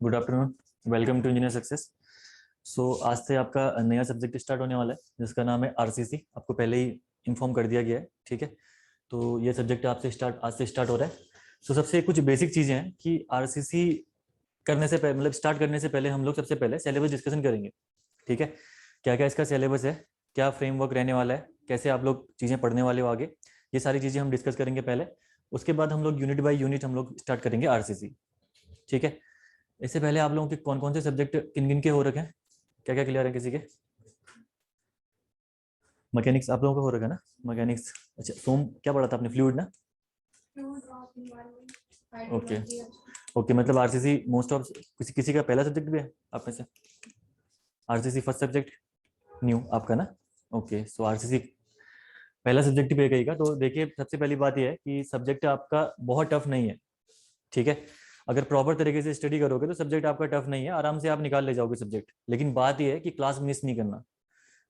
Good afternoon. Welcome to engineer success. आज से आपका नया सब्जेक्ट स्टार्ट होने वाला है जिसका नाम है आरसीसी। आपको पहले ही इन्फॉर्म कर दिया गया है, ठीक है। तो ये सब्जेक्ट आपसे आज से स्टार्ट हो रहा है। सबसे कुछ बेसिक चीज़ें हैं कि आरसीसी करने से पहले, मतलब स्टार्ट करने से पहले हम लोग सबसे पहले सिलेबस डिस्कशन करेंगे, ठीक है। क्या क्या इसका सिलेबस है, क्या फ्रेमवर्क रहने वाला है, कैसे आप लोग चीज़ें पढ़ने वाले हो आगे, ये सारी चीज़ें हम डिस्कस करेंगे पहले। उसके बाद हम लोग यूनिट बाय यूनिट हम लोग स्टार्ट करेंगे आरसीसी, ठीक है। इससे पहले आप लोगों के कौन कौन से सब्जेक्ट किन किन के हो रखे हैं, क्या क्या क्लियर है किसी के? मैकेनिक्स आप लोगों का हो रखा है ना, मैकेनिक्स। अच्छा, सोम क्या पढ़ा था आपने? फ्लूइड ना? ओके ओके, मतलब आरसीसी मोस्ट ऑफ किसी किसी का पहला सब्जेक्ट भी है आप में से? आरसीसी फर्स्ट सब्जेक्ट न्यू आपका ना? ओके, सो आरसीसी पहला सब्जेक्ट भी है कहीं का। तो देखिए, सबसे पहली बात यह है कि सब्जेक्ट आपका बहुत टफ नहीं है, ठीक है। अगर प्रॉपर तरीके से स्टडी करोगे तो सब्जेक्ट आपका टफ नहीं है, आराम से आप निकाल ले जाओगे सब्जेक्ट। लेकिन बात यह है कि क्लास मिस नहीं करना,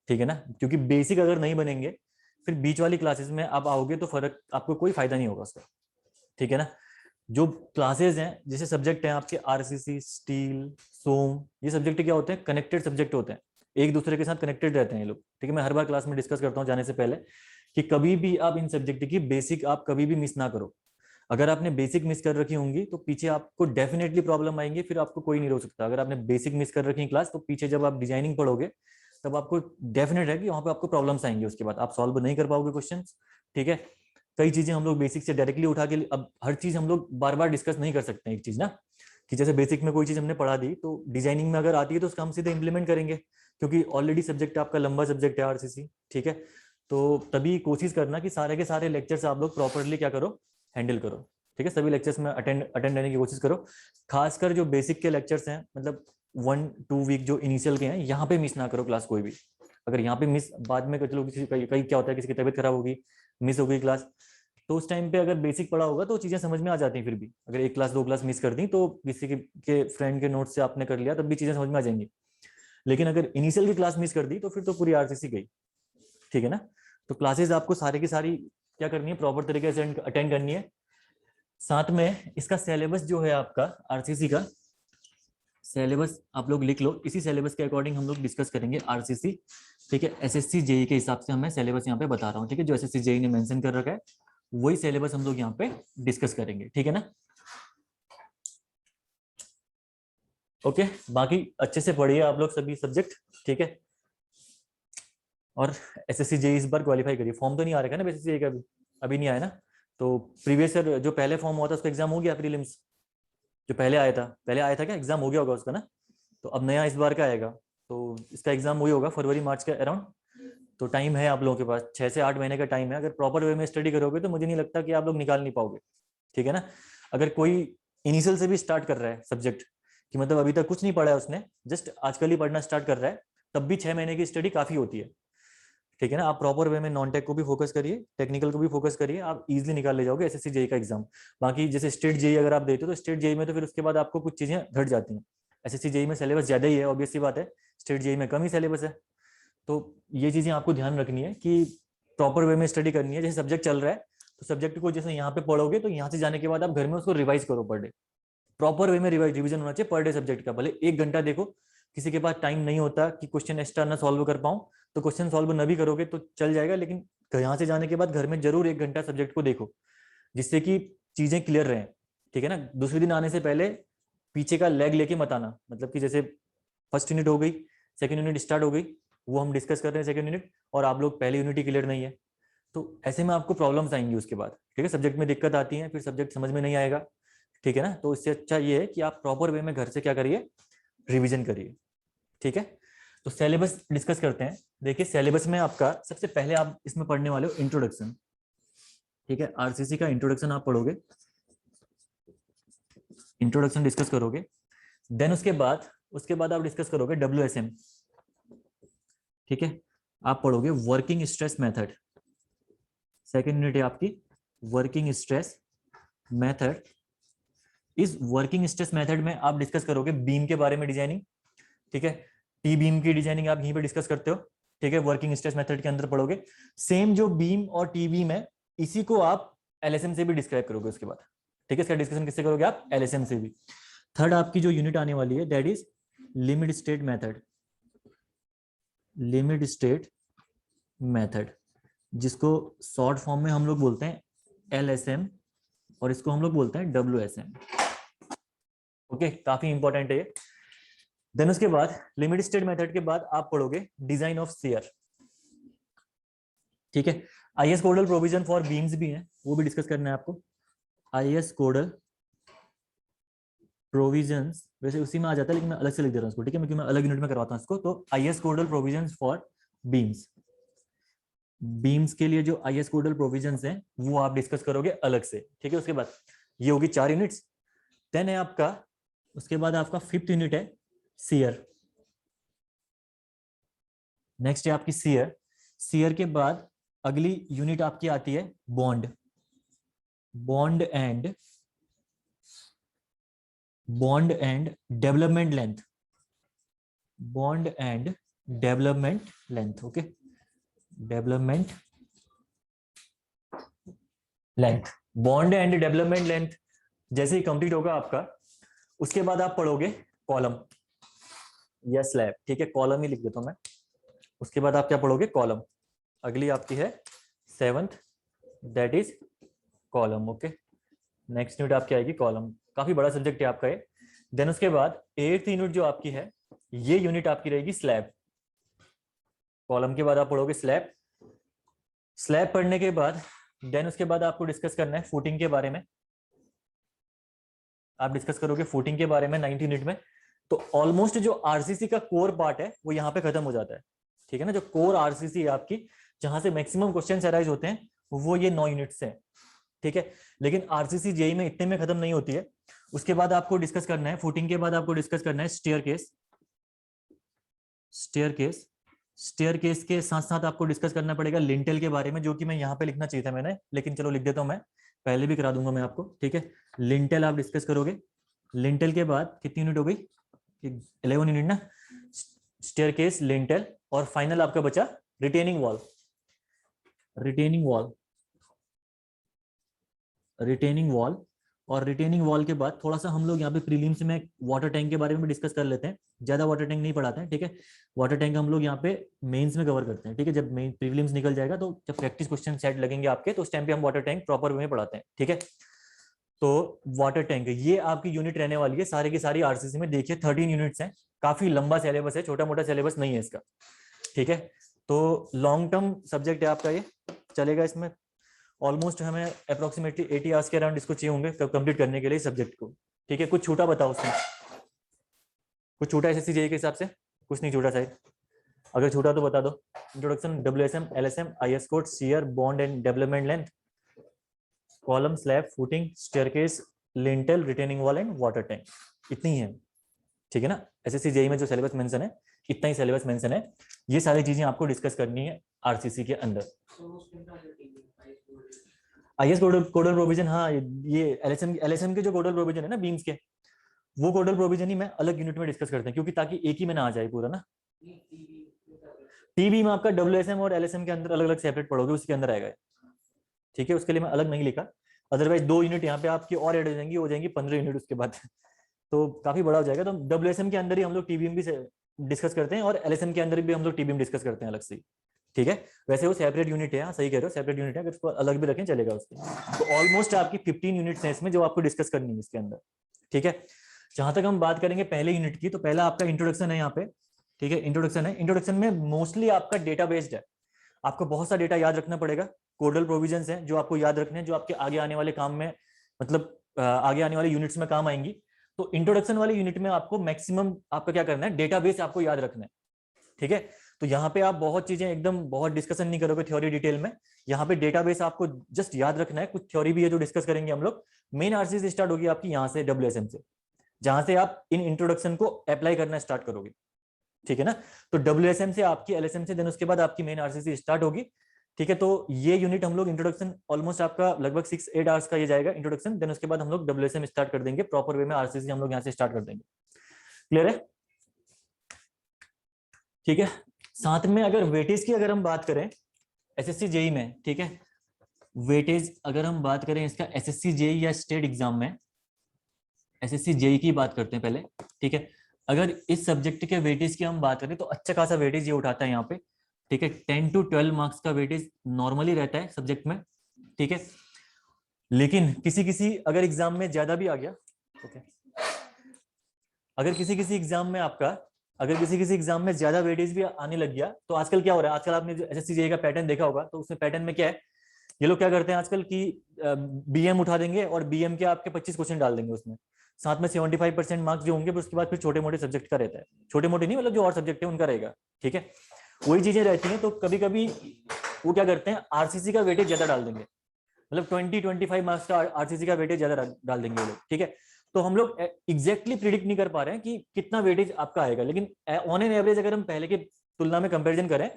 ठीक है ना, क्योंकि बेसिक अगर नहीं बनेंगे फिर बीच वाली क्लासेस में आप आओगे तो फर्क आपको कोई फायदा नहीं होगा उसका, ठीक है ना। जो क्लासेस हैं, जैसे सब्जेक्ट हैं आपके आरसीसी, स्टील, सोम, ये सब्जेक्ट क्या होते हैं? कनेक्टेड सब्जेक्ट होते हैं, एक दूसरे के साथ कनेक्टेड रहते हैं ये लोग, ठीक है। मैं हर बार क्लास में डिस्कस करता हूँ जाने से पहले कि कभी भी आप इन सब्जेक्ट की बेसिक आप कभी भी मिस ना करो। अगर आपने बेसिक मिस कर रखी होंगी तो पीछे आपको डेफिनेटली प्रॉब्लम आएंगी, फिर आपको कोई नहीं रोक सकता। अगर आपने बेसिक मिस कर रखी क्लास तो पीछे जब आप डिजाइनिंग पढ़ोगे तब आपको डेफिनेट है कि वहां पे आपको प्रॉब्लम्स आएंगे, उसके बाद आप सॉल्व नहीं कर पाओगे क्वेश्चन, ठीक है। कई चीजें हम लोग बेसिक से डायरेक्टली उठा के, अब हर चीज हम लोग बार बार डिस्कस नहीं कर सकते एक चीज ना, कि जैसे बेसिक में कोई चीज हमने पढ़ा दी तो डिजाइनिंग में अगर आती है तो उसका हम सीधे इंप्लीमेंट करेंगे, क्योंकि ऑलरेडी सब्जेक्ट आपका लंबा सब्जेक्ट है आरसीसी, ठीक है। तो तभी कोशिश करना कि सारे के सारे लेक्चर्स आप लोग प्रॉपरली क्या करो, हैंडल करो, ठीक है। सभी लेक्चर्स में अटेंड रहने की कोशिश करो। खासकर जो बेसिक के लेक्चर्स हैं, मतलब 1-2 वीक जो इनिशियल के हैं, यहाँ पे मिस ना करो क्लास कोई भी। अगर यहाँ पे मिस बाद में, चलो किसी कहीं क्या होता है, किसी की तबीयत खराब होगी, मिस हो गई क्लास, तो उस टाइम पे अगर बेसिक पढ़ा होगा तो चीजें समझ में आ जाती हैं। फिर भी अगर 1 क्लास 2 क्लास मिस कर दी तो किसी के फ्रेंड के नोट से आपने कर लिया तब भी चीजें समझ में आ जाएंगी। लेकिन अगर इनिशियल की क्लास मिस कर दी तो फिर तो पूरी आरसीसी गई, ठीक है ना। तो क्लासेस आपको सारी की सारी क्या करनी है, प्रॉपर तरीके से अटेंड करनी है। साथ में इसका सिलेबस जो है आपका आरसीसी का सिलेबस आप लोग लिख लो, इसी सिलेबस के अकॉर्डिंग हम लोग डिस्कस करेंगे आरसीसी, ठीक है। एसएससी जेई के हिसाब से मैं सिलेबस यहाँ पे बता रहा हूँ, ठीक है। जो एसएससी जेई ने मेंशन कर रखा है वही सिलेबस हम लोग यहाँ पे डिस्कस करेंगे, ठीक है ना। ओके, बाकी अच्छे से पढ़िए आप लोग सभी सब्जेक्ट, ठीक है। और एसएससी जेई इस बार क्वालिफाई करिए। फॉर्म तो नहीं आ रहा है ना एसएससी जेई का? अभी नहीं आया ना। तो प्रीवियस ईयर जो पहले फॉर्म हुआ था उसका एग्जाम हो गया, प्रीलिम्स जो पहले आया था क्या, एग्जाम हो गया होगा उसका ना। तो अब नया इस बार का आएगा, तो इसका एग्जाम वही होगा फरवरी मार्च के अराउंड। तो टाइम है आप लोगों के पास, 6 से 8 महीने का टाइम है। अगर प्रॉपर वे में स्टडी करोगे तो मुझे नहीं लगता कि आप लोग निकाल नहीं पाओगे, ठीक है ना। अगर कोई इनिशियल से भी स्टार्ट कर रहा है सब्जेक्ट, कि मतलब अभी तक कुछ नहीं पढ़ा है उसने, जस्ट आजकल ही पढ़ना स्टार्ट कर रहा है, तब भी 6 महीने की स्टडी काफी होती है, ठीक है ना। आप प्रॉपर वे में नॉन टेक को भी फोकस करिए, टेक्निकल को भी फोकस करिए, आप इजीली निकाल ले जाओगे एसएससी जेई का एग्जाम। बाकी जैसे स्टेट जेई अगर आप देते हो तो स्टेट जेई में तो फिर उसके बाद आपको कुछ चीजें घट जाती हैं। एसएससी जेई में सिलेबस ज्यादा ही है, ऑब्वियस सी बात है। स्टेट जेई में कम ही सिलेबस है। तो ये चीजें आपको ध्यान रखनी है कि प्रॉपर वे में स्टडी करनी है। जैसे सब्जेक्ट चल रहा है तो सब्जेक्ट को जैसे यहाँ पे पढ़ोगे तो यहाँ से जाने के बाद आप घर में उसको रिवाइज करो पर डे। प्रॉपर वे में रिवीजन होना चाहिए पर डे सब्जेक्ट का। भले 1 घंटा देखो, किसी के पास टाइम नहीं होता कि क्वेश्चन एक्स्ट्रा ना सॉल्व कर पाऊं, तो क्वेश्चन सॉल्व न भी करोगे तो चल जाएगा, लेकिन यहाँ से जाने के बाद घर में जरूर 1 घंटा सब्जेक्ट को देखो, जिससे कि चीजें क्लियर रहें, ठीक है ना। दूसरे दिन आने से पहले पीछे का लेग लेके मत आना, मतलब कि जैसे फर्स्ट यूनिट हो गई, सेकंड यूनिट स्टार्ट हो गई, वो हम डिस्कस कर रहे हैं सेकंड यूनिट, और आप लोग पहली यूनिट ही क्लियर नहीं है, तो ऐसे में आपको प्रॉब्लम्स आएंगी उसके बाद, ठीक है। सब्जेक्ट में दिक्कत आती है, फिर सब्जेक्ट समझ में नहीं आएगा, ठीक है ना। तो इससे अच्छा ये है कि आप प्रॉपर वे में घर से क्या करिए, रिवीजन करिए, ठीक है। तो सिलेबस डिस्कस करते हैं। देखिए सिलेबस में आपका सबसे पहले आप इसमें पढ़ने वाले हो इंट्रोडक्शन, ठीक है। आरसीसी का इंट्रोडक्शन आप पढ़ोगे, इंट्रोडक्शन डिस्कस करोगे। देन उसके बाद आप डिस्कस करोगे WSM, ठीक है। आप पढ़ोगे working stress method, second unit है आपकी वर्किंग स्ट्रेस मेथड। इस वर्किंग स्ट्रेस मेथड में आप डिस्कस करोगे बीम के बारे में, डिजाइनिंग, ठीक है। टी बीम की डिजाइनिंग आप यहीं पे डिस्कस करते हो, ठीक है। वर्किंग स्ट्रेस मेथड के अंदर पढ़ोगे। सेम जो बीम और टी बीम है इसी को आप एलएसएम से भी डिस्क्राइब करोगे उसके बाद, ठीक है। इसका डिस्कशन किससे करोगे आप? एलएसएम से भी। थर्ड आपकी जो यूनिट आने वाली है that is limit state method, limit state method, जिसको शॉर्ट फॉर्म में हम लोग बोलते हैं LSM और इसको हम लोग बोलते हैं WSM। ओके, काफी इंपॉर्टेंट है ये। देन उसके बाद लिमिट स्टेट मेथड के बाद आप पढ़ोगे डिजाइन ऑफ शेयर। ठीक है, IS codal provision for beams भी है, वो भी डिस्कस करना है आपको। IS कोडल प्रोविजंस वैसे उसी में आ जाता है लेकिन मैं अलग से लिख दे रहा हूँ इसको, ठीक है, क्योंकि मैं अलग यूनिट में करवाता हूँ इसको। तो IS codal provisions for beams, beams के लिए जो IS कोडल प्रोविजंस हैं वो आप डिस्कस करोगे अलग से। ठीक है, उसके बाद ये होगी 4 यूनिट्स। देन है आपका, उसके बाद आपका 5th यूनिट है शेयर। नेक्स्ट है आपकी शेयर। शेयर के बाद अगली यूनिट आपकी आती है bond, bond and development length, bond and development length. Okay, development length, bond and development length जैसे ही कंप्लीट होगा आपका, उसके बाद आप पढ़ोगे कॉलम या स्लैब। ठीक है, कॉलम ही लिख देता हूं मैं। उसके बाद आप क्या पढ़ोगे, कॉलम। अगली आपकी है 7th, that is column. Okay, next unit आपकी आएगी कॉलम। काफी बड़ा सब्जेक्ट है आपका ये। देन उसके बाद 8th यूनिट जो आपकी है, ये यूनिट आपकी रहेगी स्लैब। कॉलम के बाद आप पढ़ोगे स्लैब। स्लैब पढ़ने के बाद देन उसके बाद आपको डिस्कस करना है फुटिंग के बारे में। आप डिस्कस करोगे फुटिंग के बारे में 9th यूनिट में। तो ऑलमोस्ट जो आरसीसी का कोर पार्ट है वो यहाँ पे खत्म हो जाता है। ठीक है ना, जो कोर आरसीसी है आपकी, जहां से मैक्सिमम क्वेश्चन अराइज होते हैं, वो ये 9 यूनिट्स हैं। ठीक है, लेकिन आरसीसी जेई में इतने में खत्म नहीं होती है। उसके बाद आपको डिस्कस करना है फुटिंग के बाद आपको डिस्कस करना है स्टेयरकेस। स्टेयरकेस, स्टेयरकेस के साथ साथ आपको डिस्कस करना पड़ेगा लिंटेल के बारे में, जो कि मैं यहाँ पे लिखना चाहिए था मैंने, लेकिन चलो लिख देता हूँ मैं, पहले भी करा दूंगा मैं आपको। ठीक है, लिंटेल आप डिस्कस करोगे। लिंटेल के बाद कितनी यूनिट हो गई, 11 यूनिट ना। स्टेयरकेस, लिंटेल, और फाइनल आपका बचा retaining wall. Retaining wall, retaining wall, और रिटेनिंग वॉल के बाद थोड़ा सा हम लोग यहाँ पे प्रीलिम्स में वाटर टैंक के बारे में भी डिस्कस कर लेते हैं। ज्यादा वाटर टैंक नहीं पढ़ाते हैं, ठीक है। वाटर टैंक हम लोग यहाँ पे मेंस में कवर करते हैं, ठीक है। जब मेन प्रीलिम्स निकल जाएगा, तो जब प्रैक्टिस क्वेश्चन सेट लगेंगे आपके, तो उस टाइम पे हम वाटर टैंक प्रॉपर वे में पढ़ाते हैं, ठीक है। तो वाटर टैंक ये आपकी यूनिट रहने वाली है, सारे की सारी आरसीसी में। देखिए 13 यूनिट्स हैं, काफी लंबा सिलेबस है, छोटा मोटा सिलेबस नहीं है इसका, ठीक है। तो लॉन्ग टर्म सब्जेक्ट है आपका, ये चलेगा। इसमें ऑलमोस्ट हमें अप्रोक्सीमेटली 80 आवर्स के अराउंड इसको चाहिए होंगे कंप्लीट करने के लिए सब्जेक्ट को, ठीक है। कुछ छूटा बताओ उसमें, कुछ छूटा एसएससी जेईई के हिसाब से? कुछ नहीं छूटा शायद, अगर छूटा तो बता दो। Introduction, WSM, LSM, IS code, shear, bond and development length, column, slab, footing, staircase, lintel, retaining wall and water tank, इतनी है, ठीक है ना। एसएससी जेईई में जो सिलेबस मेंशन है, इतना ही सिलेबस मेंशन है। ये सारी चीजें आपको डिस्कस करनी है आरसीसी के अंदर। आईएस कोडल प्रोविजन, हाँ, ये एलएसएम के जो कोडल प्रोविजन है ना बीम्स के, वो कोडल प्रोविजन ही मैं अलग यूनिट में डिस्कस करते हैं, क्योंकि ताकि एक ही में ना आ जाए पूरा ना। टीबी में आपका डब्ल्यूएसएम और एलएसएम के अंदर अलग अलग सेपरेट पढ़ोगे, उसके अंदर आएगा, ठीक है। उसके लिए मैं अलग नहीं लिखा, अदरवाइज 2 यूनिट यहाँ पे आपकी और ऐड हो जाएंगी 15 यूनिट उसके बाद तो काफी बड़ा हो जाएगा। तो डब्ल्यूएसएम के अंदर ही हम लोग टीबीएम भी डिस्कस करते हैं, और एलएसएम के अंदर भी हम लोग टीबीएम डिस्कस करते हैं अलग से, ठीक है। वैसे वो सेपरेट यूनिट है, सही कह रहे हो, सेपरेट यूनिट है, अगर उसको अलग भी रखें चलेगा उसके। तो ऑलमोस्ट आपकी 15 यूनिट्स हैं इसमें जो आपको डिस्कस करनी है इसके अंदर, ठीक है। जहां तक हम बात करेंगे पहले यूनिट की, तो पहला आपका इंट्रोडक्शन है यहाँ पे, ठीक है। इंट्रोडक्शन है, इंट्रोडक्शन में मोस्टली आपका डेटा बेस्ड है, आपको बहुत सा डेटा याद रखना पड़ेगा। कोडल प्रोविजंस हैं जो आपको याद रखने हैं, जो आपके आगे आने वाले काम में, मतलब आगे आने वाले यूनिट्स में काम आएंगी। तो इंट्रोडक्शन वाले यूनिट में आपको मैक्सिमम आपका क्या करना है, डेटाबेस आपको याद रखना है, ठीक है। तो यहाँ पे आप बहुत चीजें एकदम बहुत डिस्कशन नहीं करोगे थ्योरी डिटेल में, यहाँ पे डेटाबेस आपको जस्ट याद रखना है। कुछ थ्योरी भी है जो डिस्कस करेंगे हम लोग। मेन आरसीसी स्टार्ट होगी आपकी यहाँ से, डब्ल्यूएसएम से, जहां से आप इन इंट्रोडक्शन को अप्लाई करना स्टार्ट करोगे, ठीक है ना। तो डब्ल्यूएसएम से आपकी एलएसएम से, देन उसके बाद आपकी मेन आरसीसी स्टार्ट होगी, ठीक है। तो ये यूनिट हम लोग इंट्रोडक्शन ऑलमोस्ट आपका लगभग 6-8 आवर्स का ये जाएगा इंट्रोडक्शन। देन उसके बाद हम लोग डब्ल्यूएसएम स्टार्ट कर देंगे प्रॉपर वे में, आरसीसी हम लोग यहाँ से स्टार्ट कर देंगे। क्लियर है, ठीक है। साथ में अगर वेटेज की अगर हम बात करें एसएससी जेईई में, ठीक है, वेटेज अगर हम बात करें इसका एसएससी जेईई या स्टेट एग्जाम में, एसएससी जेई की बात करते हैं पहले, ठीक है। अगर इस सब्जेक्ट के वेटेज की हम बात करें तो अच्छा खासा वेटेज ये उठाता है यहाँ पे, ठीक है। 10 to 12 मार्क्स का वेटेज नॉर्मली रहता है सब्जेक्ट में, ठीक है। लेकिन किसी किसी अगर एग्जाम में ज्यादा भी आ गया, ओके, अगर किसी किसी एग्जाम में आपका, अगर किसी किसी एग्जाम में ज्यादा वेटेज भी आने लग गया, तो आजकल क्या हो रहा है, आजकल आपने जो एसएससी जेई का पैटर्न देखा होगा, तो उसमें पैटर्न में क्या है, ये लोग क्या करते हैं आजकल की बीएम उठा देंगे और बीएम के आपके 25 क्वेश्चन डाल देंगे उसमें, साथ में 75% मार्क्स जो होंगे, उसके बाद फिर छोटे मोटे सब्जेक्ट का रहता है, छोटे मोटे नहीं मतलब जो और सब्जेक्ट है उनका रहेगा, ठीक है। वही चीजें रहती हैं, तो कभी कभी वो क्या करते हैं, आरसीसी का वेटेज ज्यादा डाल देंगे, मतलब 20-25 मार्क्स का आरसीसी का वेटेज ज्यादा डाल देंगे वो लोग, ठीक है। तो हम लोग एग्जैक्टली प्रिडिक्ट नहीं कर पा रहे हैं कि कितना वेटेज आपका आएगा, लेकिन ऑन एन एवरेज अगर हम पहले की तुलना में कंपेरिजन करें,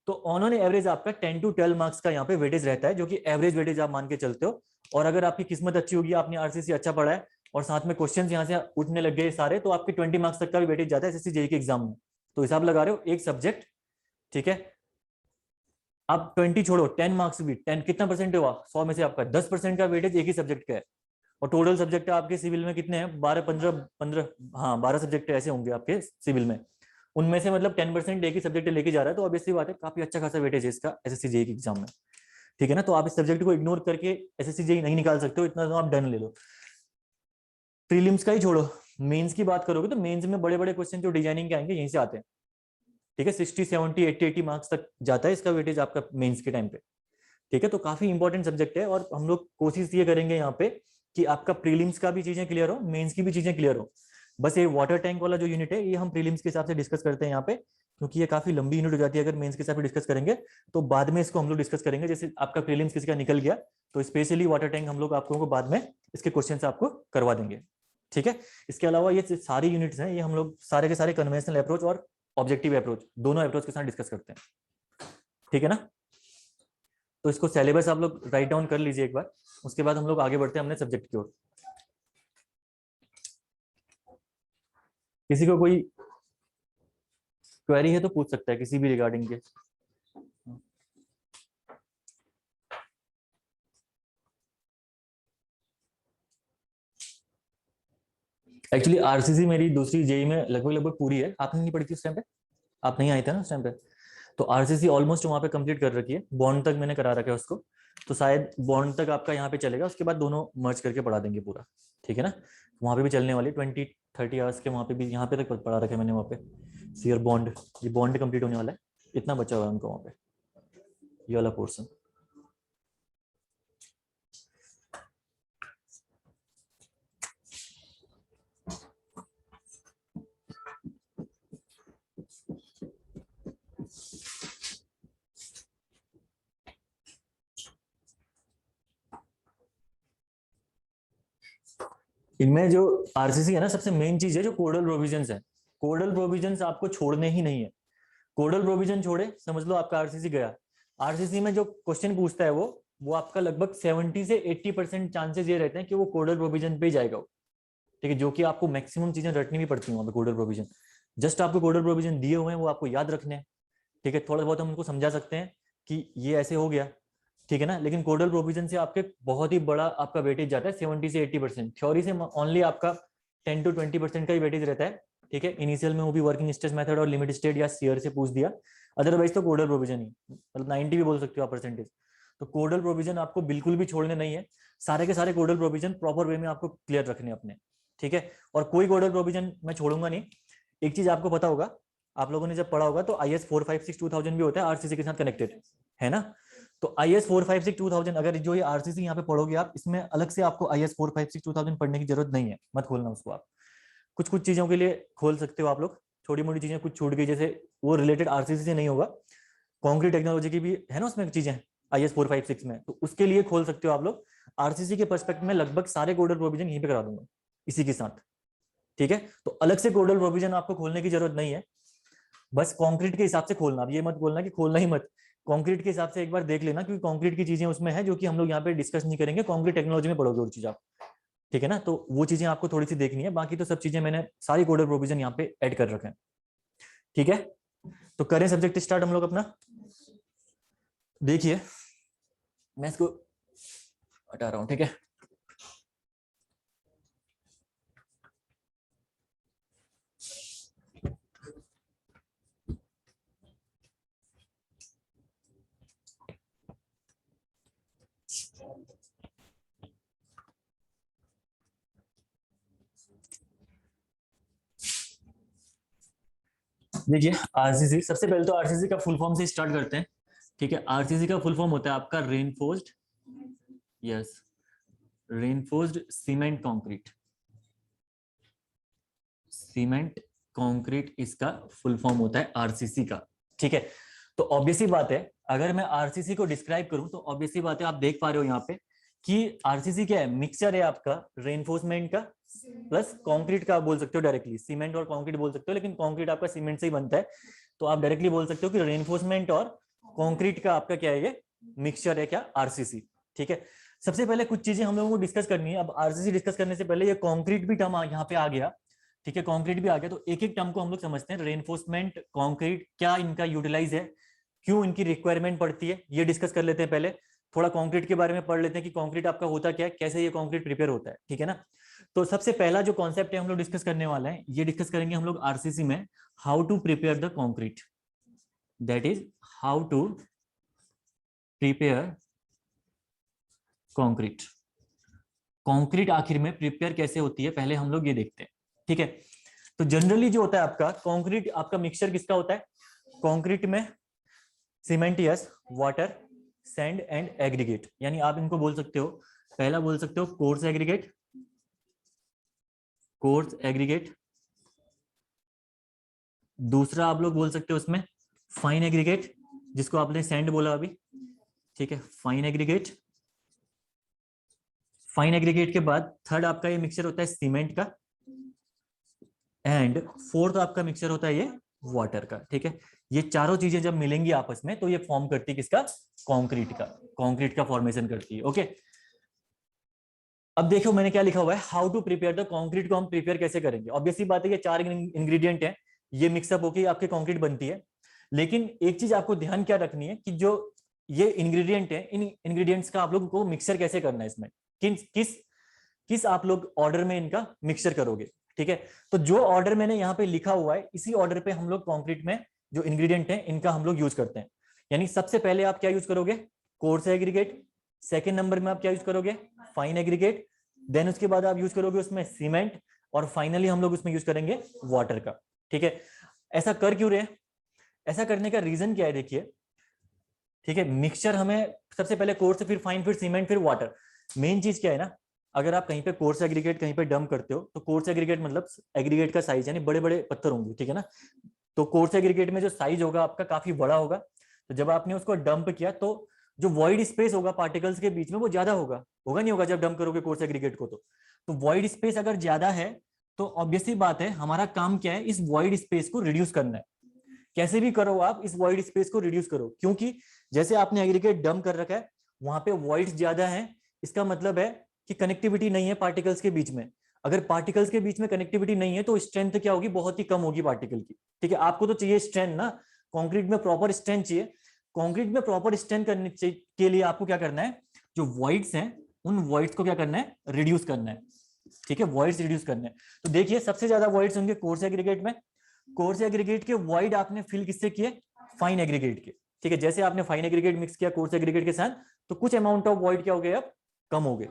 तो ऑन एन एवरेज आपका 10 to 12 मार्क्स का यहाँ पे वेटेज रहता है, जो कि एवरेज वेटेज आप मान के चलते हो। और अगर आपकी किस्मत अच्छी होगी, आपने आरसीसी अच्छा पढ़ा है और साथ में क्वेश्चन यहाँ से उठने लग गए सारे, तो आपके 20 मार्क्स तक का भी वेटेज जाता है एसएससी जेई के एग्जाम में। तो हिसाब लगा रहे हो, एक सब्जेक्ट, ठीक है, आप 20 छोड़ो, 10 मार्क्स भी, 10 कितना परसेंट हुआ 100 में से, आपका 10% का वेटेज एक ही सब्जेक्ट का है। और टोटल सब्जेक्ट आपके सिविल में कितने हैं, 12-15, हाँ 12 सब्जेक्ट ऐसे होंगे आपके सिविल में, उनमें से मतलब 10% एक ही सब्जेक्ट लेके जा रहा है, तो ऑब्वियसली बात है काफी अच्छा खासा वेटेज है इसका एसएससी जेई के एग्जाम में, ठीक है ना। तो आप इस सब्जेक्ट को इग्नोर करके एसएससी जेई नहीं निकाल सकते हो, इतना तो आप डन ले लो। प्रीलिम्स का ही छोड़ो, मेंस की बात करोगे तो मेंस में बड़े बड़े क्वेश्चन जो डिजाइनिंग के आएंगे यहीं से आते हैं, ठीक है। 60-70-80-80 मार्क्स तक जाता है इसका वेटेज आपका मेंस के टाइम पे, ठीक है। तो काफी इंपॉर्टेंट सब्जेक्ट है, और हम लोग कोशिश ये करेंगे यहाँ पे कि आपका प्रीलिम्स का भी चीजें क्लियर हो, मेंस की भी चीजें क्लियर हो। बस ये वाटर टैंक वाला जो यूनिट है, ये हम प्रीलिम्स के हिसाब से डिस्कस करते हैं यहाँ पे, क्योंकि ये काफी लंबी यूनिट हो जाती है अगर मेंस के हिसाब से डिस्कस करेंगे, तो बाद में इसको हम लोग डिस्कस करेंगे। जैसे आपका प्रीलिम्स किसी का निकल गया, तो स्पेशली वाटर टैंक हम लोग आपको बाद में इसके क्वेश्चन आपको करवा देंगे, ठीक है। इसके अलावा ये सारी यूनिट्स हैं, ये हम लोग सारे के सारे कन्वेंशनल अप्रोच और ऑब्जेक्टिव अप्रोच, दोनों अप्रोच के साथ डिस्कस करते हैं, ठीक है ना। तो इसको सिलेबस आप लोग राइट डाउन कर लीजिए एक बार, उसके बाद हम लोग आगे बढ़ते हैं अपने सब्जेक्ट की ओर। किसी को कोई क्वेरी है तो पूछ सकता है किसी भी रिगार्डिंग के। एक्चुअली आरसीसी मेरी दूसरी जेई में लगभग लगभग पूरी है, आपने नहीं पढ़ी थी उस टाइम पे, आप नहीं आए थे ना उस टाइम पे, तो आरसीसी ऑलमोस्ट वहां पे कंप्लीट कर रखी है, बॉन्ड तक मैंने करा रखा है उसको, तो शायद बॉन्ड तक आपका यहाँ पे चलेगा, उसके बाद दोनों मर्ज करके पढ़ा देंगे पूरा, ठीक है ना। वहां पे भी चलने वाली 20-30 आवर्स के, वहां पे भी, यहाँ पे तक पढ़ा रखा है मैंने वहाँ पे, सीयर बॉन्ड, ये बॉन्ड कंप्लीट होने वाला है, इतना बचा हुआ है उनको वहाँ पे, ये वाला पोर्सन। इनमें जो आरसीसी है ना, सबसे मेन चीज है जो कोडल प्रोविजंस है, कोडल प्रोविजंस आपको छोड़ने ही नहीं है। कोडल प्रोविजन छोड़े समझ लो आपका आरसीसी गया। आरसीसी में जो क्वेश्चन पूछता है वो आपका लगभग 70 से 80% चांसेस ये रहते हैं कि वो कोडल प्रोविजन पे ही जाएगा, ठीक है, जो कि आपको मैक्सिमम चीजें रटनी भी पड़ती है वहां पे कोडल प्रोविजन। जस्ट आपको कोडल प्रोविजन दिए हुए हैं, वो आपको याद रखने हैं, ठीक है। थोड़ा बहुत हम उनको समझा सकते हैं कि ये ऐसे हो गया, ठीक है ना, लेकिन कोडल प्रोविजन से आपके बहुत ही बड़ा आपका वेटेज जाता है, 70 से 80%। थ्योरी से ओनली आपका 10 to 20% का ही वेटेज रहता है, ठीक है। इनिशियल में वो भी वर्किंग स्ट्रेस मेथड और लिमिट स्टेट या सीयर से पूछ दिया, अदरवाइज तो कोडल प्रोविजन ही, मतलब 90 भी बोल सकते हो आप परसेंटेज। तो कोडल प्रोविजन आपको बिल्कुल भी छोड़ने नहीं है, सारे के सारे कोडल प्रोविजन प्रॉपर वे में आपको क्लियर रखने अपने, ठीक है। और कोई कोडल प्रोविजन मैं छोड़ूंगा नहीं। एक चीज आपको पता होगा, आप लोगों ने जब पढ़ा होगा, तो IS 456-2000 भी होता है आरसीसी के साथ कनेक्टेड, है ना। तो IS 456-2000, अगर जो ये आरसीसी यहाँ पे पढ़ोगे आप, इसमें अलग से आपको IS 456-2000 पढ़ने की जरूरत नहीं है, मत खोलना उसको आप। कुछ कुछ चीजों के लिए खोल सकते हो आप लोग, छोटी मोटी चीजें कुछ छूट गई, जैसे वो रिलेटेड आरसीसी से नहीं होगा, कॉन्क्रीट टेक्नोलॉजी की भी है ना उसमें चीजें IS 456 में, तो उसके लिए खोल सकते हो आप लोग। आरसीसी के पर्सपेक्ट में लगभग सारे कोडल प्रोविजन यहीं पे करा दूंगा इसी के साथ, ठीक है। तो अलग से कोडल प्रोविजन आपको खोलने की जरूरत नहीं है, बस कंक्रीट के हिसाब से खोलना। अब ये मत बोलना कि खोलना ही मत, कंक्रीट के हिसाब से एक बार देख लेना, क्योंकि कंक्रीट की चीजें उसमें है जो कि हम लोग यहाँ पे डिस्कस नहीं करेंगे, कंक्रीट टेक्नोलॉजी में पढ़ोगे वो चीज आप, ठीक है ना। तो वो चीजें आपको थोड़ी सी देखनी है, बाकी तो सब चीजें मैंने सारी कोडल प्रोविजन यहाँ पे ऐड कर रखे हैं, ठीक है। तो करें सब्जेक्ट स्टार्ट हम लोग अपना। देखिए मैं इसको हटा रहा हूँ, ठीक है। देखिए आरसीसी, सबसे पहले तो आरसीसी का फुल फॉर्म से स्टार्ट करते हैं। ठीक है, आरसीसी का फुल फॉर्म होता है आपका reinforced, yes, reinforced cement concrete. Cement concrete इसका फुल फॉर्म होता है आरसीसी का। ठीक है, तो ऑब्वियसली बात है, अगर मैं आरसीसी को डिस्क्राइब करूं तो ऑब्वियसली बात है, आप देख पा रहे हो यहाँ पे कि आरसीसी क्या है, मिक्सचर है आपका रेनफोर्समेंट का प्लस कंक्रीट का। आप बोल सकते हो डायरेक्टली सीमेंट और कंक्रीट बोल सकते हो, लेकिन कंक्रीट आपका सीमेंट से ही बनता है, तो आप डायरेक्टली बोल सकते हो कि रेनफोर्समेंट और कंक्रीट का आपका क्या है, ये मिक्सचर है क्या, आरसीसी। ठीक है, सबसे पहले कुछ चीजें हम लोगों को डिस्कस करनी है। अब आरसीसी डिस्कस करने से पहले ये कंक्रीट भी टर्म यहाँ पे आ गया। ठीक है, कंक्रीट भी आ गया, तो एक एक टर्म को हम लोग समझते हैं। रेनफोर्समेंट, कंक्रीट, क्या इनका यूटिलाइज है, क्यों इनकी रिक्वायरमेंट पड़ती है, ये डिस्कस कर लेते हैं। पहले थोड़ा कंक्रीट के बारे में पढ़ लेते हैं कि कंक्रीट आपका होता क्या है, कैसे ये कंक्रीट प्रिपेयर होता है। ठीक है ना, तो सबसे पहला जो कॉन्सेप्ट है हम लोग डिस्कस करने वाले हैं, ये डिस्कस करेंगे हम लोग आरसीसी में, how to prepare the concrete. That is how to prepare concrete. Concrete आखिर में प्रिपेयर कैसे होती है, पहले हम लोग ये देखते हैं। ठीक है, तो जनरली जो होता है आपका कंक्रीट, आपका मिक्सचर किसका होता है, कंक्रीट में सीमेंटियस, वाटर, सैंड एंड एग्रीगेट। यानी आप इनको बोल सकते हो, पहला बोल सकते हो कोर्स एग्रीगेट, कोर्स एग्रीगेट। दूसरा आप लोग बोल सकते हो उसमें फाइन एग्रीगेट, जिसको आपने सैंड बोला अभी। ठीक है, फाइन एग्रीगेट। फाइन एग्रीगेट के बाद थर्ड आपका ये मिक्सचर होता है सीमेंट का, एंड फोर्थ आपका मिक्सचर होता है ये वाटर का। ठीक है, ये चारों चीजें जब मिलेंगी आपस में तो ये फॉर्म करती है किसका, कंक्रीट का, कंक्रीट का फॉर्मेशन करती है। ओके, अब देखो मैंने क्या लिखा हुआ है, how to prepare the concrete को हम प्रिपेयर कैसे करेंगे। ऑब्वियसली बात है, ये चार इंग्रेडिएंट है, ये मिक्सअप होकर आपके कंक्रीट बनती है। लेकिन एक चीज आपको ध्यान क्या रखनी है कि जो ये इंग्रेडिएंट है, इन इंग्रेडिएंट्स का आप लोग को मिक्सचर कैसे करना है, इसमें किस किस आप लोग ऑर्डर में इनका मिक्सचर करोगे। ठीक है, तो जो ऑर्डर मैंने यहाँ पे लिखा हुआ है, इसी ऑर्डर पे हम लोग कंक्रीट में जो इंग्रेडिएंट है इनका हम लोग यूज करते हैं। यानी सबसे पहले आप क्या यूज करोगे, कोर्स एग्रीगेट। सेकेंड नंबर में आप क्या यूज करोगे, फाइन एग्रीगेट। देन उसके बाद आप यूज करोगे उसमें सीमेंट, और फाइनली हम लोग उसमें यूज करेंगे वाटर का। ठीक है, ऐसा कर क्यों रहे हैं, ऐसा करने का रीजन क्या है, देखिए। ठीक है, मिक्सचर हमें सबसे पहले कोर्स, फिर फाइन, फिर सीमेंट, फिर वाटर। मेन चीज क्या है ना, अगर आप कहीं पे कोर्स एग्रीगेट कहीं पे डंप करते हो, तो कोर्स एग्रीगेट मतलब एग्रीगेट का साइज, यानी बड़े बड़े पत्थर होंगे। ठीक है ना, तो कोर्स एग्रीगेट में जो साइज होगा आपका काफी बड़ा होगा, तो जब आपने उसको डंप किया तो जो वॉइड स्पेस होगा पार्टिकल्स के बीच में वो ज्यादा होगा, होगा नहीं होगा जब डंप करोगे कोर्स एग्रीगेट को। तो वॉइड स्पेस अगर ज्यादा है तो ऑब्वियसली बात है, हमारा काम क्या है, इस वॉइड स्पेस को रिड्यूस करना है। कैसे भी करो आप इस वॉइड स्पेस को रिड्यूस करो, क्योंकि जैसे आपने एग्रीगेट डंप कर रखा है, वहां पे वॉइड्स ज्यादा है, इसका मतलब है कि कनेक्टिविटी नहीं है पार्टिकल्स के बीच में। अगर पार्टिकल्स के बीच में कनेक्टिविटी नहीं है तो स्ट्रेंथ क्या होगी, बहुत ही कम होगी पार्टिकल की। ठीक है, आपको तो चाहिए स्ट्रेंथ ना, कंक्रीट में प्रॉपर स्ट्रेंथ चाहिए। कंक्रीट में प्रॉपर स्ट्रेंथ करने के लिए आपको क्या करना है, जो वॉइड्स हैं उन वॉइड्स को क्या करना है, रिड्यूस करना है। ठीक है, वॉइड्स रिड्यूस करना है। तो देखिए सबसे ज्यादा वॉइड्स होंगे कोर्स एग्रीगेट में। कोर्स एग्रीगेट के वॉइड आपने फिल किससे किए, फाइन एग्रीगेट के। ठीक है, जैसे आपने फाइन एग्रीगेट मिक्स किया कोर्स एग्रीगेट के साथ, तो कुछ अमाउंट ऑफ वॉइड क्या हो गए, अब कम हो गए।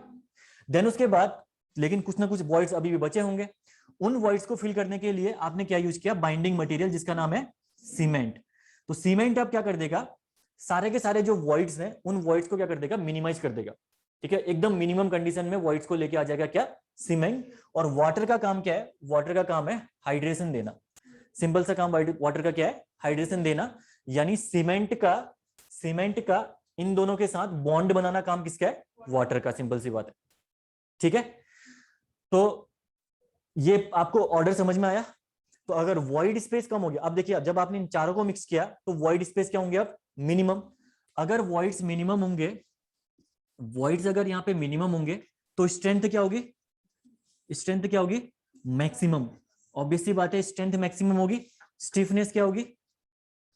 देन उसके बाद लेकिन कुछ ना कुछ वॉइड्स अभी भी बचे होंगे, उन वॉइड्स को फिल करने के लिए आपने क्या यूज किया, बाइंडिंग मटेरियल, जिसका नाम है सीमेंट। तो सीमेंट अब क्या कर देगा, सारे के सारे जो वॉइड्स हैं उन वॉइड्स को क्या कर देगा, मिनिमाइज कर देगा। ठीक है, एकदम मिनिमम कंडीशन में वॉइड्स को लेके आ जाएगा क्या, सीमेंट। और वाटर का काम क्या है, वाटर का काम है हाइड्रेशन देना। सिंपल सा काम वाटर का क्या है, हाइड्रेशन देना। यानी सीमेंट का इन दोनों के साथ बॉन्ड बनाना काम किसका है, वाटर का। सिंपल सी बात है। ठीक है, तो ये आपको ऑर्डर समझ में आया। तो अगर वॉइड स्पेस कम हो गया, अब देखिए जब आपने इन चारों को मिक्स किया तो वॉइड स्पेस क्या होंगे, अब मिनिमम। अगर वॉइड्स मिनिमम होंगे, वॉइड्स अगर यहाँ पे मिनिमम होंगे तो स्ट्रेंथ क्या होगी, स्ट्रेंथ क्या होगी, मैक्सिमम। ऑब्वियसली बात है, स्ट्रेंथ मैक्सिमम होगी। स्टिफनेस क्या होगी,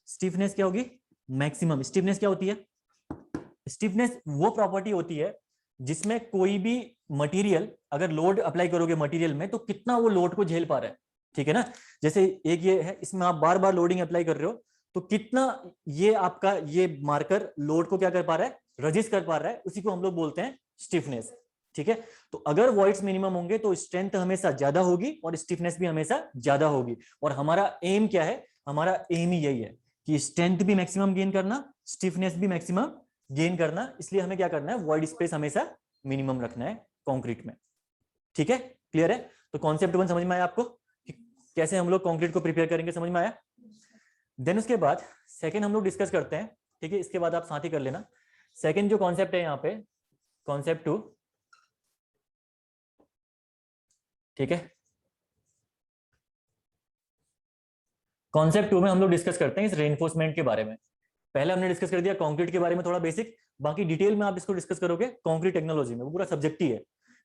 स्टिफनेस क्या होगी, मैक्सिमम। स्टिफनेस क्या होती है, स्टिफनेस वो प्रॉपर्टी होती है जिसमें कोई भी मटेरियल अगर लोड अप्लाई करोगे मटेरियल में तो कितना वो लोड को झेल पा रहा है। ठीक है ना, जैसे एक ये है, इसमें आप बार बार लोडिंग अप्लाई कर रहे हो तो कितना ये आपका ये मार्कर लोड को क्या कर पा रहा है, रजिस्ट कर पा रहा है, उसी को हम लोग बोलते हैं स्टिफनेस। ठीक है, तो अगर वॉइड्स मिनिमम होंगे तो स्ट्रेंथ हमेशा ज्यादा होगी और स्टिफनेस भी हमेशा ज्यादा होगी। और हमारा एम क्या है, हमारा एम ही यही है कि स्ट्रेंथ भी मैक्सिमम गेन करना, स्टिफनेस भी मैक्सिमम गेन करना, इसलिए हमें क्या करना है, वॉइड स्पेस हमेशा मिनिमम रखना है कंक्रीट में। ठीक है, क्लियर है? तो कॉन्सेप्ट 1 समझ में आया आपको कि कैसे हम लोग कंक्रीट को प्रिपेयर करेंगे, समझ में आया? देन उसके बाद सेकंड हम लोग डिस्कस करते हैं, ठीक है, इसके बाद आप साथ ही कर लेना। सेकंड जो कॉन्सेप्ट है यहाँ पे, कॉन्सेप्ट 2, ठीक है, कॉन्सेप्ट 2 में हम लोग डिस्कस करते हैं इस रेनफोर्समेंट के बारे में। पहले हमने डिस्कस कर दिया कंक्रीट के बारे में थोड़ा बेसिक, बाकी डिटेल में आप इसको डिस्कस करोगे कंक्रीट टेक्नोलॉजी में, वो पूरा सब्जेक्ट ही है,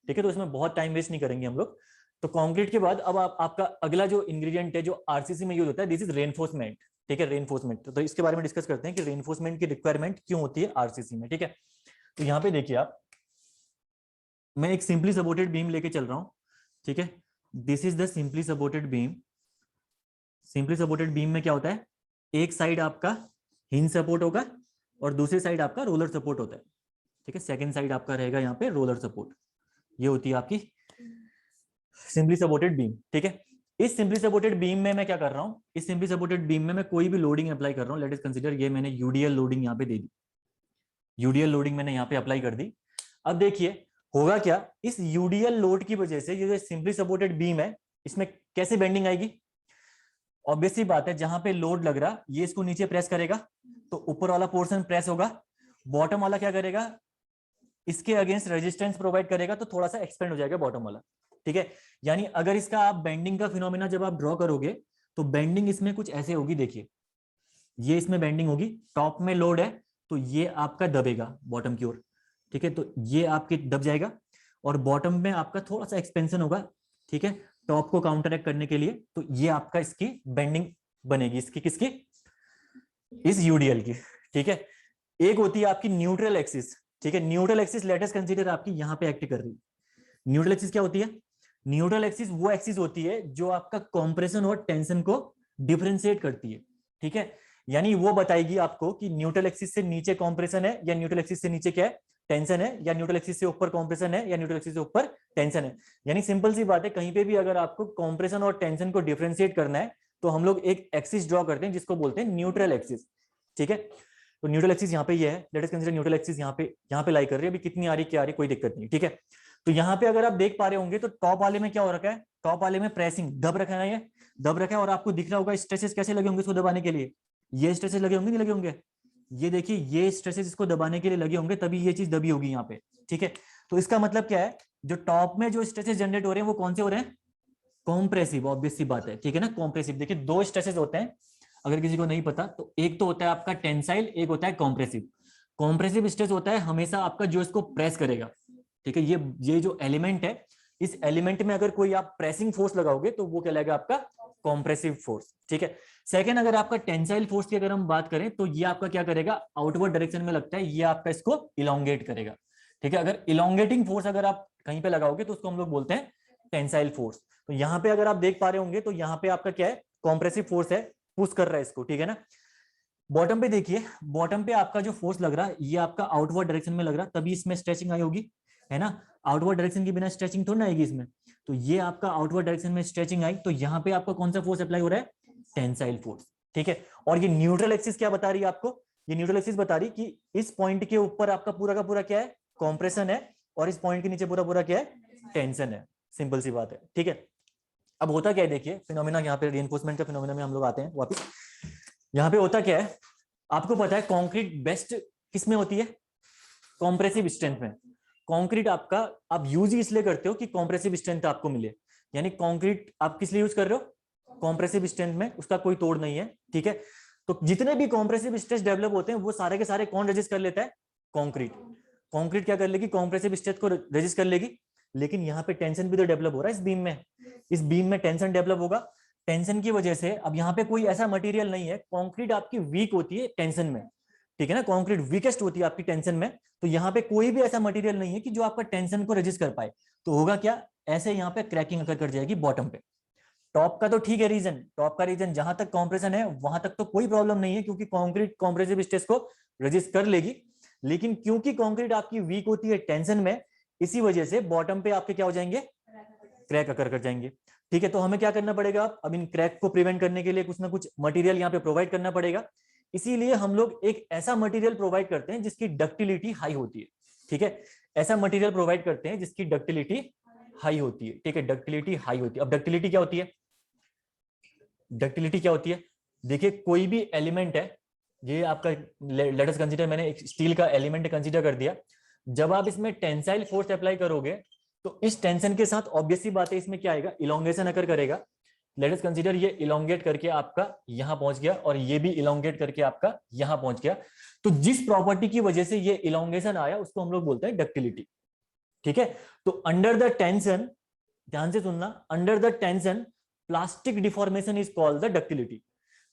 ठीक है, तो इसमें बहुत टाइम वेस्ट नहीं करेंगे हम लोग। तो कंक्रीट के बाद अब आपका अगला जो इंग्रेडिएंट है जो आरसीसी में यूज होता है, दिस इज रेनफोर्समेंट, ठीक है, रेनफोर्समेंट। तो इसके बारे में डिस्कस करते हैं कि रेनफोर्समेंट की रिक्वायरमेंट क्यों होती है आरसीसी में, ठीक है। तो यहाँ पे देखिए आप, मैं एक सिंपली सपोर्टेड बीम लेके चल रहा हूँ, ठीक है, this is the simply supported beam. Simply supported beam में क्या होता है, एक साइड आपका हिंज सपोर्ट होगा और दूसरी साइड आपका रोलर सपोर्ट होता है, ठीक है, सेकंड साइड आपका रहेगा यहाँ पे रोलर सपोर्ट। ये होती है आपकी सिंपली सपोर्टेड बीम, ठीक है। इस सिंपली सपोर्टेड बीम में मैं क्या कर रहा हूँ, इस सिंपली सपोर्टेड बीम में मैं कोई भी लोडिंग अप्लाई कर रहा हूँ, लेट अस कंसीडर ये मैंने यूडीएल लोडिंग यहाँ पे दे दी, यूडीएल लोडिंग मैंने यहाँ पे अप्लाई कर दी। अब देखिए होगा क्या, इस यूडीएल लोड की वजह से ये जो सिंपली सपोर्टेड बीम है इसमें कैसे बेंडिंग आएगी, ऑब्वियस सी बात है, जहां पे लोड लग रहा ये इसको नीचे प्रेस करेगा तो ऊपर वाला पोर्शन प्रेस होगा, बॉटम वाला क्या करेगा, इसके अगेंस्ट रेजिस्टेंस प्रोवाइड करेगा तो थोड़ा सा एक्सपेंड हो जाएगा बॉटम वाला, ठीक है। यानी अगर इसका आप बेंडिंग का फिनोमेना जब आप ड्रॉ करोगे तो बेंडिंग इसमें कुछ ऐसे होगी, देखिए ये इसमें बेंडिंग होगी, टॉप में लोड है तो ये आपका दबेगा बॉटम की ओर, ठीक है, तो ये आपके दब जाएगा और बॉटम में आपका थोड़ा सा एक्सपेंशन होगा, ठीक है, टॉप को काउंटरएक्ट करने के लिए, तो ये आपका इसकी बेंडिंग बनेगी, इसकी किसकी, इस यूडीएल की, ठीक है। एक होती है आपकी न्यूट्रल एक्सिस, ठीक है, neutral axis late us consider आपकी यहां पे एक्ट कर रही है। न्यूट्रल एक्सिस क्या होती है, न्यूट्रल एक्सिस वो एक्सिस होती है जो आपका कंप्रेशन और टेंशन को डिफरेंशिएट करती है, ठीक है, यानी वो बताएगी आपको कि न्यूट्रल एक्सिस से नीचे कंप्रेशन है या न्यूट्रल एक्सिस से नीचे क्या है, टेंशन है, या न्यूट्रल एक्सिस से ऊपर कंप्रेशन है या न्यूट्रल एक्सिस से ऊपर टेंशन है। यानी सिंपल सी बात है, कहीं पे भी अगर आपको कंप्रेशन और टेंशन को डिफरेंशिएट करना है तो हम लोग एक एक्सिस ड्रॉ करते हैं जिसको बोलते हैं न्यूट्रल एक्सिस, ठीक है। तो न्यूट्रल एक्सिस यहाँ पे ये है, late us consider neutral axis यहाँ पे लाई कर रही है, अभी कितनी आ रही क्या आ रही कोई दिक्कत नहीं, ठीक है। तो यहाँ पे अगर आप देख पा रहे होंगे तो टॉप वाले में क्या हो रखा है, टॉप वाले में प्रेसिंग दब रखा है, ये दब रखा है और आपको दिख रहा होगा स्ट्रेसेस कैसे लगे होंगे इसको दबाने के लिए, ये स्ट्रेसेस लगे होंगे नहीं लगे होंगे, ये देखिए ये स्ट्रेसेस इसको दबाने के लिए लगे होंगे तभी ये चीज दबी होगी यहाँ पे, ठीक है। तो इसका मतलब क्या है, जो टॉप में जो स्ट्रेसेस जनरेट हो रहे हैं वो कौन से हो रहे हैं, कॉम्प्रेसिव, ऑब्वियस सी बात है, ठीक है ना, कॉम्प्रेसिव। देखिए दो स्ट्रेसेस होते हैं, अगर किसी को नहीं पता तो एक तो होता है आपका टेंसाइल, एक होता है कॉम्प्रेसिव। कॉम्प्रेसिव स्ट्रेस होता है हमेशा आपका जो इसको प्रेस करेगा, ठीक है, ये जो एलिमेंट है इस एलिमेंट में अगर कोई आप प्रेसिंग फोर्स लगाओगे तो वो कहलाएगा आपका कॉम्प्रेसिव फोर्स, ठीक है। सेकेंड, अगर आपका टेंसाइल फोर्स की अगर हम बात करें तो ये आपका क्या करेगा, आउटवर्ड डायरेक्शन में लगता है, ये आपका इसको इलोंगेट करेगा, ठीक है। अगर इलोंगेटिंग फोर्स अगर आप कहीं पे लगाओगे तो उसको हम लोग बोलते हैं टेंसाइल फोर्स। तो यहाँ पे अगर आप देख पा रहे होंगे तो यहाँ पे आपका क्या है, कॉम्प्रेसिव फोर्स है, पुश कर रहा है इसको, ठीक है ना। बॉटम पे देखिए, बॉटम पे आपका जो फोर्स लग रहा है ये आपका आउटवर्ड डायरेक्शन में लग रहा है, तभी इसमें स्ट्रेचिंग आई होगी, है ना। आउटवर्ड डायरेक्शन के बिना स्ट्रेचिंग थोड़ी ना आएगी इसमें, तो ये आपका आउटवर्ड डायरेक्शन में स्ट्रेचिंग आई, तो यहाँ पे आपका कौन सा फोर्स अप्लाई हो रहा है, टेंसाइल फोर्स, ठीक है। और ये न्यूट्रल एक्सिस क्या बता रही है आपको, ये न्यूट्रल एक्सिस बता रही कि इस पॉइंट के ऊपर आपका पूरा का पूरा क्या है, कॉम्प्रेशन है, और इस पॉइंट के नीचे पूरा पूरा क्या है, टेंशन है, सिंपल सी बात है, ठीक है। अब होता क्या है, देखिए फिनोमेना, यहाँ पे रिइंफोर्समेंट का फिनोमेना में हम लोग आते हैं वापस। यहाँ पे होता क्या है, आपको पता है कंक्रीट बेस्ट किस में होती है, कॉम्प्रेसिव स्ट्रेंथ में। कंक्रीट आपका आप यूज ही इसलिए करते हो कि कॉम्प्रेसिव स्ट्रेंथ आपको मिले, यानी कंक्रीट आप किस लिए यूज कर रहे हो, कॉम्प्रेसिव स्ट्रेंथ में, उसका कोई तोड़ नहीं है, ठीक है। तो जितने भी कॉम्प्रेसिव स्ट्रेस डेवलप होते हैं वो सारे के सारे कौन रेजिस्ट कर लेता है, कंक्रीट। कंक्रीट क्या कर लेगी, कॉम्प्रेसिव स्ट्रेस को रेजिस्ट कर लेगी, लेकिन यहाँ पे टेंशन भी तो डेवलप हो रहा है इस बीम में, इस बीम में टेंशन डेवलप होगा, टेंशन की वजह से अब यहाँ पे कोई ऐसा मटेरियल नहीं है, कंक्रीट आपकी वीक होती है टेंशन में, ठीक है ना, कंक्रीट वीकेस्ट होती है आपकी टेंशन में, तो यहाँ पे कोई भी ऐसा मटेरियल नहीं है कि जो आपका टेंशन को रेजिस्ट कर पाए, तो होगा क्या, ऐसे यहाँ पे क्रैकिंग अकर कर जाएगी बॉटम पे। टॉप का तो ठीक है रीजन, टॉप का रीजन जहां तक कॉम्प्रेशन है वहां तक तो कोई प्रॉब्लम नहीं है, क्योंकि कंक्रीट कॉम्प्रेसिव स्ट्रेस को रेजिस्ट कर लेगी, लेकिन क्योंकि कंक्रीट आपकी वीक होती है टेंशन में, इसी वजह से बॉटम पे आपके क्या हो जाएंगे, क्रैक अकर कर जाएंगे। ठीक है, तो हमें क्या करना पड़ेगा, अब इन क्रैक को प्रिवेंट करने के लिए कुछ ना कुछ मटेरियल यहाँ पे प्रोवाइड करना पड़ेगा। इसीलिए हम लोग एक ऐसा मटेरियल प्रोवाइड करते हैं जिसकी डक्टिलिटी हाई होती है। ठीक है, ऐसा मटेरियल प्रोवाइड करते हैं जिसकी डक्टिलिटी हाई होती है। ठीक है, डक्टिलिटी हाई होती है। अब डक्टिलिटी क्या होती है, डक्टिलिटी क्या होती है, देखिए कोई भी एलिमेंट है, ये आपका लेट अस कंसीडर, मैंने एक स्टील का एलिमेंट कंसीडर कर दिया। जब आप इसमें टेंसाइल फोर्स अप्लाई करोगे तो इस टेंशन के साथ ऑब्वियस सी बात है इसमें क्या आएगा, इलोंगेशन अकर करेगा। लेट अस कंसीडर ये इलोंगेट करके आपका यहां पहुंच गया और ये भी इलोंगेट करके आपका यहां पहुंच गया। तो जिस प्रॉपर्टी की वजह से ये इलोंगेशन आया उसको हम लोग बोलते हैं डक्टिलिटी। ठीक है, तो अंडर द टेंशन, ध्यान से सुनना, under the tension plastic deformation is called the ductility.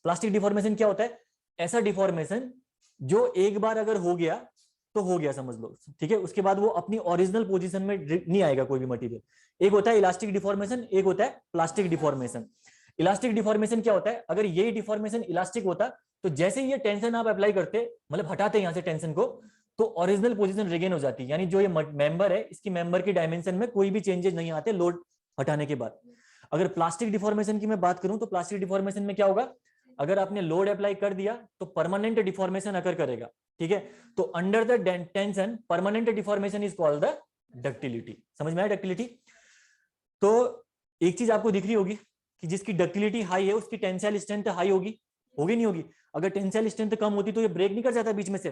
Plastic deformation क्या होता है, ऐसा डिफॉर्मेशन जो एक बार अगर हो गया तो हो गया समझ लो। ठीक है, उसके बाद वो अपनी ओरिजिनल पोजीशन में नहीं आएगा कोई भी मटेरियल। एक होता है इलास्टिक डिफॉर्मेशन, एक होता है प्लास्टिक डिफॉर्मेशन। इलास्टिक डिफॉर्मेशन क्या होता है, अगर यही डिफॉर्मेशन इलास्टिक होता तो जैसे ये टेंशन आप अप्लाई करते, मतलब हटाते यहां से टेंशन को, तो ओरिजिनल पोजीशन रिगेन हो जाती, यानी जो ये मेंबर है इसकी मेंबर की डायमेंशन में कोई भी चेंजेस नहीं आते लोड हटाने के बाद। अगर प्लास्टिक डिफॉर्मेशन की मैं बात करूं तो प्लास्टिक डिफॉर्मेशन में क्या होगा, अगर आपने लोड अप्लाई कर दिया तो परमानेंट डिफॉर्मेशन अकर करेगा। ठीक है, तो under the tension permanent deformation is called the ductility. समझ में आया डक्टिलिटी। तो एक चीज आपको दिख रही होगी कि जिसकी डक्टिलिटी हाई है उसकी टेंसाइल स्ट्रेंथ हाई होगी, होगी नहीं होगी। अगर टेंसाइल स्ट्रेंथ कम होती तो ये ब्रेक नहीं कर जाता बीच में से,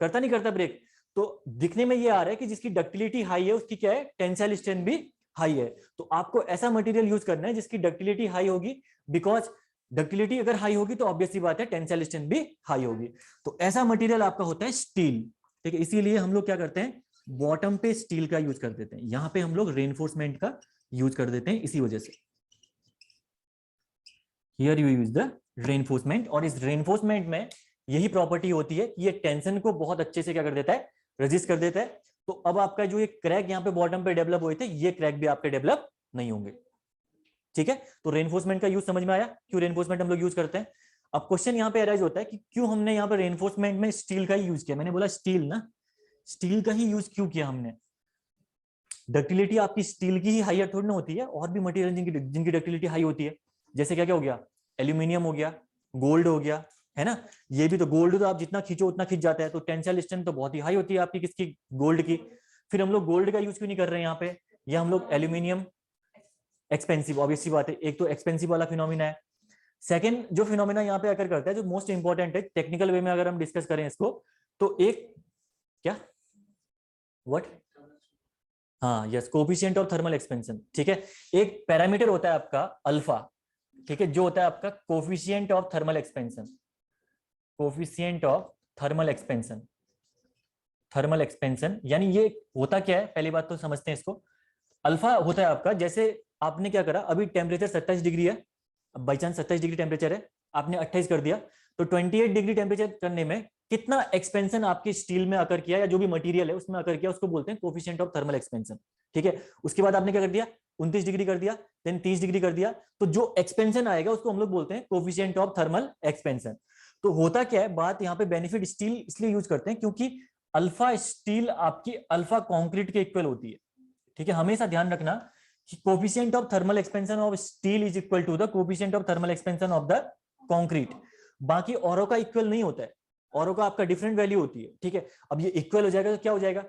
करता नहीं करता ब्रेक। तो दिखने में ये आ रहा है कि जिसकी डक्टिलिटी हाई है उसकी क्या है, टेंसाइल स्ट्रेंथ भी हाई है। तो आपको ऐसा मटेरियल यूज करना है जिसकी डक्टिलिटी हाई होगी, बिकॉज डक्टिलिटी अगर हाई होगी तो ऑब्वियस सी बात है टेंसाइल स्ट्रेंथ भी हाई होगी। तो ऐसा मटेरियल आपका होता है स्टील। ठीक है, इसीलिए हम लोग क्या करते हैं, बॉटम पे स्टील का यूज कर देते हैं, यहां पे हम लोग रेनफोर्समेंट का यूज कर देते हैं इसी वजह से। Here you use the reinforcement, और इस रेनफोर्समेंट में यही प्रॉपर्टी होती है कि ये टेंशन को बहुत अच्छे से क्या कर देता है, रेजिस्ट कर देता है। तो अब आपका जो ये क्रैक यहाँ पे बॉटम पे डेवलप हुए थे, ये क्रैक भी आपके डेवलप नहीं होंगे। ठीक है, तो रेनफोर्समेंट का यूज समझ में आया, क्यों रेनफोर्समेंट हम लोग यूज करते हैं। अब क्वेश्चन यहाँ पे अराइज होता है कि क्यों हमने यहाँ पे रेनफोर्समेंट में स्टील का ही यूज किया। मैंने बोला स्टील ना, स्टील का ही यूज क्यों किया हमने। डक्टिलिटी आपकी स्टील की ही हाई थोड़ी ना होती है, और भी मटेरियल जिनकी डक्टिलिटी हाई होती है, जैसे क्या क्या हो गया, एल्यूमिनियम हो गया, गोल्ड हो गया, है ना। ये भी तो गोल्ड तो आप जितना खींचो उतना खींच जाता है, तो टेंसाइल स्ट्रेंथ तो बहुत ही हाई होती है आपकी किसकी, गोल्ड की। फिर हम लोग गोल्ड का यूज क्यों नहीं कर रहे हैं यहाँ पे, या हम लोग एल्यूमिनियम, एक्सपेंसिव, ऑब्वियस सी बात है, एक तो एक्सपेंसिव वाला फिनोमिना है। सेकंड जो फिनोमिना यहाँ पे अकर करता है, जो मोस्ट इंपॉर्टेंट है टेक्निकल वे में अगर हम डिस्कस करें इसको, तो एक क्या, व्हाट, हाँ yes, coefficient of thermal expansion. ठीक है, एक पैरामीटर होता है आपका अल्फा, ठीक है, जो होता है आपका coefficient of thermal expansion, coefficient of thermal expansion. Thermal expansion यानी ये होता क्या है, पहली बात तो समझते हैं इसको। अल्फा होता है आपका, जैसे आपने क्या करा, अभी टेम्परेचर 27 डिग्री है, बाई चांस 27 डिग्री टेम्परेचर है, आपने 28 कर दिया, तो 28 डिग्री टेम्परेचर करने में कितना एक्सपेंशन आपके स्टील में अकर किया या जो भी मटेरियल है उसमें अकर किया, उसको बोलते हैं कोफिशिएंट ऑफ थर्मल एक्सपेंशन। ठीक है, उसके बाद आपने क्या कर दिया, 29 डिग्री कर दिया, देन 30 डिग्री कर दिया, तो जो एक्सपेंशन आएगा उसको हम लोग बोलते हैं कोफिशिएंट ऑफ थर्मल एक्सपेंशन। तो होता क्या है बात, यहाँ पे बेनिफिट स्टील इसलिए यूज करते हैं क्योंकि अल्फा स्टील आपकी अल्फा कॉन्क्रीट के इक्वल होती है। ठीक है, हमेशा ध्यान रखना कि coefficient of thermal expansion of steel is equal to the coefficient of thermal expansion of the concrete. बाकी औरों का इक्वल नहीं होता है, औरों का आपका डिफरेंट वैल्यू होती है। ठीक है, अब ये इक्वल हो जाएगा तो क्या हो जाएगा,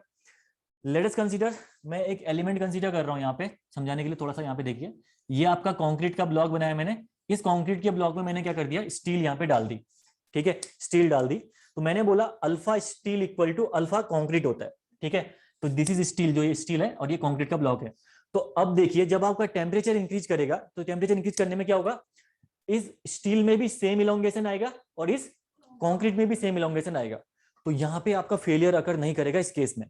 लेट अस कंसीडर, मैं एक एलिमेंट कंसीडर कर रहा हूं यहाँ पे समझाने के लिए, थोड़ा सा यहाँ पे देखिए, ये आपका कंक्रीट का ब्लॉक बनाया मैंने, इस कंक्रीट के ब्लॉक में मैंने क्या कर दिया, स्टील यहाँ पे डाल दी। ठीक है, स्टील डाल दी, तो मैंने बोला alpha steel equal to alpha concrete होता है। ठीक है, तो दिस इज स्टील, जो ये स्टील है और ये कंक्रीट का ब्लॉक है। तो अब देखिए जब आपका टेम्परेचर इंक्रीज करेगा, तो टेम्परेचर इंक्रीज करने में क्या होगा, इस स्टील में भी सेम इलोंगेशन आएगा और इस कंक्रीट में भी सेम इलोंगेशन आएगा। तो यहाँ पे आपका फेलियर अकर नहीं करेगा इस केस में।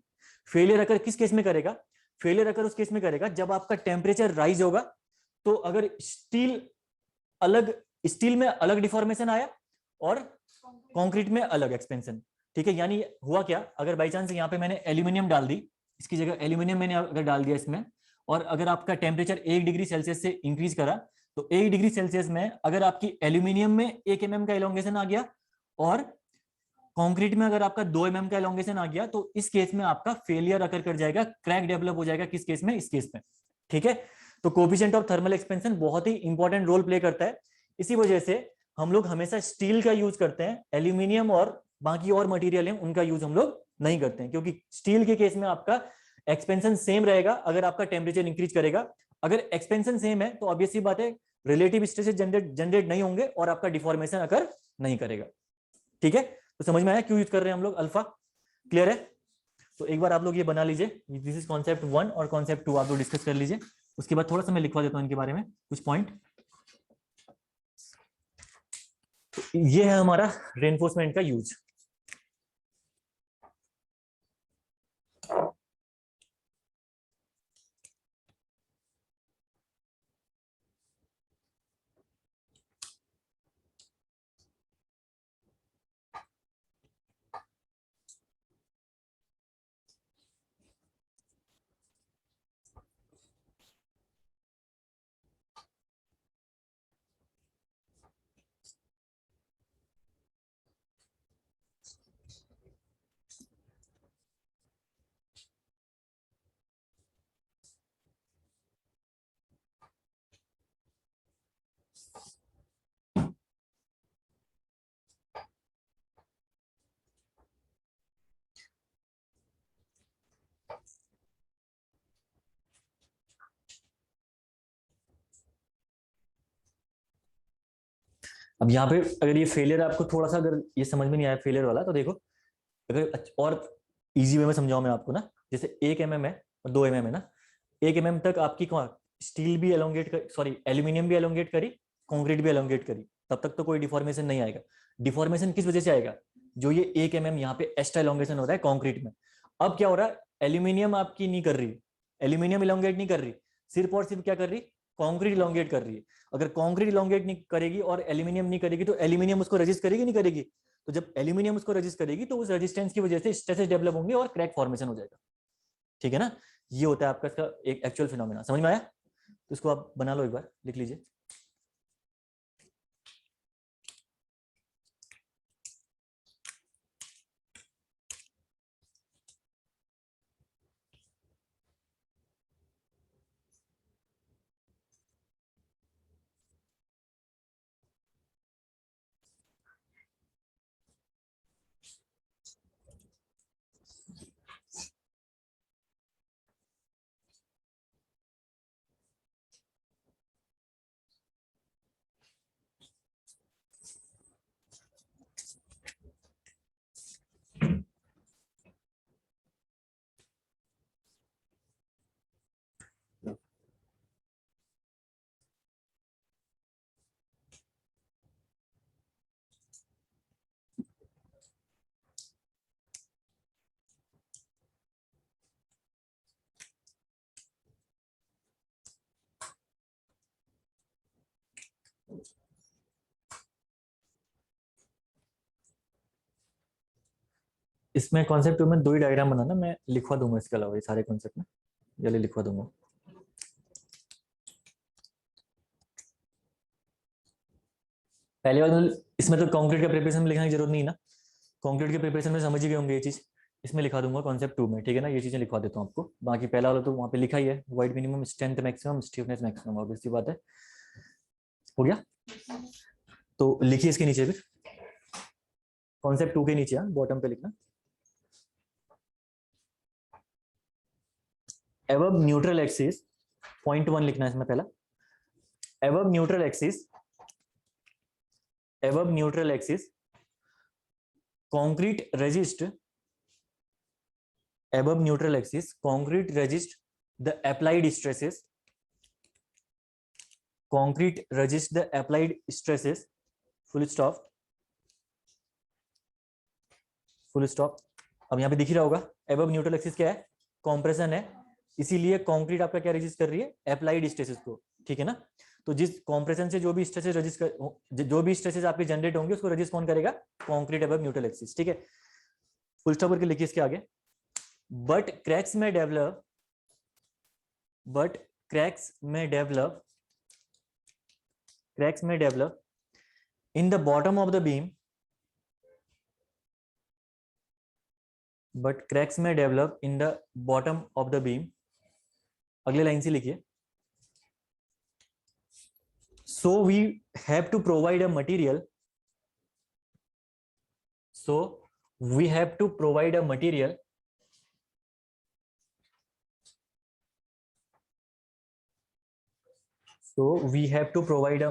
फेलियर अकर किस केस में करेगा, फेलियर अकर उस केस में करेगा जब आपका टेम्परेचर राइज होगा, तो अगर स्टील में अलग डिफॉर्मेशन आया और कंक्रीट में अलग एक्सपेंशन। ठीक है, यानी हुआ क्या, अगर बाई चांस यहाँ पे मैंने एल्यूमिनियम डाल दी, इसकी जगह एल्यूमिनियम मैंने अगर डाल दिया इसमें, और अगर आपका टेम्परेचर 1 डिग्री सेल्सियस से इंक्रीज करा, तो 1 डिग्री सेल्सियस में अगर आपकी एल्यूमिनियम में 1 mm का इलोंगेशन आ गया और कंक्रीट में अगर आपका 2 mm का इलोंगेशन आ गया, तो इस केस में आपका फेलियर अकर कर जाएगा, क्रैक डेवलप हो जाएगा। किस केस में, इस केस में। ठीक है, तो कोफिशिएंट ऑफ थर्मल एक्सपेंशन बहुत ही इंपॉर्टेंट रोल प्ले करता है। इसी वजह से हम लोग हमेशा स्टील का यूज करते हैं, एल्यूमिनियम और बाकी और मटेरियल है उनका यूज हम लोग नहीं करते हैं, क्योंकि स्टील के केस में आपका एक्सपेंशन सेम रहेगा अगर आपका टेम्परेचर इंक्रीज करेगा। अगर एक्सपेंशन सेम है तो ऑब्वियस सी बात है रिलेटिव स्ट्रेसेस जनरेट नहीं होंगे और आपका डिफॉर्मेशन अगर नहीं करेगा। ठीक है, तो समझ में आया क्यों यूज कर रहे हैं हम लोग अल्फा? क्लियर है? तो एक बार आप लोग ये बना लीजिए, दिस इज कॉन्सेप्ट 1 और कॉन्सेप्ट 2 आप लोग डिस्कस कर लीजिए। उसके बाद थोड़ा सा मैं लिखवा देता हूं इनके बारे में कुछ पॉइंट। तो ये है हमारा रेनफोर्समेंट का यूज। अब यहाँ पे अगर ये फेलियर आपको थोड़ा सा अगर ये समझ में नहीं आया फेलियर वाला, तो देखो अगर और इजी वे में समझाऊं मैं आपको ना, जैसे 1 mm है और 2 mm है ना, 1 mm तक आपकी स्टील भी एलोंगेट कर, सॉरी एल्यूमिनियम भी एलोंगेट करी, कंक्रीट भी एलोंगेट करी, तब तक तो कोई डिफॉर्मेशन नहीं आएगा। डिफॉर्मेशन किस वजह से आएगा? जो ये 1 mm यहाँ पे एक्स्ट्रा एलोंगेशन हो रहा है कंक्रीट में। अब क्या हो रहा है, एल्यूमिनियम आपकी नहीं कर रही, एल्यूमिनियम इलोंगेट नहीं कर रही, सिर्फ और सिर्फ क्या कर रही, कंक्रीट इलोंगेट कर रही है। अगर कंक्रीट इलोंगेट नहीं करेगी और एल्यूमिनियम नहीं करेगी तो एल्यूमिनियम उसको रेजिस्ट करेगी नहीं करेगी? तो जब एल्यूमिनियम उसको रेजिस्ट करेगी तो उस रेजिस्टेंस की वजह से स्ट्रेसेस डेवलप होंगे और क्रैक फॉर्मेशन हो जाएगा। ठीक है ना, ये होता है आपका इसका एक एक्चुअल फिनोमेना। समझ में आया? तो इसको आप बना लो, एक बार लिख लीजिए। इसमें कॉन्सेप्ट में 2 ही डायग्राम बनाना, मैं लिखवा दूंगा इसके अलावा ये सारे कॉन्सेप्ट में जल्दी लिखवा दूंगा। पहली बात इसमें तो कंक्रीट का प्रिपरेशन में लिखने की जरूरत नहीं ना, कंक्रीट के प्रिपरेशन में समझ ही गए होंगे ये चीज। इसमें लिखा दूंगा कॉन्सेप्ट 2 में, ठीक है ना, ये चीजें लिखवा देता हूँ आपको। बाकी पहला वाला तो वहाँ पे लिखा ही है, wide minimum, strength maximum, stiffness maximum, obvious सी बात है। हो गया? तो लिखिए इसके नीचे भी कॉन्सेप्ट 2 के नीचे, बॉटम पे लिखना above न्यूट्रल एक्सिस, पॉइंट 1 लिखना है इसमें पहला। above neutral axis, above neutral axis concrete resist, above neutral axis concrete resist the applied stresses, concrete resist the applied stresses, full stop, full stop। अब यहाँ पे दिख ही रहा होगा above neutral axis क्या है, compression है, इसीलिए कंक्रीट आपका क्या रेजिस्ट कर रही है, अप्लाइड स्ट्रेसेस को। ठीक है ना, तो जिस कंप्रेशन से जो भी स्ट्रेसेस रेजिस्ट कर, जो भी स्ट्रेसेस आपके जनरेट होंगे उसको रेजिस्ट कौन करेगा, कंक्रीट above neutral axis। ठीक है, फुल स्टॉप करके लिखिए इसके आगे। But cracks may develop, but cracks may develop, cracks may develop in the bottom of the beam, but cracks may develop in the bottom of the beam. अगले line से लिखिए, so we have to provide a material, so we have to provide a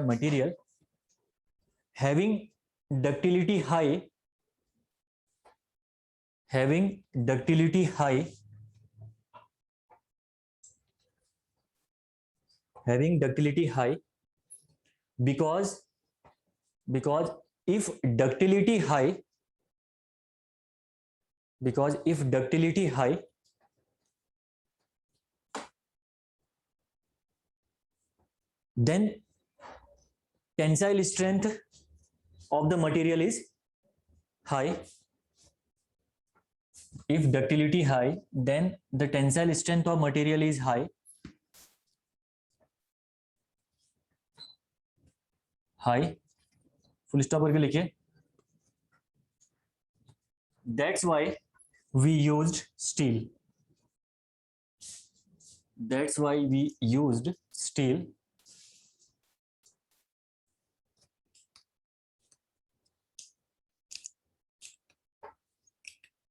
material having ductility high, because if ductility high, then tensile strength of the material is high. If ductility high, then the tensile strength of material is high. Full stop करके लिखिए. That's why we used steel.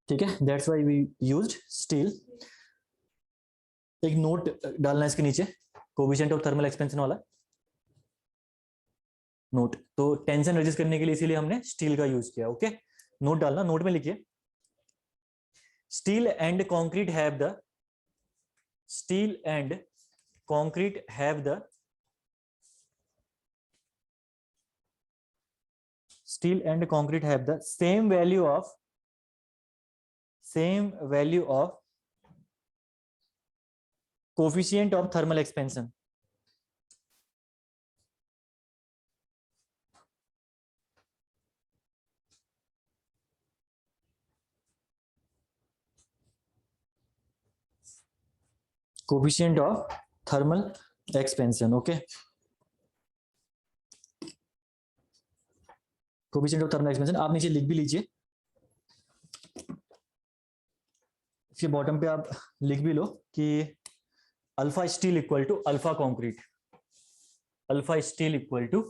ठीक है, that's why we used steel. एक note डालना है इसके नीचे, coefficient of thermal expansion वाला नोट. तो टेंशन रेजिस्ट करने के लिए इसीलिए हमने स्टील का यूज किया. ओके, नोट डालना, नोट में लिखिए steel and concrete have the same value of coefficient of thermal expansion. Coefficient of thermal expansion. Okay, coefficient of thermal expansion आप नीचे लिख भी लीजिए, इसके बॉटम पे आप लिख भी लो कि alpha steel equal to alpha concrete, alpha steel equal to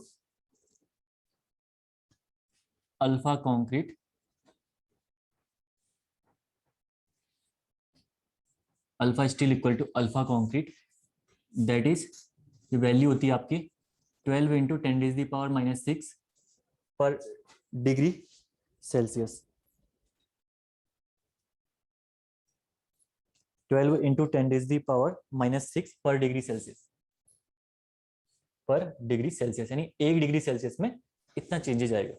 alpha concrete, alpha steel equal to alpha concrete. That is, ये वैल्यू होती है आपकी 12 इंटू 10⁻⁻⁶ पर डिग्री सेल्सियस. 12 इंटू 10⁻⁻⁶ पर डिग्री सेल्सियस, यानी 1 डिग्री सेल्सियस में इतना चेंजेस आएगा.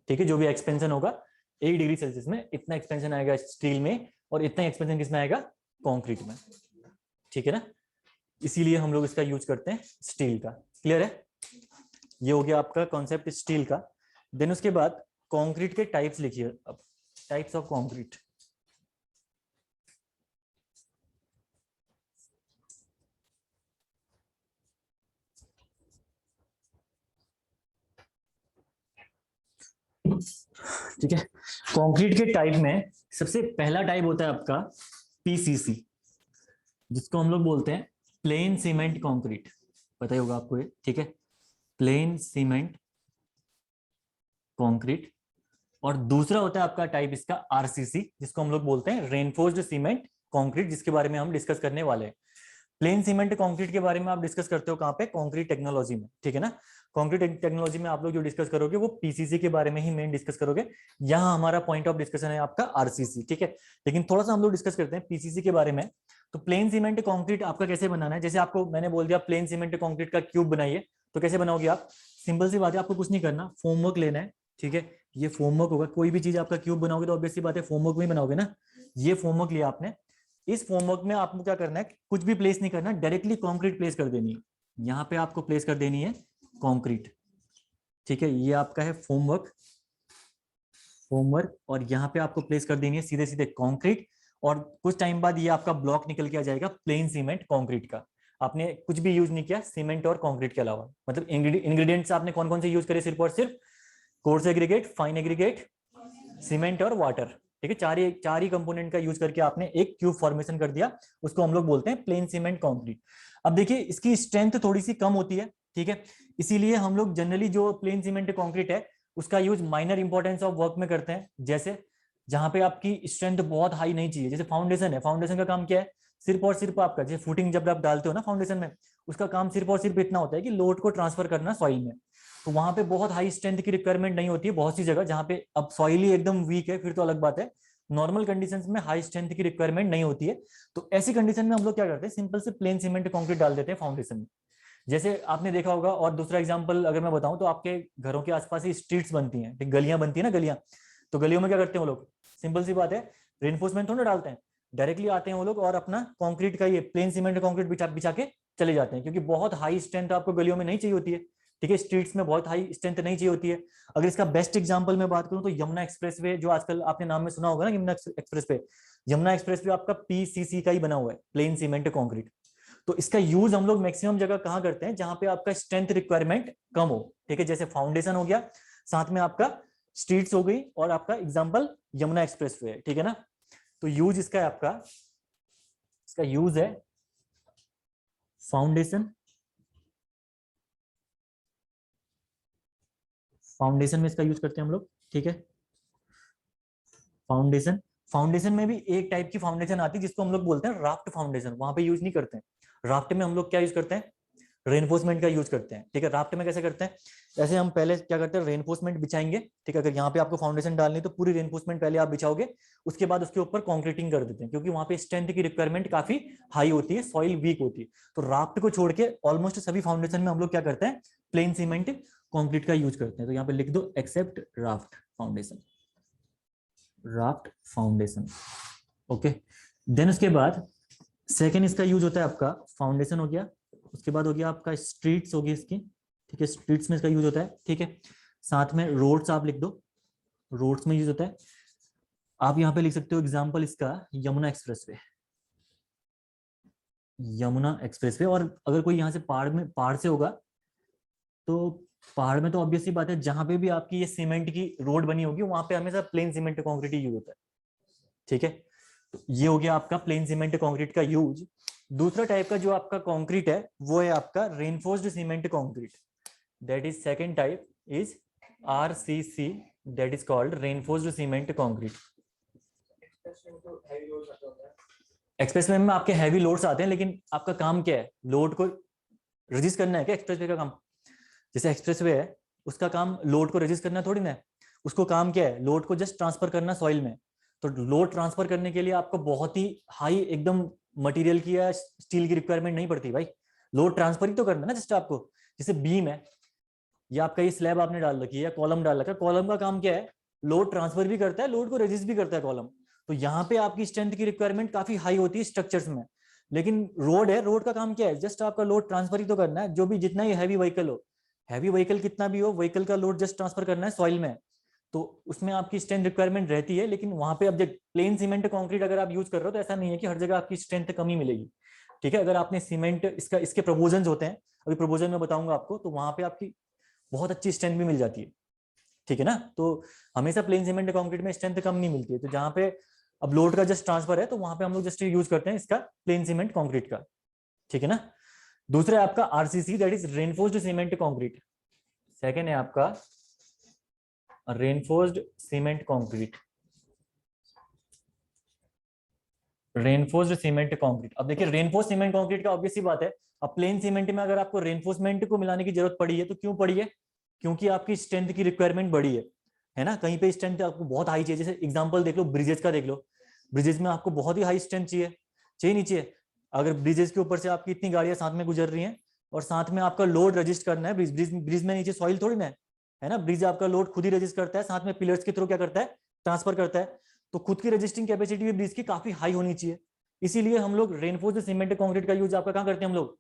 ठीक है, जो भी एक्सपेंशन होगा 1 डिग्री सेल्सियस में इतना एक्सपेंशन आएगा स्टील में, और इतना एक्सपेंशन किसमें आएगा, कंक्रीट में. ठीक है ना, इसीलिए हम लोग इसका यूज करते हैं स्टील का. क्लियर है, ये हो गया आपका कॉन्सेप्ट स्टील का. देन उसके बाद कंक्रीट के टाइप्स लिखिए. अब टाइप्स ऑफ कंक्रीट, ठीक है. कंक्रीट के टाइप में सबसे पहला टाइप होता है आपका पीसीसी, जिसको हम लोग बोलते हैं प्लेन सीमेंट कंक्रीट. पता ही होगा आपको ये. ठीक है, प्लेन सीमेंट कंक्रीट. और दूसरा होता है आपका टाइप इसका आरसीसी, जिसको हम लोग बोलते हैं रेनफोर्स्ड सीमेंट कंक्रीट, जिसके बारे में हम डिस्कस करने वाले हैं. प्लेन सीमेंट कंक्रीट के बारे में आप डिस्कस करते हो कहाँ पे, कंक्रीट टेक्नोलॉजी में. ठीक है ना, कंक्रीट टेक्नोलॉजी में आप लोग जो डिस्कस करोगे वो पीसीसी के बारे में ही मेन डिस्कस करोगे. यहाँ हमारा पॉइंट ऑफ डिस्कशन है आपका आरसीसी. ठीक है, लेकिन थोड़ा सा हम लोग डिस्कस करते हैं पीसीसी के बारे में. तो प्लेन सीमेंट कंक्रीट आपका कैसे बनाना है, जैसे आपको मैंने बोल दिया प्लेन सीमेंट कंक्रीट का क्यूब बनाइए, तो कैसे बनाओगे आप, सिंपल सी बात है, आपको कुछ नहीं करना, फॉर्मवर्क लेना है. ठीक है, ये फॉर्मवर्क होगा. कोई भी चीज आपका क्यूब बनाओगे तो ऑब्वियस सी बात है फॉर्मवर्क में बनाओगे ना. ये फॉर्मवर्क लिया आपने, इस फॉर्मवर्क में आपको क्या करना है, कुछ भी प्लेस नहीं करना, डायरेक्टली कंक्रीट प्लेस कर देनी है. यहाँ पे आपको प्लेस कर देनी है कंक्रीट. ठीक है, ये आपका है फॉर्मवर्क, और यहाँ पे आपको प्लेस कर देनी है सीधे सीधे कंक्रीट. और कुछ टाइम बाद ये आपका ब्लॉक निकल के आ जाएगा प्लेन सीमेंट कंक्रीट का. आपने कुछ भी यूज नहीं किया सीमेंट और कंक्रीट के अलावा. मतलब इंग्रेडिएंट्स आपने कौन कौन से यूज करे, सिर्फ और सिर्फ coarse aggregate, fine aggregate, cement और वाटर. ठीक है, चार ही कंपोनेंट का यूज करके आपने एक क्यूब फॉर्मेशन कर दिया, उसको हम लोग बोलते हैं प्लेन सीमेंट कंक्रीट. अब देखिए इसकी स्ट्रेंथ थोड़ी सी कम होती है, ठीक है। इसीलिए हम लोग जनरली जो प्लेन सीमेंट कंक्रीट है उसका use minor importance of work में करते हैं, जैसे जहां पे आपकी स्ट्रेंथ बहुत हाई नहीं चाहिए, जैसे फाउंडेशन है, फाउंडेशन का काम क्या है, सिर्फ और सिर्फ आपका, जैसे फुटिंग जब आप डालते हो ना फाउंडेशन में, उसका काम सिर्फ और सिर्फ इतना होता है कि लोड को ट्रांसफर करना सॉइल में। तो वहां पे बहुत हाई स्ट्रेंथ की रिक्वायरमेंट नहीं होती है बहुत सी जगह, जहां पे अब सॉइल ही एकदम वीक है फिर तो अलग बात है, नॉर्मल कंडीशंस में हाई स्ट्रेंथ की रिक्वायरमेंट नहीं होती है। तो ऐसी कंडीशन में हम लोग क्या करते हैं, सिंपल से प्लेन सीमेंट कंक्रीट डाल देते हैं फाउंडेशन में। जैसे आपने देखा होगा, और दूसरा एग्जांपल अगर मैं बताऊं तो आपके घरों के आसपास ही स्ट्रीट्स बनती हैं, ठीक, गलियां बनती है ना, गलियां, तो गलियों में क्या करते हैं वो लोग, सिंपल सी बात है, रेनफोर्समेंट थोड़ा डालते हैं, डायरेक्टली आते हैं वो लोग और अपना कंक्रीट का ये प्लेन सीमेंट कंक्रीट बिछा बिछा के चले जाते हैं, क्योंकि बहुत हाई स्ट्रेंथ आपको गलियों में नहीं चाहिए होती है, ठीक है, स्ट्रीट्स में बहुत हाई स्ट्रेंथ नहीं चाहिए होती है। अगर इसका बेस्ट एग्जांपल मैं बात करूं तो यमुना एक्सप्रेसवे, जो आजकल आपने नाम में सुना होगा ना, यमुना एक्सप्रेसवे, यमुना एक्सप्रेसवे आपका पीसीसी का ही बना हुआ है, प्लेन सीमेंट कंक्रीट। तो इसका यूज हम लोग मैक्सिमम जगह कहां करते हैं, जहां पे आपका स्ट्रेंथ रिक्वायरमेंट कम हो, ठीक है, जैसे फाउंडेशन हो गया, साथ में आपका स्ट्रीट्स हो गई, और आपका एग्जांपल यमुना एक्सप्रेसवे है, ठीक है ना। तो यूज इसका है आपका, इसका यूज है फाउंडेशन, फाउंडेशन में इसका यूज करते हैं हम लोग, ठीक है। फाउंडेशन, फाउंडेशन में भी एक टाइप की फाउंडेशन आती है जिसको हम लोग बोलते हैं राफ्ट फाउंडेशन, वहां पे यूज नहीं करते हैं। राफ्ट में हम लोग क्या यूज करते हैं, रेनफोर्समेंट का यूज करते हैं, ठीक है। राफ्ट में कैसे करते हैं, ऐसे हम पहले क्या करते हैं, रेनफोर्समेंट बिछाएंगे, ठीक है, अगर यहाँ पे आपको फाउंडेशन डालनी है तो पूरी रेनफोर्समेंट पहले आप बिछाओगे, उसके बाद उसके ऊपर कॉन्क्रीटिंग कर देते हैं, क्योंकि वहां पे स्ट्रेंथ की रिक्वायरमेंट काफी हाई होती है, सॉइल वीक होती है। तो राफ्ट को छोड़ के ऑलमोस्ट सभी फाउंडेशन में हम लोग क्या करते हैं, प्लेन सीमेंट कॉन्क्रीट का यूज करते हैं। तो यहाँ पे लिख दो except raft foundation, raft foundation, okay. Then उसके बाद सेकेंड इसका यूज होता है आपका, फाउंडेशन हो गया, उसके बाद हो गया आपका स्ट्रीट्स होगी इसकी, ठीक है, स्ट्रीट्स में इसका यूज होता है, ठीक है। साथ में रोड्स आप लिख दो, रोड्स में यूज होता है। आप यहाँ पे लिख सकते हो एग्जांपल इसका यमुना एक्सप्रेसवे, यमुना एक्सप्रेसवे। और अगर कोई यहाँ से पहाड़ से होगा तो पहाड़ में तो ऑब्वियसली बात है, जहां पे भी आपकी ये सीमेंट की रोड बनी होगी वहां पे हमेशा प्लेन सीमेंट कॉन्क्रीट ही यूज होता है, ठीक है। तो ये हो गया आपका प्लेन सीमेंट कंक्रीट का यूज। दूसरा टाइप का जो आपका कंक्रीट है वो है आपका reinforced cement concrete, that is second type is RCC, that is called reinforced cement concrete. Expressway में आपके हैवी लोड्स आते हैं, लेकिन आपका काम क्या है, लोड को रजिस्ट करना है क्या एक्सप्रेसवे का काम। जैसे एक्सप्रेसवे है उसका काम लोड को रजिस्ट करना थोड़ी ना है, उसको काम क्या है, लोड को जस्ट ट्रांसफर करना सॉइल में। तो लोड ट्रांसफर करने के लिए आपको बहुत ही हाई एकदम मटेरियल की या स्टील की रिक्वायरमेंट नहीं पड़ती भाई, लोड ट्रांसफर ही तो करना है ना जस्ट आपको। जैसे बीम है या आपका ये स्लैब आपने डाल रखी है या कॉलम डाल रखा है, कॉलम का काम क्या है, लोड ट्रांसफर भी करता है, लोड को रेजिस्ट भी करता है कॉलम। तो यहाँ पे आपकी स्ट्रेंथ की रिक्वायरमेंट काफी हाई होती है स्ट्रक्चर्स में। लेकिन रोड है, रोड का काम क्या है, जस्ट आपका लोड ट्रांसफर ही तो करना है, जो भी जितना ही हैवी व्हीकल हो, हैवी व्हीकल कितना भी हो, व्हीकल का लोड जस्ट ट्रांसफर करना है सॉइल में। तो उसमें आपकी स्ट्रेंथ रिक्वायरमेंट रहती है, लेकिन वहां पे अब जब प्लेन सीमेंट कंक्रीट अगर आप यूज कर रहे हो तो ऐसा नहीं है कि हर जगह आपकी स्ट्रेंथ कमी मिलेगी, ठीक है। अगर आपने सीमेंट इसका इसके प्रोपोजन होते हैं, अभी प्रोपोजन में बताऊंगा आपको, तो वहां पे आपकी बहुत अच्छी स्ट्रेंथ भी मिल जाती है, ठीक है ना। तो हमेशा प्लेन सीमेंट कंक्रीट में स्ट्रेंथ कम नहीं मिलती है, तो जहां पे अब लोड का जस्ट ट्रांसफर है तो वहां पे हम लोग जस्ट यूज करते हैं इसका प्लेन सीमेंट कंक्रीट का, ठीक है ना। दूसरा है आपका RCC, that is reinforced cement concrete. Second है आपका reinforced cement concrete, reinforced cement concrete. अब देखिए रेनफोर्स्ड सीमेंट कंक्रीट का ऑब्वियस सी बात है, अब प्लेन सीमेंट में अगर आपको रेनफोर्समेंट को मिलाने की जरूरत पड़ी है तो क्यों पड़ी है, क्योंकि आपकी स्ट्रेंथ की रिक्वायरमेंट बढ़ी है ना। कहीं पे स्ट्रेंथ आपको बहुत हाई चाहिए, जैसे एग्जांपल देख लो ब्रिजेस का, देख लो ब्रिजेस में आपको बहुत ही हाई स्ट्रेंथ चाहिए, चाहिए नहीं चाहिए। अगर ब्रिजेस के ऊपर से आपकी इतनी गाड़ियां साथ में गुजर रही हैं और साथ में आपका लोड रजिस्ट करना है, ब्रिज में नीचे सॉइल थोड़ी ना है ना, ब्रिज आपका लोड खुद ही रजिस्ट करता है, साथ में पिलर्स के थ्रू क्या करता है, ट्रांसफर करता है। तो खुद की रजिस्टिंग कैपेसिटी भी ब्रिज की काफी हाई होनी चाहिए, इसीलिए हम लोग रेनफोर्स्ड सीमेंट कंक्रीट का यूज आपका कहां करते हैं, हम लोग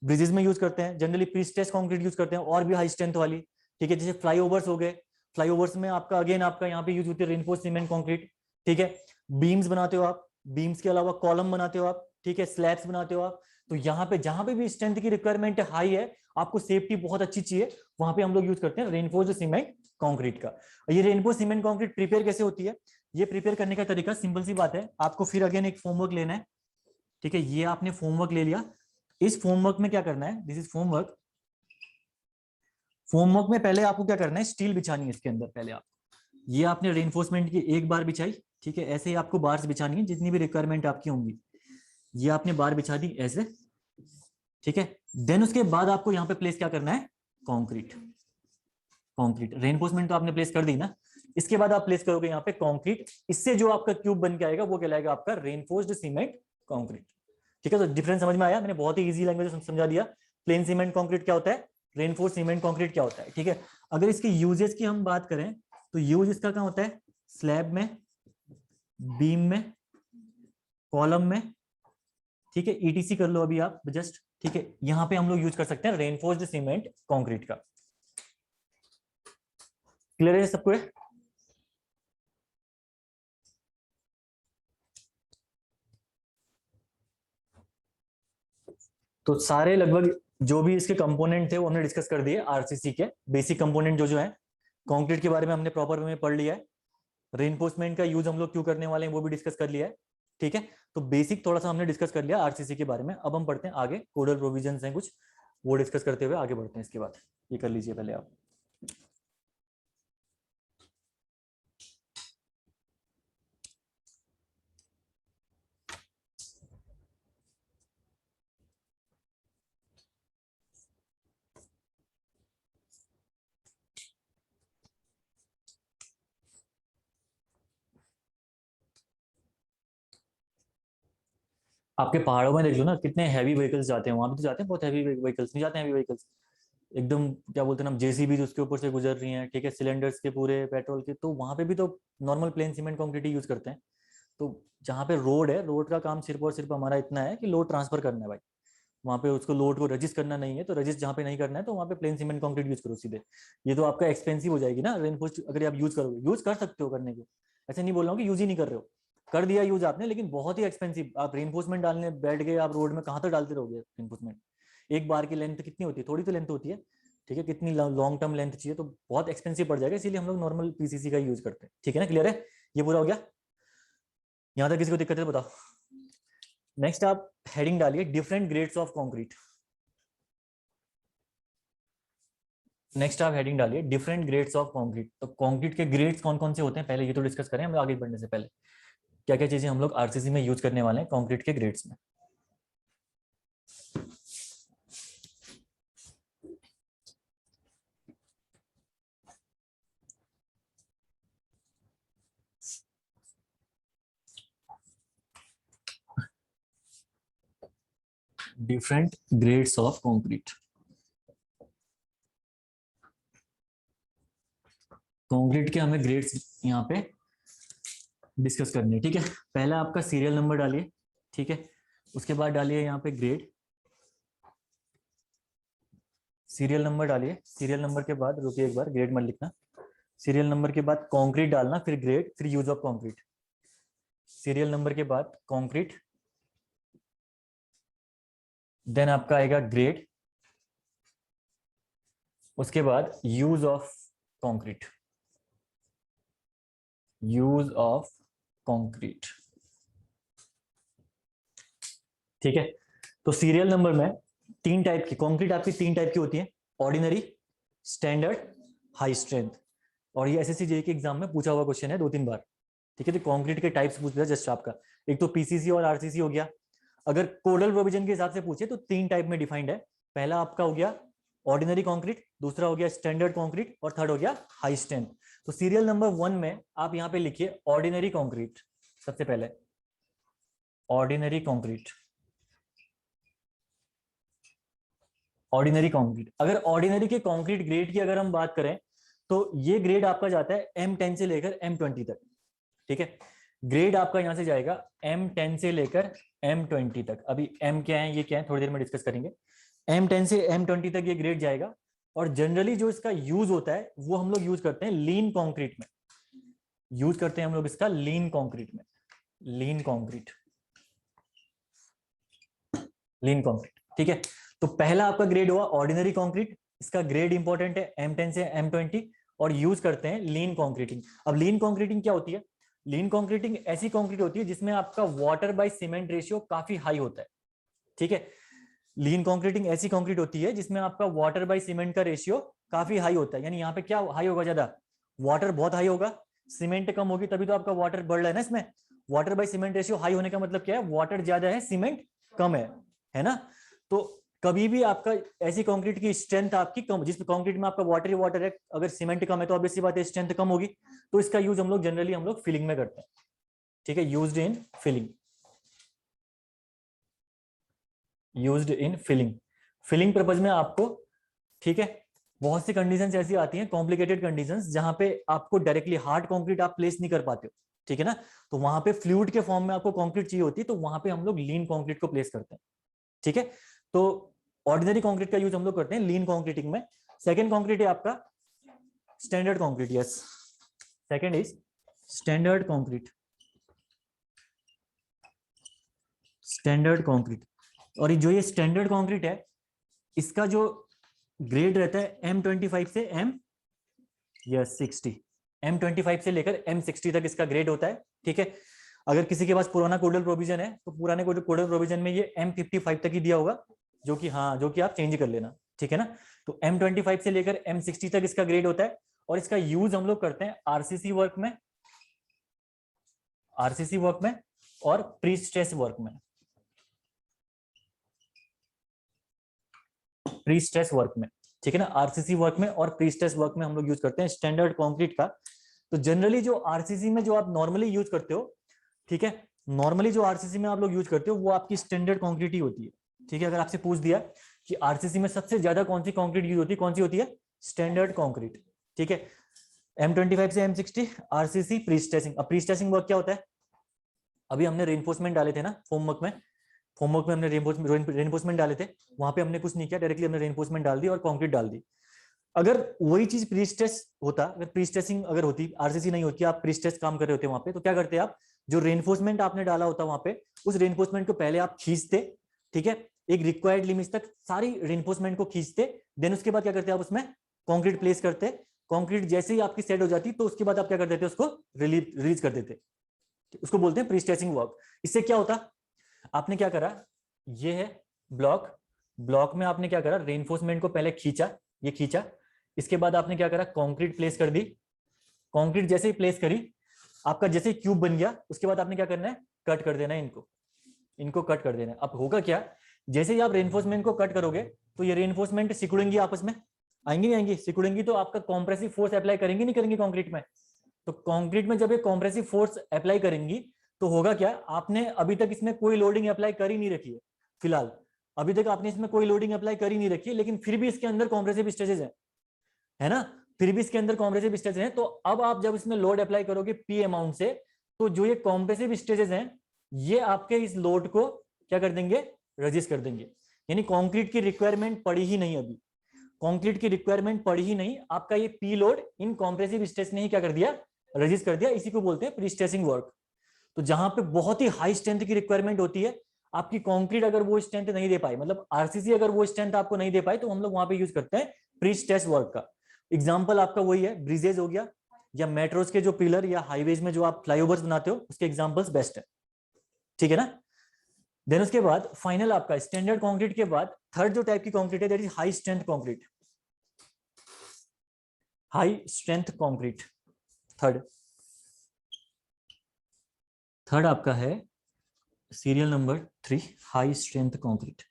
ब्रिजेस में यूज करते हैं, जनरली प्रीस्ट्रेस्ड कंक्रीट यूज करते हैं और भी हाई स्ट्रेंथ वाली, ठीक है। जैसे फ्लाईओवर्स हो गए, फ्लाईओवर्स में आपका अगेन आपका यहाँ पे यूज होती है रेनफोर्स्ड सीमेंट कंक्रीट, ठीक है। बीम्स बनाते हो आप, बीम्स के अलावा कॉलम बनाते हो आप, ठीक है, स्लैब्स बनाते हो आप। तो यहाँ पे जहां पे भी स्ट्रेंथ की रिक्वायरमेंट हाई है, आपको सेफ्टी बहुत अच्छी चाहिए, वहां पे हम लोग यूज करते हैं रेनफोर्स्ड सीमेंट कंक्रीट का। ये रेनफोर्स्ड सीमेंट कंक्रीट प्रिपेयर कैसे होती है, ये प्रिपेयर करने का तरीका सिंपल सी बात है, आपको फिर अगेन एक फॉर्मवर्क लेना है, ठीक है। ये आपने फॉर्मवर्क ले लिया, इस फॉर्मवर्क में क्या करना है, दिस इज फॉर्मवर्क, फॉर्मवर्क में पहले आपको क्या करना है, स्टील बिछानी है इसके अंदर। पहले आप ये आपने रेनफोर्समेंट की एक बार बिछाई, ठीक है, ऐसे ही आपको बार्स बिछानी है जितनी भी रिक्वायरमेंट आपकी होंगी। ये आपने बार बिछा दी ऐसे, ठीक है। देन उसके बाद आपको यहाँ पे प्लेस क्या करना है, कंक्रीट। कंक्रीट रेनफोर्समेंट तो आपने प्लेस कर दी ना, इसके बाद आप प्लेस करोगे यहाँ पे कंक्रीट। इससे जो आपका क्यूब बन के आएगा वो कहलाएगा आपका रेनफोर्स्ड सीमेंट कंक्रीट। ठीक है, तो डिफरेंस समझ में आया, मैंने बहुत ही इजी लैंग्वेज में समझा दिया। प्लेन सीमेंट कंक्रीट क्या होता है, रेनफोर्स्ड सीमेंट कंक्रीट क्या होता है, ठीक है। अगर इसके यूजेस की हम बात करें तो यूज इसका क्या होता है, स्लैब में, बीम में, कॉलम में, ठीक है, ईटीसी कर लो अभी आप जस्ट, ठीक है। यहां पे हम लोग यूज कर सकते हैं रेनफोर्स्ड सीमेंट कंक्रीट का। क्लियर है सबको? तो सारे लगभग जो भी इसके कंपोनेंट थे वो हमने डिस्कस कर दिए, आरसीसी के बेसिक कंपोनेंट जो जो है। कंक्रीट के बारे में हमने प्रॉपर में पढ़ लिया है। रेनफोर्समेंट का यूज हम लोग क्यों करने वाले हैं वो भी डिस्कस कर लिया है, ठीक है। तो बेसिक थोड़ा सा हमने डिस्कस कर लिया आरसीसी के बारे में। अब हम पढ़ते हैं आगे, कोडल प्रोविजंस हैं कुछ, वो डिस्कस करते हुए आगे बढ़ते हैं। इसके बाद ये कर लीजिए पहले आप। आपके पहाड़ों में देख लो ना कितने हैवी व्हीकल्स जाते हैं, वहां भी तो जाते हैं बहुत हैवी व्हीकल्स, नहीं जाते हैं हैवी व्हीकल्स एकदम, क्या बोलते हैं ना, जेसीबी उसके ऊपर से गुजर रही हैं, ठीक है, सिलेंडर्स के पूरे पेट्रोल के, तो वहां पे भी तो normal plane cement concrete use करते हैं। तो जहाँ पे रोड है, रोड का काम सिर्फ और सिर्फ हमारा इतना है कि लोड ट्रांसफर करना है भाई, वहाँ पे उसको लोड को रजिस्ट करना नहीं है। तो रजिस्ट जहाँ पे नहीं करना है तो वहाँ पे प्लेन सीमेंट कंक्रीट यूज करो सीधे। ये तो आपका एक्सपेंसिव हो जाएगी ना रेनफोर्स, अगर आप यूज करोगे, यूज कर सकते हो करने को, ऐसे नहीं बोल रहा हूँ कि यूज ही नहीं कर रहे हो, कर दिया यूज आपने, लेकिन बहुत ही एक्सपेंसिव। आप रेनफोर्समेंट डालने बैठ गए आप रोड में, कहाँ तक डालते रहोगे रेनफोर्समेंट? एक बार की लेंथ कितनी होती है, थोड़ी तो लेंथ होती है, ठीक है, कितनी लॉन्ग टर्म लेंथ चाहिए, तो बहुत एक्सपेंसिव पड़ जाएगा, इसीलिए हम लोग नॉर्मल पीसीसी का यूज करते हैं, ठीक है ना। क्लियर है, ये पूरा हो गया? यहाँ तक किसी को दिक्कत है तो बताओ। नेक्स्ट आप हेडिंग डालिए different grades of concrete. Next आप हेडिंग डालिए डिफरेंट ग्रेड्स ऑफ कंक्रीट। तो कंक्रीट के ग्रेड्स कौन कौन से होते हैं पहले ये तो डिस्कस करें हम आगे बढ़ने से पहले। क्या क्या चीजें हम लोग आरसीसी में यूज करने वाले हैं कंक्रीट के ग्रेड्स में। Different grades of concrete. Concrete के हमें ग्रेड्स यहाँ पे डिस्कस करनी है, ठीक है। पहला आपका सीरियल नंबर डालिए, ठीक है, उसके बाद डालिए यहाँ पे ग्रेड, सीरियल नंबर डालिए, सीरियल नंबर के बाद रुकिए एक बार, ग्रेड मत लिखना, सीरियल नंबर के बाद कंक्रीट डालना, फिर ग्रेड, फिर use of concrete. Serial number के बाद कंक्रीट, देन आपका आएगा ग्रेड, उसके बाद use of concrete, use of concrete, ठीक है। तो सीरियल नंबर में तीन टाइप की कंक्रीट आपकी, तीन टाइप की होती है, ऑर्डिनरी, स्टैंडर्ड, हाई स्ट्रेंथ। और ये एसएससी जेईई के एग्जाम में पूछा हुआ क्वेश्चन है 2-3 बार, ठीक है। तो कंक्रीट के टाइप्स पूछ लिया जस्ट आपका, एक तो पीसीसी और आरसीसी हो गया। अगर कोडल प्रोविजन के हिसाब से पूछे तो तीन टाइप में डिफाइंड है। पहला आपका हो गया ऑर्डिनरी कंक्रीट, दूसरा हो गया स्टैंडर्ड कंक्रीट, और थर्ड हो गया हाई स्ट्रेंथ। तो सीरियल नंबर 1 में आप यहाँ पे लिखिए ऑर्डिनरी कंक्रीट, सबसे पहले ऑर्डिनरी कंक्रीट, ऑर्डिनरी कंक्रीट। अगर ऑर्डिनरी के कंक्रीट ग्रेड की अगर हम बात करें तो ये ग्रेड आपका जाता है M10 से लेकर M20 तक, ठीक है। ग्रेड आपका यहां से जाएगा M10 से लेकर M20 तक। अभी M क्या है ये क्या है थोड़ी देर में डिस्कस करेंगे। M10 से M20 तक ये ग्रेड जाएगा। और जनरली जो इसका यूज होता है वो हम लोग यूज करते हैं लीन कंक्रीट में, यूज करते हैं हम लोग इसका लीन कंक्रीट में, लीन कंक्रीट, लीन कंक्रीट, ठीक है। तो पहला आपका ग्रेड हुआ ऑर्डिनरी कंक्रीट, इसका ग्रेड इंपॉर्टेंट है M10 से M20, और यूज करते हैं लीन कंक्रीटिंग। अब लीन कंक्रीटिंग क्या होती है? लीन कंक्रीटिंग ऐसी कंक्रीट होती है जिसमें आपका वाटर बाय सीमेंट रेशियो काफी हाई होता है, ठीक है। लीन कंक्रीटिंग ऐसी कंक्रीट होती है जिसमें आपका वाटर बाय सीमेंट का रेशियो काफी हाई होता है, यानी यहाँ पे क्या हाई होगा ज्यादा, वाटर बहुत हाई होगा, सीमेंट कम होगी, तभी तो आपका वाटर बढ़ रहा है ना इसमें। Water bye cement ratio high होने का मतलब क्या है, वाटर ज्यादा है सीमेंट कम है ना। तो कभी भी आपका ऐसी कंक्रीट की स्ट्रेंथ आपकी कम, जिस कंक्रीट में आपका वाटर ही वाटर है, अगर सीमेंट कम है तो ऑब्वियस सी बात है स्ट्रेंथ कम होगी। तो इसका यूज हम लोग जनरली हम लोग फिलिंग में करते हैं, ठीक है, used in filling, used in filling, filling purpose में आपको, ठीक है। बहुत सी कंडीशंस ऐसी आती हैं, कॉम्प्लिकेटेड कंडीशंस, जहां पे आपको डायरेक्टली हार्ड कंक्रीट आप प्लेस नहीं कर पाते हो, ठीक है ना। तो वहां पे फ्लूइड के फॉर्म में आपको कंक्रीट चाहिए होती है, तो वहां पे हम लोग लीन कंक्रीट को प्लेस करते हैं, ठीक है। तो ऑर्डिनरी कंक्रीट का यूज हम लोग करते हैं लीन कंक्रीटिंग में। सेकंड कंक्रीट है आपका standard concrete, yes, second is standard concrete, standard concrete. और जो ये स्टैंडर्ड कंक्रीट है, इसका जो ग्रेड रहता है M25 से M60, M25 से लेकर M60 तक इसका ग्रेड होता है, ठीक है। अगर किसी के पास पुराना कोडल प्रोविजन है तो पुराने कोडल प्रोविजन में ये M55 तक ही दिया होगा, जो कि आप चेंज कर लेना, ठीक है ना। तो M25 से लेकर M60 तक इसका ग्रेड होता है, और इसका यूज हम लोग करते हैं आरसीसी वर्क में, आरसीसी वर्क में और प्री स्ट्रेस वर्क में, प्री स्ट्रेस वर्क में, ठीक है ना। आरसीसी वर्क में और प्री स्ट्रेस वर्क में हम लोग यूज करते हैं स्टैंडर्ड कंक्रीट का। तो जनरली जो आरसीसी में जो आप नॉर्मली यूज करते हो, ठीक है, नॉर्मली जो आरसीसी में आप लोग यूज करते हो वो आपकी स्टैंडर्ड कंक्रीट ही होती है, ठीक है। अगर आपसे पूछ दिया कि आरसीसी में सबसे ज्यादा कौन सी कंक्रीट यूज होती है, कौन सी होती है, स्टैंडर्ड कंक्रीट, ठीक है। M25 से M60 आरसीसी प्री स्ट्रेसिंग। अब प्री स्ट्रेसिंग वर्क क्या होता है, अभी हमने रेनफोर्समेंट डाले थे ना फॉर्मवर्क में, फॉर्मवर्क में हमने रेनफोर्समेंट डाले थे, वहां पे हमने कुछ नहीं किया, डायरेक्टली हमने रेनफोर्समेंट डाल दी और कंक्रीट डाल दी। अगर वही चीज प्री स्ट्रेस होता, अगर प्री स्ट्रेसिंग अगर होती, आरसीसी नहीं होती, आप प्री स्ट्रेस काम कर रहे होते वहां पे, तो क्या करते आप, जो रेनफोर्समेंट आपने डाला होता वहां पे, उस रेनफोर्समेंट को पहले आप खींचते, ठीक है, एक रिक्वायर्ड लिमिट तक सारी रेनफोर्समेंट को खींचते, देन उसके बाद क्या करते आप उसमें कंक्रीट प्लेस करते, कंक्रीट जैसे ही आपकी सेट हो जाती तो उसके बाद आप क्या कर देते उसको रिलीज कर देते, उसको बोलते हैं प्री स्ट्रेसिंग वर्क। इससे क्या होता, आपने क्या करा, ये है ब्लॉक, ब्लॉक में आपने क्या करा, रेनफोर्समेंट को पहले खींचा, ये खींचा, इसके बाद आपने क्या करा, कंक्रीट प्लेस कर दी, कंक्रीट जैसे ही प्लेस करी, आपका जैसे ही क्यूब बन गया, उसके बाद आपने क्या करना है, कट कर देना है इनको, इनको कट कर देना है। अब होगा क्या, जैसे ही आप रेनफोर्समेंट को कट करोगे तो ये रेनफोर्समेंट सिकुड़ेंगी, आपस में आएंगी नहीं आएंगी, सिकुड़ेंगी, तो आपका कॉम्प्रेसिव फोर्स अप्लाई करेंगे नहीं करेंगे कंक्रीट में। तो कंक्रीट में जब ये कॉम्प्रेसिव फोर्स अप्लाई करेंगी तो होगा क्या, आपने अभी तक इसमें कोई लोडिंग अप्लाई कर ही नहीं रखी है, फिलहाल अभी तक आपने इसमें कोई लोडिंग अप्लाई कर ही नहीं रखी है, लेकिन फिर भी इसके अंदर कॉम्प्रेसिव स्ट्रेसेस है ना, फिर भी इसके अंदर कॉम्प्रेसिव स्ट्रेसेस हैं। तो अब आप जब इसमें लोड अप्लाई करोगे पी अमाउंट से, तो जो ये कॉम्प्रेसिव स्ट्रेसेस हैं ये आपके इस लोड को क्या कर देंगे, रजिस्ट कर देंगे। यानी कंक्रीट की रिक्वायरमेंट पड़ी ही नहीं, अभी कंक्रीट की रिक्वायरमेंट पड़ी ही नहीं, आपका ये P load in compressive stress ने ही क्या कर दिया, रजिस्ट कर दिया। इसी को बोलते हैं प्री स्ट्रेसिंग वर्क। तो जहां पे बहुत ही हाई स्ट्रेंथ की रिक्वायरमेंट होती है, आपकी कंक्रीट अगर वो स्ट्रेंथ नहीं दे पाई, मतलब आरसीसी अगर वो स्ट्रेंथ आपको नहीं दे पाई, तो हम लोग वहां पे यूज करते हैं प्री स्ट्रेस वर्क का। एग्जांपल आपका वही है, ब्रिजेज हो गया, या मेट्रोस के जो पिलर या हाईवेज में जो आप फ्लाईओवर्स बनाते हो उसके एग्जांपल्स बेस्ट है, ठीक है ना। देन उसके बाद फाइनल आपका स्टैंडर्ड कंक्रीट के बाद थर्ड जो टाइप की कंक्रीट है, that is high strength concrete, high strength concrete. Third, third आपका है serial number 3, high strength concrete.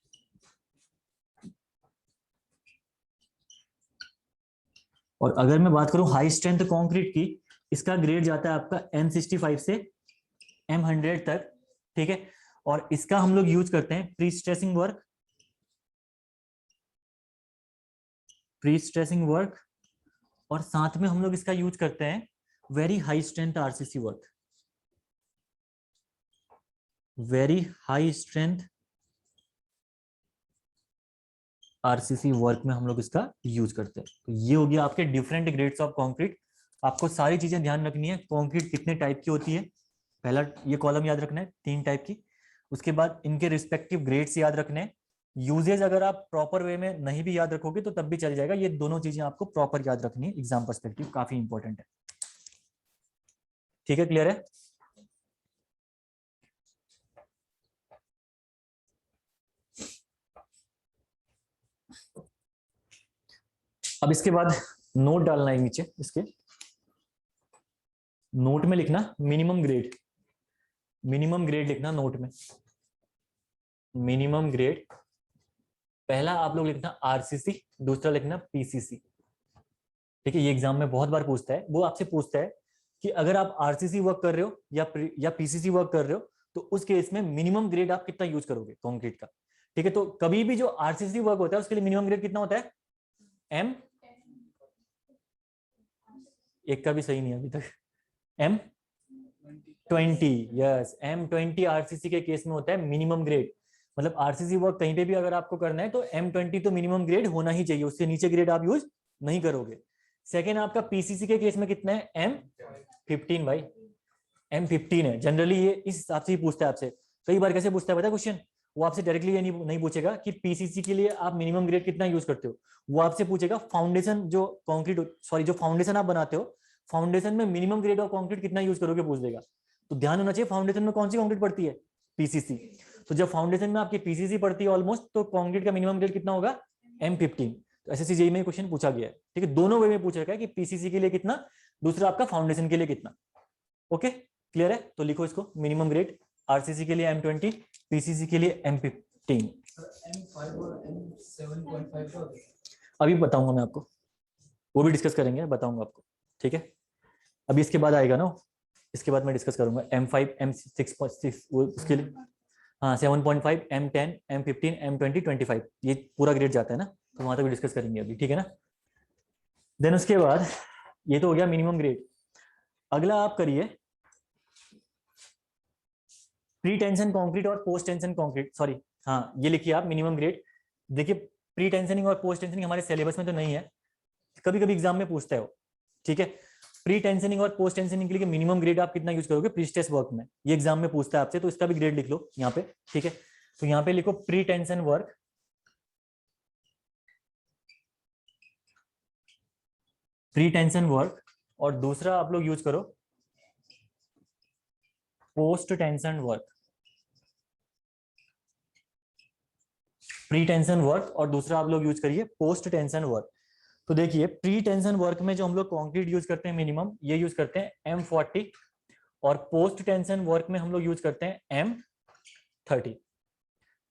और अगर मैं बात करूं हाई स्ट्रेंथ कंक्रीट की, इसका ग्रेड जाता है आपका M65 से M100 तक, ठीक है। और इसका हम लोग यूज करते हैं pre stressing work, pre stressing work, और साथ में हम लोग इसका यूज करते हैं very high strength RCC work, very high strength RCC work में हम लोग इसका यूज करते हैं। तो ये हो गया आपके डिफरेंट ग्रेड्स ऑफ कंक्रीट। आपको सारी चीजें ध्यान रखनी है, कंक्रीट कितने टाइप की होती है, पहला ये कॉलम याद रखना है 3 टाइप की, उसके बाद इनके रिस्पेक्टिव ग्रेड्स याद रखने हैं। यूजेज अगर आप प्रॉपर वे में नहीं भी याद रखोगे तो तब भी चल जाएगा, ये दोनों चीजें आपको प्रॉपर याद रखनी है, एग्जाम पर्सपेक्टिव काफी इंपॉर्टेंट है, ठीक है, क्लियर है। अब इसके बाद नोट डालना है नीचे, इसके नोट में लिखना मिनिमम ग्रेड, मिनिमम ग्रेड लिखना नोट में, मिनिमम ग्रेड। पहला आप लोग लिखना आरसीसी, दूसरा लिखना पीसीसी। ठीक है, ये एग्जाम में बहुत बार पूछता है, वो आपसे पूछता है कि अगर आप आरसीसी वर्क कर रहे हो या पीसीसी वर्क कर रहे हो तो उस केस में मिनिमम ग्रेड आप कितना यूज करोगे कंक्रीट का। ठीक है, तो कभी भी जो आरसीसी वर्क होता है उसके लिए मिनिमम ग्रेड कितना होता है, एम, एक का भी सही नहीं अभी तक, M20, यस M20 आरसीसी के केस में होता है मिनिमम ग्रेड। मतलब आरसीसी वर्क कहीं पे भी अगर आपको करना है तो M20 तो मिनिमम ग्रेड होना ही चाहिए, उससे नीचे ग्रेड आप यूज नहीं करोगे। सेकेंड आपका पीसीसी के केस में कितना है, M15 भाई, M15 है। जनरली ये इस हिसाब से ही पूछता है आपसे। कई बार कैसे पूछता है पता है क्वेश्चन, वो आपसे डायरेक्टली ये नहीं पूछेगा कि पीसीसी के लिए आप मिनिमम ग्रेड कितना यूज करते हो, वो आपसे पूछेगा फाउंडेशन जो कंक्रीट, सॉरी जो फाउंडेशन आप बनाते हो, फाउंडेशन में मिनिमम ग्रेड ऑफ कंक्रीट कितना यूज करोगे पूछ देगा। तो ध्यान होना चाहिए फाउंडेशन में कौन सी कंक्रीट पड़ती है, पीसीसी। तो जब फाउंडेशन में आपकी पीसीसी पड़ती है ऑलमोस्ट, तो कंक्रीट का मिनिमम ग्रेड कितना होगा, M15। तो एसएससी जेईई में क्वेश्चन पूछा गया है। ठीक है, दोनों वे में पूछा गया है कि पीसीसी के लिए कितना, दूसरा आपका फाउंडेशन के लिए कितना। ओके क्लियर है, तो लिखो इसको मिनिमम ग्रेड आरसीसी के लिए M20, पीसीसी के लिए M15। अभी बताऊंगा मैं आपको, वो भी डिस्कस करेंगे, बताऊंगा आपको। ठीक है, अभी इसके बाद आएगा ना, इसके बाद मैं डिस्कस करूंगा M5 M6.6 वो उसके लिए, हाँ 7.5 M10 M15 M20 25 ये पूरा ग्रेड जाता है ना, तो वहां तक भी डिस्कस करेंगे अभी। ठीक है ना, देन उसके बाद ये तो हो गया मिनिमम ग्रेड। अगला आप करिए प्री टेंशन कंक्रीट और पोस्ट टेंशन कंक्रीट, सॉरी हाँ ये लिखिए आप मिनिमम ग्रेड। देखिए प्री टेंशनिंग और पोस्ट टेंशनिंग हमारे सिलेबस में तो नहीं है, कभी कभी एग्जाम में पूछता है वो। ठीक है, प्री टेंशनिंग और पोस्ट टेंशनिंग के लिए मिनिमम ग्रेड आप कितना यूज करोगे प्री स्ट्रेस वर्क में, ये एग्जाम में पूछता है आपसे, तो इसका भी ग्रेड लिख लो यहाँ पे। ठीक है, तो यहाँ पे लिखो pre tension work, pre tension work, और दूसरा आप लोग यूज करो post tension work, pre tension work और दूसरा आप लोग यूज करिए पोस्ट टेंशन वर्क। तो देखिए प्री टेंशन वर्क में जो हम लोग कंक्रीट यूज करते हैं मिनिमम, ये यूज करते हैं M40, और पोस्ट टेंशन वर्क में हम लोग यूज करते हैं M30।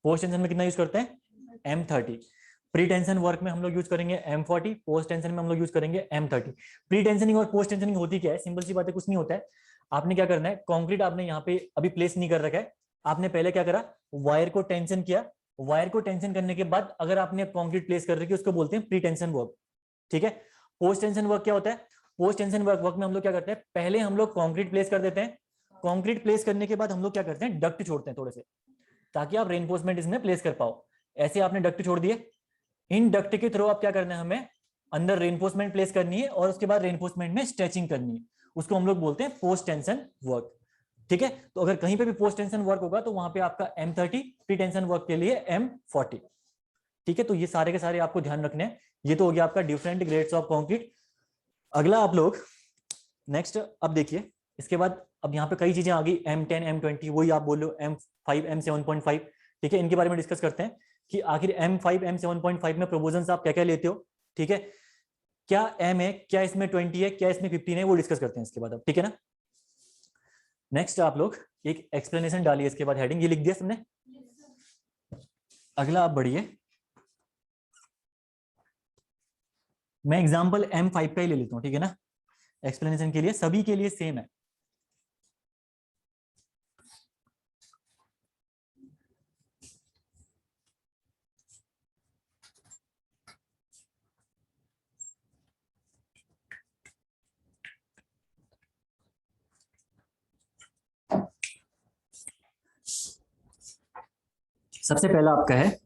पोस्ट टेंशन में कितना यूज करते हैं, M30। प्री टेंशन वर्क में हम लोग यूज करेंगे M40, पोस्ट टेंशन में हम लोग यूज करेंगे M30। प्री टेंशनिंग और पोस्ट टेंशनिंग होती क्या है, सिंपल सी बात है, कुछ नहीं होता है। आपने क्या करना है, कंक्रीट आपने यहाँ पे अभी प्लेस नहीं कर रखा है, आपने पहले क्या करा, वायर को टेंशन किया, वायर को टेंशन करने के बाद अगर आपने कंक्रीट प्लेस कर रखी है उसको बोलते हैं प्री टेंशन वर्क। ठीक है, पोस्ट टेंशन वर्क क्या होता है, पोस्ट टेंशन वर्क में हम लोग क्या करते हैं, पहले हम लोग कंक्रीट प्लेस कर देते हैं, कंक्रीट प्लेस करने के बाद हम लोग क्या करते हैं, डक्ट छोड़ते हैं थोड़े से, ताकि आप रेनफोर्समेंट इसमें प्लेस कर पाओ। ऐसे आपने डक्ट छोड़ दिए, इन डक्ट के थ्रू आप क्या करना है, हमें अंदर रेनफोर्समेंट प्लेस करनी है और उसके बाद रेनफोर्समेंट में स्ट्रेचिंग करनी है, उसको हम लोग बोलते हैं पोस्ट टेंशन वर्क। ठीक है, तो अगर कहीं पे भी पोस्ट टेंशन वर्क होगा तो वहां पे आपका M30, प्री टेंशन वर्क के लिए M40। ठीक है, तो ये सारे के सारे आपको ध्यान रखने हैं। ये तो हो गया आपका डिफरेंट ग्रेड्स ऑफ कंक्रीट। अगला आप लोग नेक्स्ट अब देखिए, इसके बाद अब यहाँ पे कई चीजें आ गई, M10 M20 वही आप बोलो M5 M7.5। ठीक है, इनके बारे में डिस्कस करते हैं कि आखिर M5 M7.5 में प्रोपोजन आप क्या क्या लेते हो। ठीक है, क्या M है, क्या इसमें 20 है, क्या इसमें 15 है, वो डिस्कस करते हैं इसके बाद अब। ठीक है ना, नेक्स्ट आप लोग एक एक्सप्लेनेशन डालिए, इसके बाद हेडिंग ये लिख दिया सबने। अगला आप बढ़िए, मैं एग्जांपल M5 का ही ले लेता हूं। ठीक है ना, एक्सप्लेनेशन के लिए सभी के लिए सेम है। सबसे पहला आपका है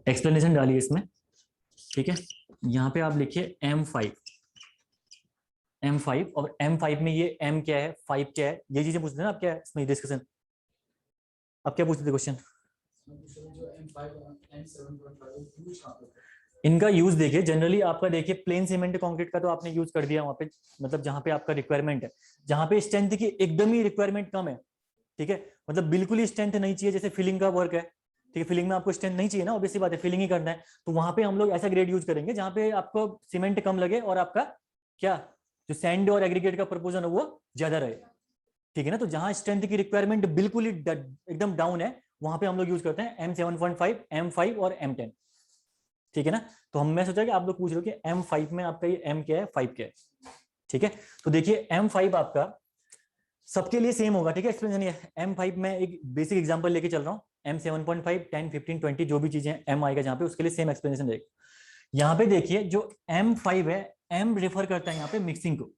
एक्सप्लेनेशन डालिए इसमें। ठीक है, यहाँ पे आप लिखिए M5 और M5 में ये M क्या है, 5 क्या है, ये चीजें पूछते हैं ना आप, क्या है इसमें डिस्कशन, अब क्या पूछते थे क्वेश्चन, इनका यूज देखिए। जनरली आपका देखिए प्लेन सीमेंट कंक्रीट का तो आपने यूज कर दिया वहां पे, मतलब जहां पे आपका रिक्वायरमेंट है, जहां पे स्ट्रेंथ की एकदम ही रिक्वायरमेंट कम है। ठीक है, मतलब बिल्कुल ही स्ट्रेंथ नहीं चाहिए, जैसे फिलिंग का वर्क है। ठीक है, फिलिंग में आपको स्ट्रेंथ नहीं चाहिए ना, ऑब्वियसली बात है, फिलिंग ही करना है, तो वहां पे हम लोग ऐसा ग्रेड यूज करेंगे जहां पे आपको सीमेंट कम लगे और आपका क्या जो सैंड और एग्रीगेट का प्रपोजन है वो ज्यादा रहे, ठीक है ना। तो जहां स्ट्रेंथ की रिक्वायरमेंट बिल्कुल ही एकदम डाउन है, वहां पे हम लोग यूज करते हैं M7.5, M5 और M10, ठीक है ना। तो मैं सोचा कि आप लोग पूछ रहे हो कि M5 में आपका ये M क्या है, 5 क्या है, ठीक है। तो देखिए M5 आपका सबके लिए सेम होगा, ठीक है, एक्सप्लेनेशन ये M5 में एक बेसिक एग्जांपल लेके चल रहा हूँ, M7.5, 10, 15, 20 जो भी चीजें M आएगा जहां पे उसके लिए सेम एक्सप्लेनेशन रहेगा। यहाँ पे देखिए जो M5 है, M रेफर करता है यहाँ पे मिक्सिंग को,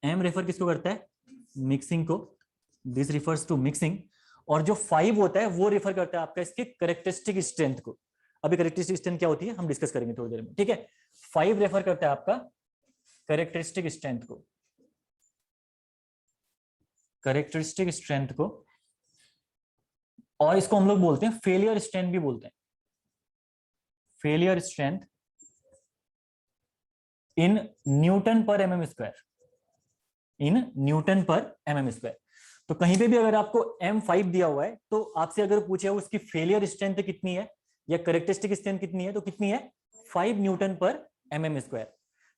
M रेफर किसको करता है, मिक्सिंग को, दिस रिफर्स टू मिक्सिंग, और जो 5 होता है वो रेफर करता है आपका इसके करेक्टरिस्टिक स्ट्रेंथ को। अभी करेक्टरिस्टिक स्ट्रेंथ क्या होती है हम डिस्कस करेंगे थोड़ी देर में, ठीक है। 5 रेफर करता है आपका करेक्टरिस्टिक स्ट्रेंथ को, करेक्टरिस्टिक स्ट्रेंथ को, और इसको हम लोग बोलते हैं फेलियर स्ट्रेंथ भी बोलते हैं, फेलियर स्ट्रेंथ इन न्यूटन पर एमएम स्क्वायर, इन न्यूटन पर एमएम स्क्वायर। तो कहीं पे भी अगर आपको M5 दिया हुआ है तो आपसे अगर पूछे उसकी फेलियर स्ट्रेंथ कितनी है या करेक्टरिस्टिक स्ट्रेंथ कितनी है, तो कितनी है 5 न्यूटन पर एमएम स्क्वायर,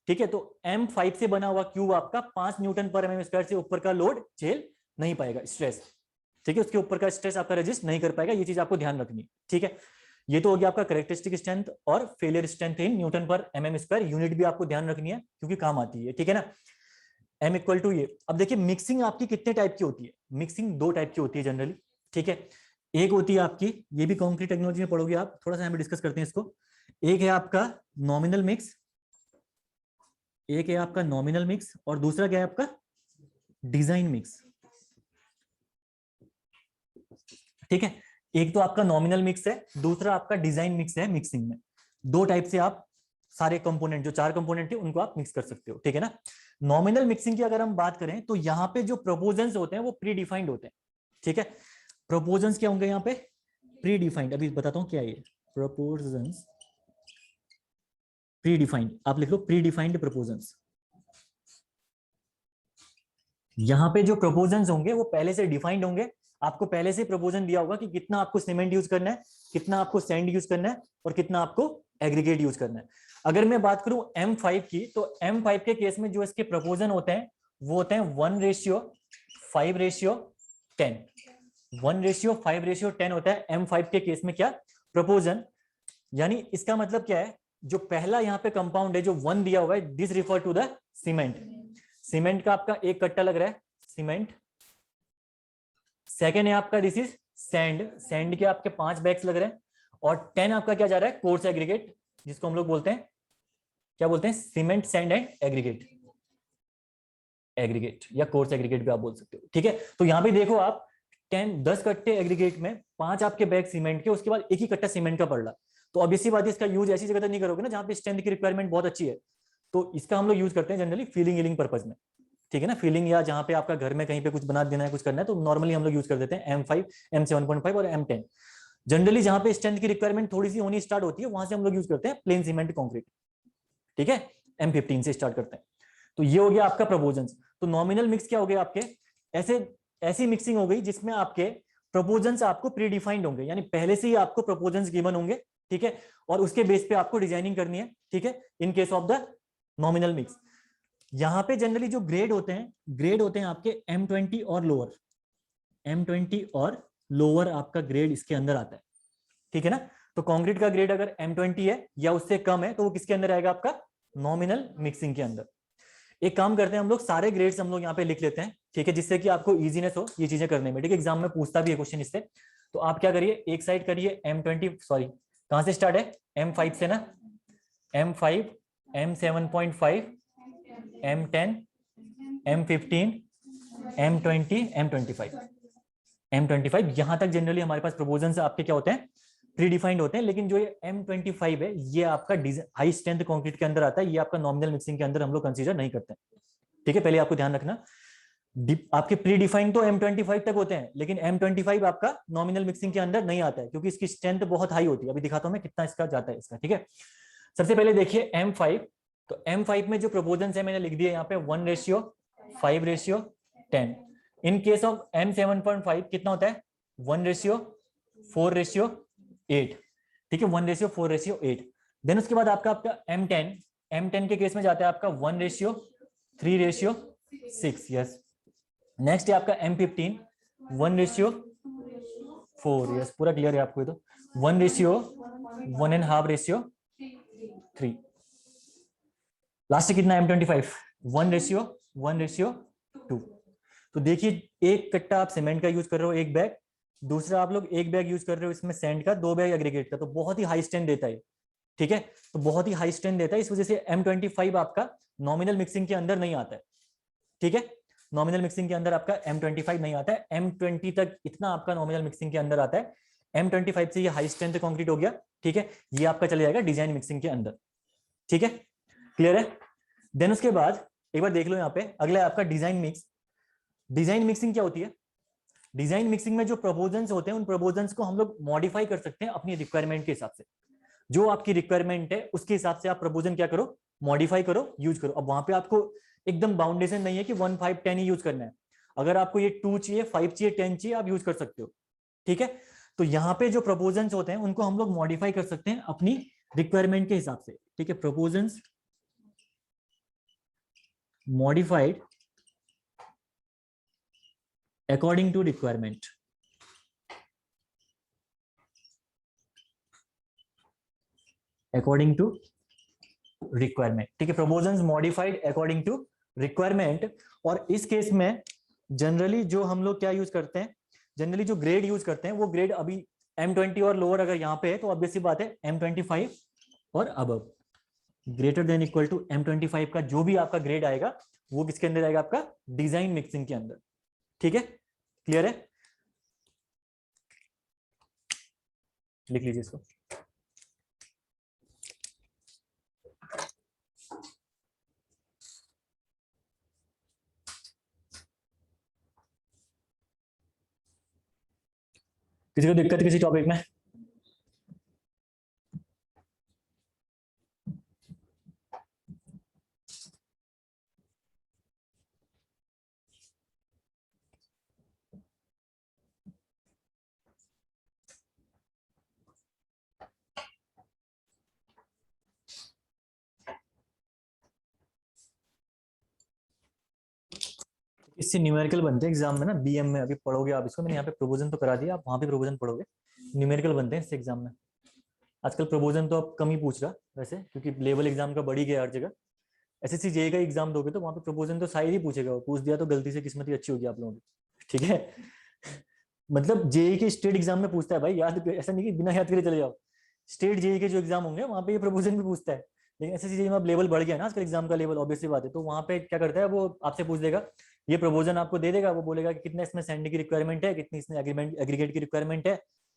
ठीक है। तो M5 से बना हुआ क्यूब आपका 5 न्यूटन पर एमएम स्क्वायर से ऊपर का लोड झेल नहीं पाएगा, स्ट्रेस, ठीक है, उसके ऊपर का स्ट्रेस आपका रेजिस्ट नहीं कर पाएगा, ये चीज आपको ध्यान रखनी है, ठीक है। ये तो हो गया आपका करेक्टरिस्टिक स्ट्रेंथ और फेलियर स्ट्रेंथ इन न्यूटन पर एमएम स्क्वायर, यूनिट भी आपको ध्यान रखनी है क्योंकि काम आती है, ठीक है ना। M इक्वल टू ये। अब देखिए मिक्सिंग आपकी कितने टाइप की होती है, मिक्सिंग 2 टाइप की होती है जनरली, ठीक है। एक होती है आपकी, ये भी कंक्रीट टेक्नोलॉजी में पढ़ोगे आप, थोड़ा सा हम डिस्कस करते हैं इसको। एक है आपका नॉमिनल मिक्स, एक है आपका नॉमिनल मिक्स, और दूसरा क्या है आपका डिजाइन मिक्स, ठीक है। एक तो आपका नॉमिनल मिक्स है, दूसरा आपका डिजाइन मिक्स है। मिक्सिंग में 2 टाइप से आप सारे कंपोनेंट, जो 4 कंपोनेंट है उनको आप मिक्स कर सकते हो, ठीक है ना। नॉमिनल मिक्सिंग की अगर हम बात करें तो यहाँ पे जो प्रोपोजन्स होते हैं वो प्री डिफाइंड होते हैं, ठीक है। प्रोपोजन्स क्या होंगे यहाँ पे, प्री डिफाइंड, अभी बताता हूँ क्या ये प्रोपोजन्स, प्री डिफाइंड, आप लिख लो प्री डिफाइंड प्रोपोजन्स। यहाँ पे जो प्रोपोजन्स होंगे वो पहले से डिफाइंड होंगे, आपको पहले से प्रोपोजन दिया होगा कि कितना आपको सीमेंट यूज करना है, कितना आपको सैंड यूज करना है और कितना आपको एग्रीगेट यूज करना है। अगर मैं बात करूं M5 की, तो M5 के केस में जो इसके प्रोपोजन होते हैं वो होते हैं 1:5:10, 1:5:10 होता है M5 के केस में क्या प्रोपोजन। यानी इसका मतलब क्या है, जो पहला यहाँ पे कंपाउंड है जो 1 दिया हुआ है, this refer to the cement, cement का आपका 1 कट्टा लग रहा है सीमेंट। सेकेंड है आपका दिस इज सैंड, सैंड के आपके 5 बैग्स लग रहे हैं, और 10 आपका क्या जा रहा है कोर्स एग्रीगेट, जिसको हम लोग बोलते हैं क्या बोलते हैं, cement sand and aggregate, aggregate या कोर्स एग्रीगेट भी आप बोल सकते हो, ठीक है। तो यहाँ पे देखो आप 10 कट्टे एग्रीगेट में 5 आपके बैग सीमेंट के, उसके बाद 1 ही कट्टा सीमेंट का पड़ रहा, तो ऑब्वियसली बात है इसका यूज ऐसी जगह तो नहीं करोगे ना जहाँ पे स्ट्रेंथ की रिक्वायरमेंट बहुत अच्छी है, तो इसका हम लोग यूज करते हैं जनरली फीलिंग हीलिंग पर्पज में, ठीक है ना। फीलिंग या जहां पे आपका घर में कहीं पे कुछ बना देना है, कुछ करना है, तो नॉर्मली हम लोग यूज कर देते हैं M5, M7.5 और M10। जनरली जहां पे स्ट्रेंथ की रिक्वायरमेंट थोड़ी सी होनी स्टार्ट होती है वहां से हम लोग यूज करते हैं प्लेन सीमेंट कॉन्क्रीट, ठीक है, M15 से स्टार्ट करते हैं। तो ये हो गया आपका प्रोपोजन्स। तो नॉमिनल मिक्स क्या हो गया आपके, ऐसी मिक्सिंग हो गई जिसमें आपके प्रोपोजन्स आपको प्री डिफाइंड होंगे, यानी पहले से ही आपको प्रोपोजन्स गिवन होंगे, ठीक है, और उसके बेस पे आपको डिजाइनिंग करनी है, ठीक है, in case of the nominal mix. यहाँ पे जनरली जो ग्रेड होते हैं आपके M20 और लोअर, M20 और लोअर आपका ग्रेड इसके अंदर आता है, ठीक है ना। तो कंक्रीट का ग्रेड अगर M20 है या उससे कम है तो वो किसके अंदर आएगा, आपका नॉमिनल मिक्सिंग के अंदर। एक काम करते हैं हम लोग सारे ग्रेड्स हम लोग यहाँ पे लिख लेते हैं, ठीक है, जिससे कि आपको इजीनेस हो ये चीजें करने में, ठीक है। एग्जाम में पूछता भी है क्वेश्चन इससे, तो आप क्या करिए, एक साइड करिए M20, सॉरी कहां से स्टार्ट है, M5 से ना, M5, M7.5, M10, M15, M20, M25 यहां तक जनरली हमारे पास प्रोपोजन आपके क्या होते हैं, प्री डिफाइंड होते हैं। लेकिन जो ये M25 है ये आपका हाई स्ट्रेंथ कंक्रीट के अंदर आता है, ये आपका नॉमिनल मिक्सिंग के अंदर हम लोग कंसीडर नहीं करते, ठीक है, पहले आपको ध्यान रखना। आपके प्री डिफाइंड तो M25 तक होते हैं, लेकिन M25 आपका नॉमिनल मिक्सिंग के अंदर नहीं आता है क्योंकि इसकी स्ट्रेंथ बहुत हाई होती है। अभी दिखाता हूं मैं कितना इसका जाता है इसका, ठीक है। सबसे पहले देखिए M5, तो M5 में जो प्रोपोजन है मैंने लिख दिया यहाँ पे 1:5:10। इन केस ऑफ M7.5 कितना होता है 1:5 4:8, ठीक है, 1:4:8। देन उसके बाद आपका M10 के केस में जाता है आपका 1:3:6। यस। नेक्स्ट है आपका M15 1:4। यस, पूरा क्लियर है आपको ये तो। 1:1.5:3। लास्ट कितना M25 1:1:2। तो देखिए एक कट्टा आप सीमेंट का यूज कर रहे हो, एक बैग, दूसरा आप लोग एक बैग यूज कर रहे हो इसमें सैंड का, 2 बैग एग्रीगेट का, तो बहुत ही हाई स्ट्रेंथ देता है, ठीक है, तो बहुत ही हाई स्ट्रेंथ देता है। इस वजह से M25 आपका नॉमिनल मिक्सिंग के अंदर नहीं आता है, ठीक है, नॉमिनल मिक्सिंग के अंदर आपका M25 नहीं आता है। M20 तक इतना आपका नॉमिनल मिक्सिंग के अंदर आता है। M25 से ये हाई स्ट्रेंथ कंक्रीट हो गया, ठीक है, ये आपका चले जाएगा डिजाइन मिक्सिंग के अंदर, ठीक है, क्लियर है। देन उसके बाद एक बार देख लो यहाँ पे, अगला है आपका डिजाइन मिक्स। डिजाइन मिक्सिंग क्या होती है? डिजाइन मिक्सिंग में जो प्रपोजल्स होते हैं उन प्रपोजल्स को हम लोग मॉडिफाई कर सकते हैं अपनी रिक्वायरमेंट के हिसाब से। जो आपकी रिक्वायरमेंट है उसके हिसाब से आप प्रपोजल क्या करो, मॉडिफाई करो, यूज करो। अब वहां पे आपको एकदम बाउंडेशन नहीं है कि 1, 5, 10 ही यूज करना है। अगर आपको ये 2 चाहिए, 5 चाहिए, 10 चाहिए, आप यूज कर सकते हो, ठीक है। तो यहाँ पे जो प्रपोजल्स होते हैं उनको हम लोग मॉडिफाई कर सकते हैं अपनी रिक्वायरमेंट के हिसाब से, ठीक है। Proposals modified according to requirement, according to requirement, ठीक है। Proposals modified according to requirement. और इस केस में जनरली जो हम लोग क्या यूज करते हैं, जनरली जो ग्रेड यूज करते हैं वो ग्रेड अभी M20 और लोअर अगर यहाँ पे है तो ऑब्वियस सी बात है M25 और above, greater than equal to M25 का जो भी आपका ग्रेड आएगा वो किसके अंदर आएगा, आपका डिजाइन मिक्सिंग के अंदर, ठीक है, क्लियर है। लिख लीजिए इसको। किसी को दिक्कत किसी टॉपिक में? इससे न्यूमेरिकल बनते हैं एग्जाम में ना, BM में अभी पढ़ोगे आप इसको, मैंने यहाँ पे प्रोपोजन तो करा दिया, आप वहां पे प्रोपोजन पढ़ोगे, न्यूमेरिकल बनते हैं इससे एग्जाम में। आजकल प्रोपोजन तो अब कम ही पूछ रहा वैसे, क्योंकि लेवल एग्जाम का बढ़ ही गया हर जगह। SSC JEE का एग्जाम दोगे तो वहां पे प्रोपोजन तो शायद ही पूछेगा, वो पूछ दिया तो गलती से किस्मत ही अच्छी होगी आप लोगों की, ठीक है। मतलब JEE के स्टेट एग्जाम में पूछता है भाई, याद, ऐसा नहीं कि बिना याद करे चले जाओ। स्टेट JEE के जो एग्जाम होंगे वहां पे ये प्रपोजन भी पूछता है। लेकिन SSC JEE में अब लेवल बढ़ गया ना आजकल, एग्जाम का लेवल, ऑब्वियसली बात है, तो वहां पे क्या करता है वो आपसे पूछ देगा, ये प्रपोजन आपको दे देगा, वो बोलेगा कि कितना इसमें सैंड की रिक्वायरमेंट है, कितनी इसमें एग्रीगेट की रिक्वायरमेंट है,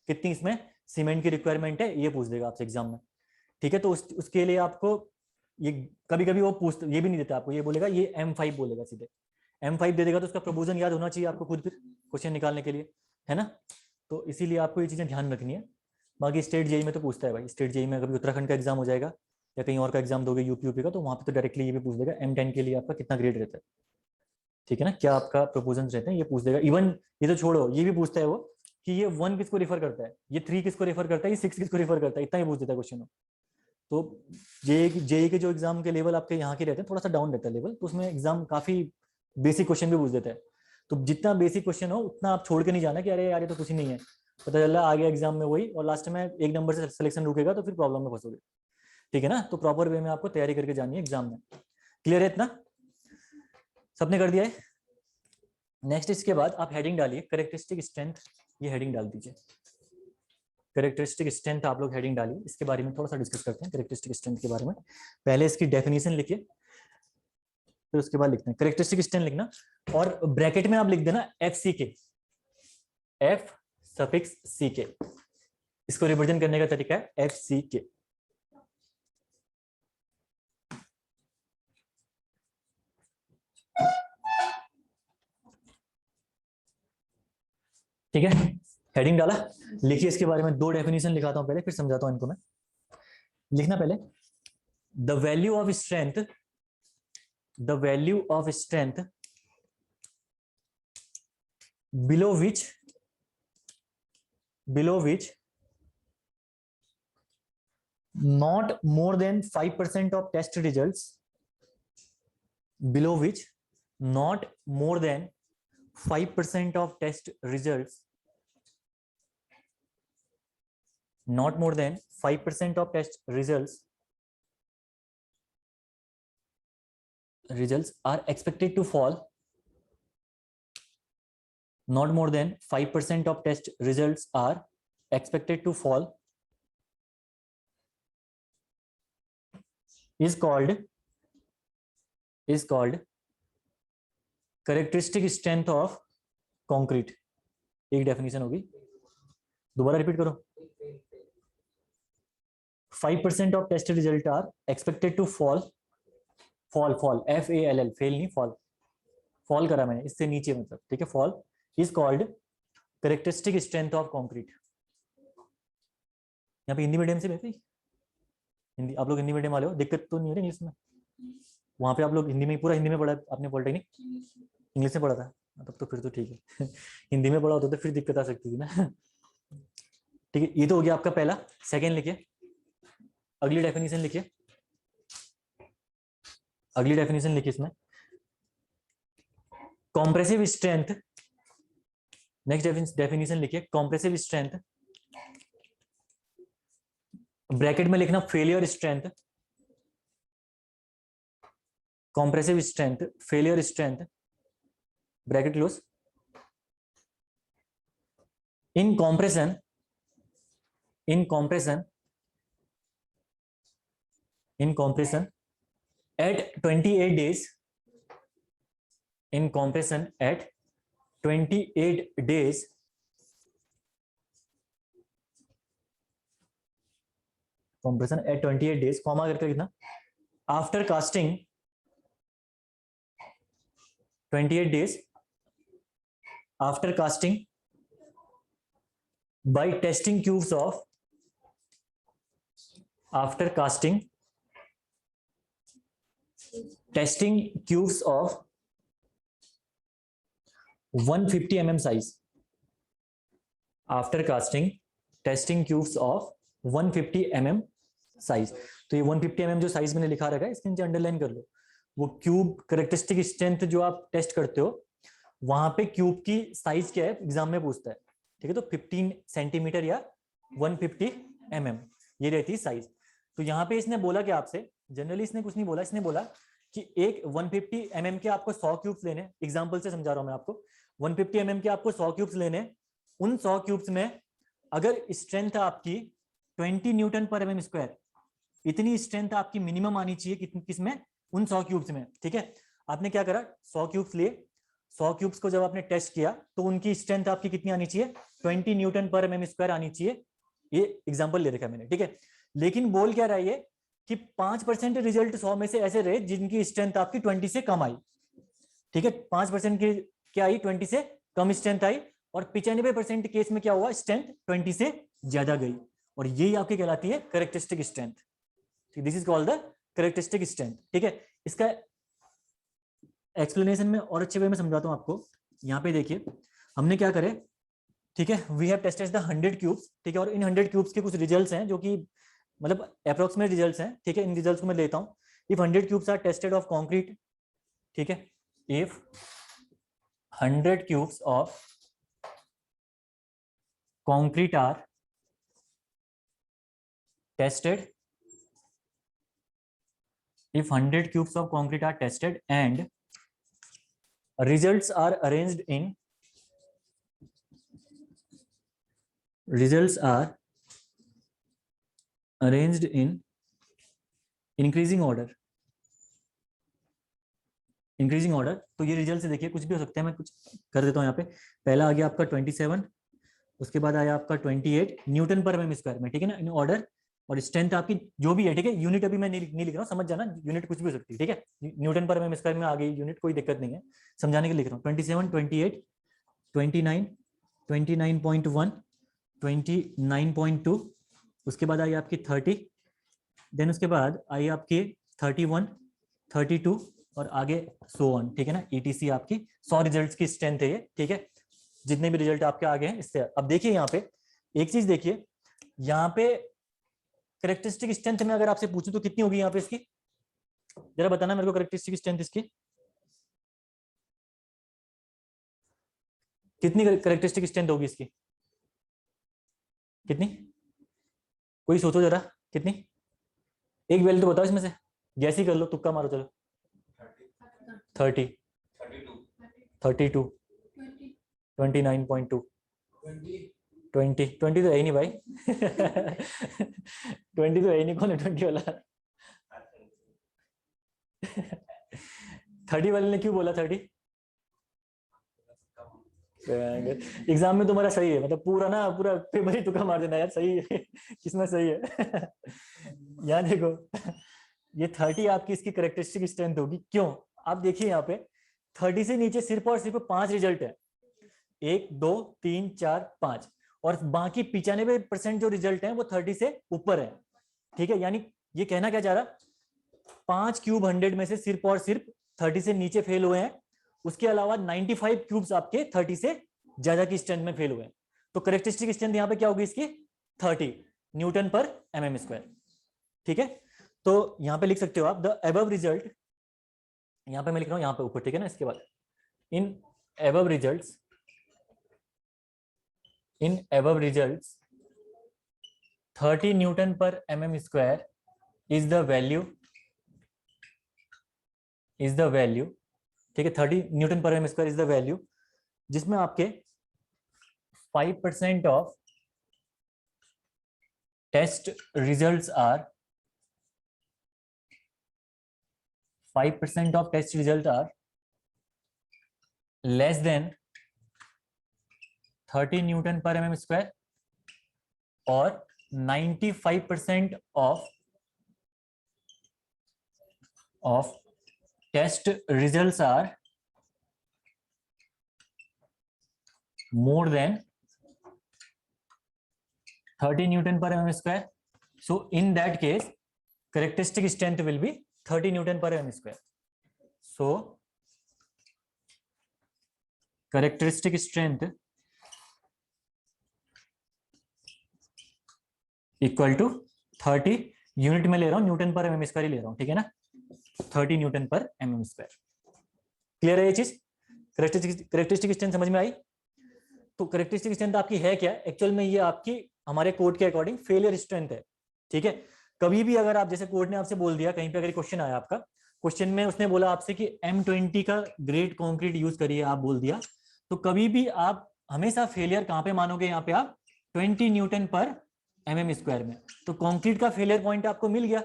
कितनी इसमें सीमेंट की रिक्वायरमेंट है, ये पूछ देगा आपसे एग्जाम में, ठीक है। तो उसके लिए आपको ये कभी कभी वो पूछ ये भी नहीं देता आपको, ये बोलेगा ये M5 बोलेगा सीधे, M5 दे देगा, तो उसका प्रपोजन याद होना चाहिए आपको खुद फिर क्वेश्चन निकालने के लिए, है ना। तो इसीलिए आपको ये चीजें ध्यान रखनी है। बाकी स्टेट JEE में तो पूछता है भाई, स्टेट JEE में कभी उत्तराखंड का एग्जाम हो जाएगा या कहीं और का एग्जाम दोगे यूपी का, तो वहां पे तो डायरेक्टली ये भी पूछ देगा M10 के लिए आपका कितना ग्रेड रहता है, ठीक है ना, क्या आपका प्रपोजन रहते हैं, ये पूछ देगा। इवन ये तो छोड़ो, ये भी पूछता है वो कि ये 1 किसको रेफर करता है, ये 3 किसको रेफर करता है, ये 6 किसको रेफर करता है, इतना ही पूछ देता है क्वेश्चन। तो JEE के जो एग्जाम के लेवल आपके यहाँ के रहते हैं, थोड़ा सा डाउन रहता है लेवल, तो उसमें एग्जाम काफी बेसिक क्वेश्चन भी पूछ देता है। तो जितना बेसिक क्वेश्चन हो उतना आप छोड़ के नहीं जाना कि अरे यार ये तो कुछ ही नहीं है, पता चल रहा है आ गया एग्जाम में वही, और लास्ट में 1 नंबर से सिलेक्शन रुकेगा तो फिर प्रॉब्लम में फंसोगे, ठीक है ना। तो प्रॉपर वे में आपको तैयारी करके जानी है एग्जाम में, क्लियर है इतना, सबने कर दिया है। नेक्स्ट इसके बाद आप हेडिंग डालिए कैरेक्टरिस्टिक स्ट्रेंथ, ये हेडिंग डाल दीजिए, कैरेक्टरिस्टिक स्ट्रेंथ आप लोग हेडिंग डालिए। इसके बारे में थोड़ा सा डिस्कस करते हैं कैरेक्टरिस्टिक स्ट्रेंथ के बारे में। पहले इसकी डेफिनेशन लिखिए, फिर उसके बाद लिखते हैं कैरेक्टरिस्टिक स्ट्रेंथ लिखना, और ब्रैकेट में आप लिख देना FCK, F_CK। इसको रिप्रेजेंट करने का तरीका है FCK। ठीक है, हेडिंग डाला, लिखिए इसके बारे में 2 डेफिनेशन लिखाता हूं पहले, फिर समझाता हूं इनको मैं। लिखना पहले, the value of strength, the value of strength below which below which not more than 5% of test results, below which not more than 5% of test results, not more than 5% of test results are expected to fall, not more than 5% of test results are expected to fall, is called characteristic strength of concrete. एक definition होगी, दोबारा repeat करो. 5% of test result are expected to fall FALL, fail नहीं, fall करा मैंने इससे नीचे, मतलब ठीक है, fall is called characteristic strength of concrete. यहाँ पे हिंदी मीडियम से बैठे, हिंदी आप लोग हिंदी मीडियम वाले हो, दिक्कत तो नहीं हो रही इंग्लिश में? वहां पे आप लोग हिंदी में, पूरा हिंदी में पढ़ा आपने, पॉलिटेक्निक इंग्लिश में पढ़ा था, तब तो फिर तो ठीक है. हिंदी में पढ़ा होता तो फिर दिक्कत आ सकती थी ना. ठीक है, ये तो हो गया आपका पहला. सेकेंड लिखिए, अगली डेफिनेशन लिखिए, अगली डेफिनेशन लिखिए इसमें. कॉम्प्रेसिव स्ट्रेंथ, नेक्स्ट डेफिनेशन लिखिए, कॉम्प्रेसिव स्ट्रेंथ, ब्रैकेट में लिखना failure strength, compressive strength, failure strength, bracket close. In compression at 28 days, in compression at 28 days, compression at 28 days, comma करके लिखना, after casting 28 days, after casting by testing cubes of, after casting testing cubes of 150 mm size, after casting testing cubes of 150 mm size. तो ये 150 mm जो size मैंने लिखा रखा है, इसके नीचे अंडरलाइन कर लो. वो क्यूब कैरेक्टरिस्टिक स्ट्रेंथ जो आप टेस्ट करते हो, वहां पे क्यूब की साइज क्या है एग्जाम में पूछता है. ठीक है, तो 15 सेंटीमीटर या 150 mm ये रहती है साइज. तो यहाँ पे इसने बोला कि आपसे, जनरली इसने कुछ नहीं बोला, इसने बोला कि एक 150 mm के आपको 100 क्यूब्स लेने, एग्जाम्पल से समझा रहा हूं मैं आपको. 150 mm के आपको 100 क्यूब्स लेने, उन 100 क्यूब्स में अगर स्ट्रेंथ आपकी 20 न्यूटन पर mm स्क्वायर, इतनी स्ट्रेंथ आपकी मिनिमम आनी चाहिए किसमें, उन 100 क्यूब्स में. ठीक है, आपने क्या करा, 100 क्यूब्स लिए, 100 क्यूब्स को जब आपने टेस्ट किया तो उनकी स्ट्रेंथ आपकी कितनी आनी चाहिए, 20 न्यूटन पर mm स्क्वायर आनी चाहिए. ये एग्जांपल ले रखा है मैंने. ठीक है, लेकिन बोल क्या रहा है कि 5% रिजल्ट 100 में से ऐसे रहे जिनकी स्ट्रेंथ आपकी 20 से कम आई. ठीक है, 5% की क्या आई, 20 से कम स्ट्रेंथ आई, और 95% केस में क्या हुआ, स्ट्रेंथ 20 से ज्यादा गई, और यही आपकी कहलाती है characteristic strength. This is called the characteristic strength. ठीक है, इसका एक्सप्लेनेशन में और अच्छे वे में समझाता हूं आपको. यहाँ पे देखिए हमने क्या करे. ठीक है, we have tested the 100 cubes. ठीक है, और इन 100 क्यूब्स के कुछ रिजल्ट्स हैं जो कि मतलब अप्रोक्सीमेट रिजल्ट्स हैं. ठीक है, इन रिजल्ट्स को मैं लेता हूं. If 100 cubes are tested of concrete, ठीक है, if 100 cubes of concrete are tested, if 100 cubes of concrete are tested and results are arranged in increasing order, तो ये रिजल्ट से देखिए कुछ भी हो सकता है. मैं कुछ कर देता हूं. यहाँ पे पहला आ गया आपका 27, उसके बाद आया आपका 28 न्यूटन पर mm स्क्वायर में. ठीक है ना, इन ऑर्डर, और स्ट्रेंथ आपकी जो भी है. ठीक है, यूनिट अभी मैं नहीं लिख रहा हूँ, समझ जाना, यूनिट कुछ भी हो सकती है. ठीक है, न्यूटन पर mm स्क्वायर में आ गई यूनिट, कोई दिक्कत नहीं है, समझाने के लिए लिख रहा हूँ. 27, 28, 29, 29.1, 29.2, उसके बाद आई आपकी 30, देन उसके बाद आई आपकी 31, 32 और आगे सो ऑन. ठीक है ना, ETC आपकी 100 रिजल्ट्स की स्ट्रेंथ है ये. ठीक है, जितने भी रिजल्ट आपके आगे हैं इससे. अब देखिए यहाँ पे एक चीज देखिए, यहाँ पे करेक्टरिस्टिक स्ट्रेंथ में अगर आपसे पूछूं तो कितनी होगी यहाँ पे इसकी, जरा बताना मेरे को करेक्टरिस्टिक स्ट्रेंथ इसकी कितनी करेक्टरिस्टिक स्ट्रेंथ होगी इसकी, कितनी, कोई सोचो जरा कितनी, एक वैल्यू तो बताओ इसमें से, गैस ही कर लो, तुक्का मारो चलो। 30, 32, 29.2, 20 तो है ही नहीं भाई 20 तो है ही नहीं, कौन है 20 वाला 30 वाले ने क्यों बोला 30? एग्जाम में तुम्हारा सही है, मतलब पूरा ना पूरा पेपर ही तुक्का मार देना यार, सही है किसमें सही है यहाँ देखो ये 30 आपकी इसकी करेक्टरिस्टिक स्ट्रेंथ होगी, क्यों? आप देखिए यहाँ पे 30 से नीचे सिर्फ और सिर्फ 5 रिजल्ट है, 1 2 3 4 5, और बाकी 95% जो रिजल्ट है वो 30 से ऊपर है, ठीक है। यानी ये कहना क्या चाह रहा, 5 क्यूब 100 में से सिर्फ और सिर्फ 30 से नीचे फेल हुए हैं, उसके अलावा 95 क्यूब्स आपके 30 से ज्यादा की स्ट्रेंथ में फेल हुए हैं। तो करेक्टरिस्टिक स्ट्रेंथ यहाँ पे क्या होगी इसकी, 30 न्यूटन पर mm स्क्वायर, ठीक है। तो यहाँ पे लिख सकते हो आप द अबव रिजल्ट, यहाँ पे मैं लिख रहा हूँ यहाँ पे ऊपर, ठीक है ना। इसके बाद in above results, in above results 30 newton पर mm square is the value, ठीक है। 30 न्यूटन पर mm square is the value जिसमें आपके 5% of test results are 5% of test result are less than 30 newton पर mm स्क्वायर, और 95% of test results are more than 30 Newton per mm square. So in that case, characteristic strength will be 30 Newton per mm square. So characteristic strength equal to 30, unit में ले रहा हूं Newton पर mm square ही ले रहा हूं, ठीक है ना। 30 न्यूटन पर mm स्क्वायर। क्लियर है ये चीज? करेक्टरिस्टिक स्ट्रेंथ समझ में आई? तो करेक्टरिस्टिक स्ट्रेंथ आपकी है क्या एक्चुअल में, ये आपकी हमारे कोड के अकॉर्डिंग फेलियर स्ट्रेंथ है, ठीक है। कभी भी अगर आप, जैसे कोड ने आपसे बोल दिया कहीं पे, अगर क्वेश्चन आया आपका, क्वेश्चन में उसने बोला आपसे कि M20 का ग्रेड कॉन्क्रीट यूज करिए, आप बोल दिया, तो कभी भी आप हमेशा फेलियर कहां पे मानोगे, यहाँ पे आप 20 न्यूटन पर mm स्क्वायर में। तो कंक्रीट का फेलियर पॉइंट आपको मिल गया,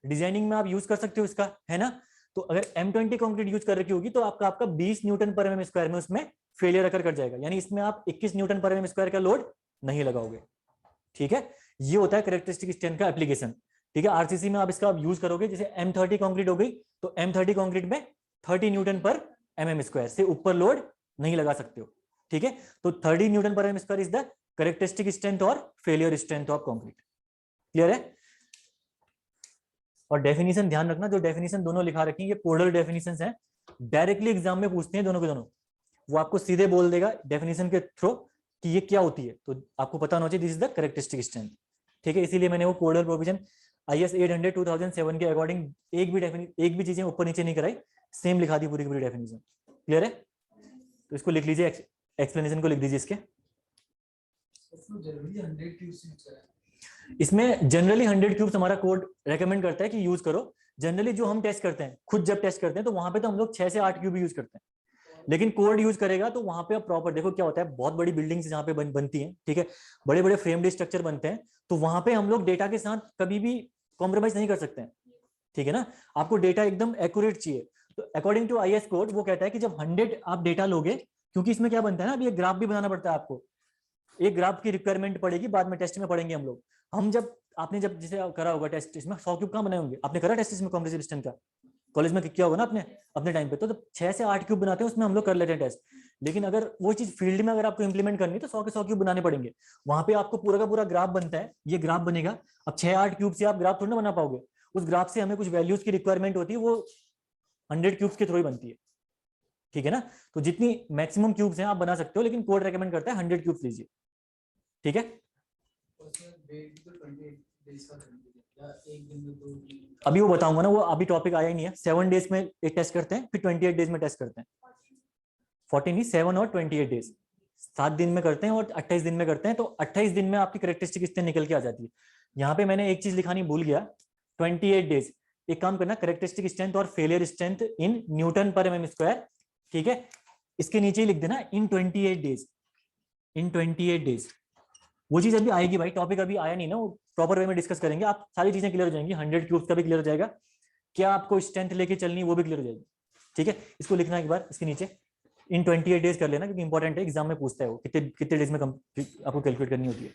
डिजाइनिंग में आप यूज कर सकते हो इसका, है ना। तो अगर M20 कंक्रीट यूज कर रखी होगी तो आपका 20 न्यूटन पर mm स्क्वायर में उसमें फेलियर अकर कर जाएगा, यानी इसमें आप 21 न्यूटन पर mm स्क्वायर का लोड नहीं लगाओगे, ठीक है। ये होता है करेक्टरिस्टिक स्ट्रेंथ का एप्लीकेशन, ठीक है। आरसीसी में आप इसका यूज करोगे, जैसे M30 कंक्रीट हो गई तो M30 कंक्रीट में 30 न्यूटन पर mm स्क्वायर से ऊपर लोड नहीं लगा सकते हो, ठीक है। तो 30 न्यूटन पर mm square is the characteristic strength और failure strength of concrete. Clear है? और डेफिनेशन ध्यान रखना, जो डेफिनेशन दोनों लिखा रखी है ये कोडल डेफिनेशंस हैं, डायरेक्टली एग्जाम में पूछते हैं दोनों के दोनों, वो आपको सीधे बोल देगा डेफिनेशन के थ्रू कि ये क्या होती है, तो आपको पता होना चाहिए this is the characteristic strength, ठीक है। इसीलिए मैंने वो कोडल प्रोविजन IS 800 2007 के अकॉर्डिंग एक भी चीजें ऊपर नीचे नहीं कराई, सेम लिखा दी पूरी की पूरी डेफिनेशन। क्लियर है? तो इसको लिख लीजिए, एक्सप्लेनेशन को लिख दीजिए इसके। इसमें जनरली 100 क्यूब्स हमारा कोड रेकमेंड करता है कि यूज करो। जनरली जो हम टेस्ट करते हैं, खुद जब टेस्ट करते हैं तो वहां पे तो हम लोग 6 से 8 क्यूब यूज करते हैं, लेकिन कोड यूज करेगा तो वहां पे आप प्रॉपर देखो क्या होता है, बहुत बड़ी बिल्डिंग्स जहाँ पे बनती हैं, ठीक है, बड़े बड़े फ्रेम्ड स्ट्रक्चर बनते हैं, तो वहां पे हम लोग डेटा के साथ कभी भी कॉम्प्रोमाइज नहीं कर सकते हैं, ठीक है ना। आपको डेटा एकदम एक्यूरेट चाहिए, तो अकॉर्डिंग टू IS कोड वो कहता है कि जब 100 आप डेटा लोगे, क्योंकि इसमें क्या बनता है ना, अभी एक ग्राफ भी बनाना पड़ता है आपको, एक ग्राफ की रिक्वायरमेंट पड़ेगी, बाद में टेस्ट में पढ़ेंगे हम लोग। हम जब आपने जब जैसे करा होगा टेस्ट, इसमें 100 क्यूब कहाँ बनाए होंगे आपने, करा टेस्ट इसमें कॉम्प्रेसिव स्ट्रेंथ का कॉलेज में किया होगा ना आपने अपने टाइम पे, तो 6 से 8 क्यूब बनाते हैं उसमें हम लोग कर लेते हैं टेस्ट। लेकिन अगर वो चीज फील्ड में अगर आपको इंप्लीमेंट करनी है तो 100 के 100 क्यूब बनाने पड़ेंगे, वहां पे आपको पूरा का पूरा ग्राफ बनता है, ये ग्राफ बनेगा। अब 6-8 क्यूब से आप ग्राफ थोड़ी ना बना पाओगे, उस ग्राफ से हमें कुछ वैल्यूज की रिक्वायरमेंट होती है, वो 100 क्यूब्स के थ्रू ही बनती है, ठीक है ना। तो जितनी मैक्सिमम क्यूब्स हैं आप बना सकते हो, लेकिन कोड रेकमेंड करता है 100 क्यूब्स लीजिए, ठीक है। अभी वो बताऊंगा ना, वो अभी टॉपिक आया ही नहीं है। 7 डेज में एक टेस्ट करते हैं, फिर 28 डेज में टेस्ट करते हैं। 14 नहीं, 7 और 28 डेज, 7 दिन में करते हैं और 28 दिन में करते हैं। तो 28 दिन में आपकी करेक्टरिस्टिक स्ट्रेंथ निकल के आ जाती है। यहाँ पे मैंने एक चीज लिखानी भूल गया, 28 डेज। एक काम करना, करेक्टरिस्टिक स्ट्रेंथ और फेलियर स्ट्रेंथ इन न्यूटन पर एमएम स्क्वायर, ठीक है, इसके नीचे ही लिख देना इन 28 डेज, इन 28 डेज। वो चीज अभी आएगी भाई, टॉपिक अभी आया नहीं ना, वो प्रॉपर वे में डिस्कस करेंगे, आप सारी चीजें क्लियर हो जाएंगी। 100 क्यूब्स का भी क्लियर हो जाएगा, क्या आपको स्ट्रेंथ लेके चलनी है वो भी क्लियर हो जाएगी, ठीक है। इसको लिखना एक बार इसके नीचे, इन 28 डेज कर लेना, क्योंकि इंपॉर्टेंट है, एग्जाम में पूछता है वो कितने कितने डेज में आपको कैलकुलेट करनी होती है।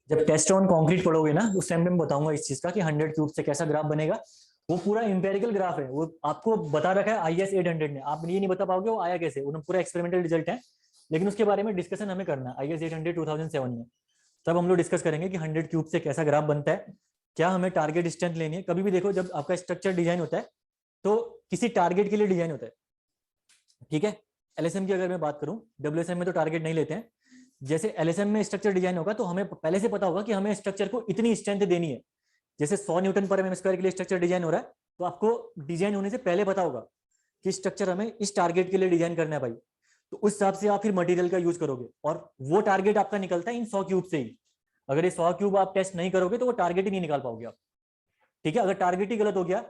जब टेस्ट ऑन कंक्रीट पढ़ोगे ना, उस टाइम पे मैं बताऊंगा इस चीज का कि 100 क्यूब से कैसा ग्राफ बनेगा। वो पूरा इंपेरिकल ग्राफ है, वो आपको बता रखा है IS 800 ने, आप ये नहीं बता पाओगे वो आया कैसे, वो पूरा एक्सपेरिमेंटल रिजल्ट है। लेकिन उसके बारे में डिस्कशन हमें करना है IS 800 2007 में। तब हम लोग डिस्कस करेंगे कि 100 क्यूब से कैसा ग्राफ बनता है, क्या हमें टारगेट स्ट्रेंथ लेनी है। कभी भी देखो, जब आपका स्ट्रक्चर डिजाइन होता है तो किसी टारगेट के लिए डिजाइन होता है, ठीक है। LSM की अगर मैं बात करूं, WSM में तो टारगेट नहीं लेते हैं। जैसे LSM में स्ट्रक्चर डिजाइन होगा तो हमें पहले से पता होगा कि हमें स्ट्रक्चर को इतनी स्ट्रेंथ देनी है। जैसे 100 न्यूटन पर एमएम स्क्वायर के लिए स्ट्रक्चर डिजाइन हो रहा है, तो आपको डिजाइन होने से पहले पता होगा कि स्ट्रक्चर हमें इस टारगेट के लिए डिजाइन करना है भाई। तो उस हिसाब से आप फिर मटेरियल का यूज करोगे, और वो टारगेट आपका निकलता है इन 100 क्यूब से ही। अगर ये 100 क्यूब आप टेस्ट नहीं करोगे तो वो टारगेट ही नहीं निकाल पाओगे आप, ठीक है। अगर टारगेट ही गलत हो गया,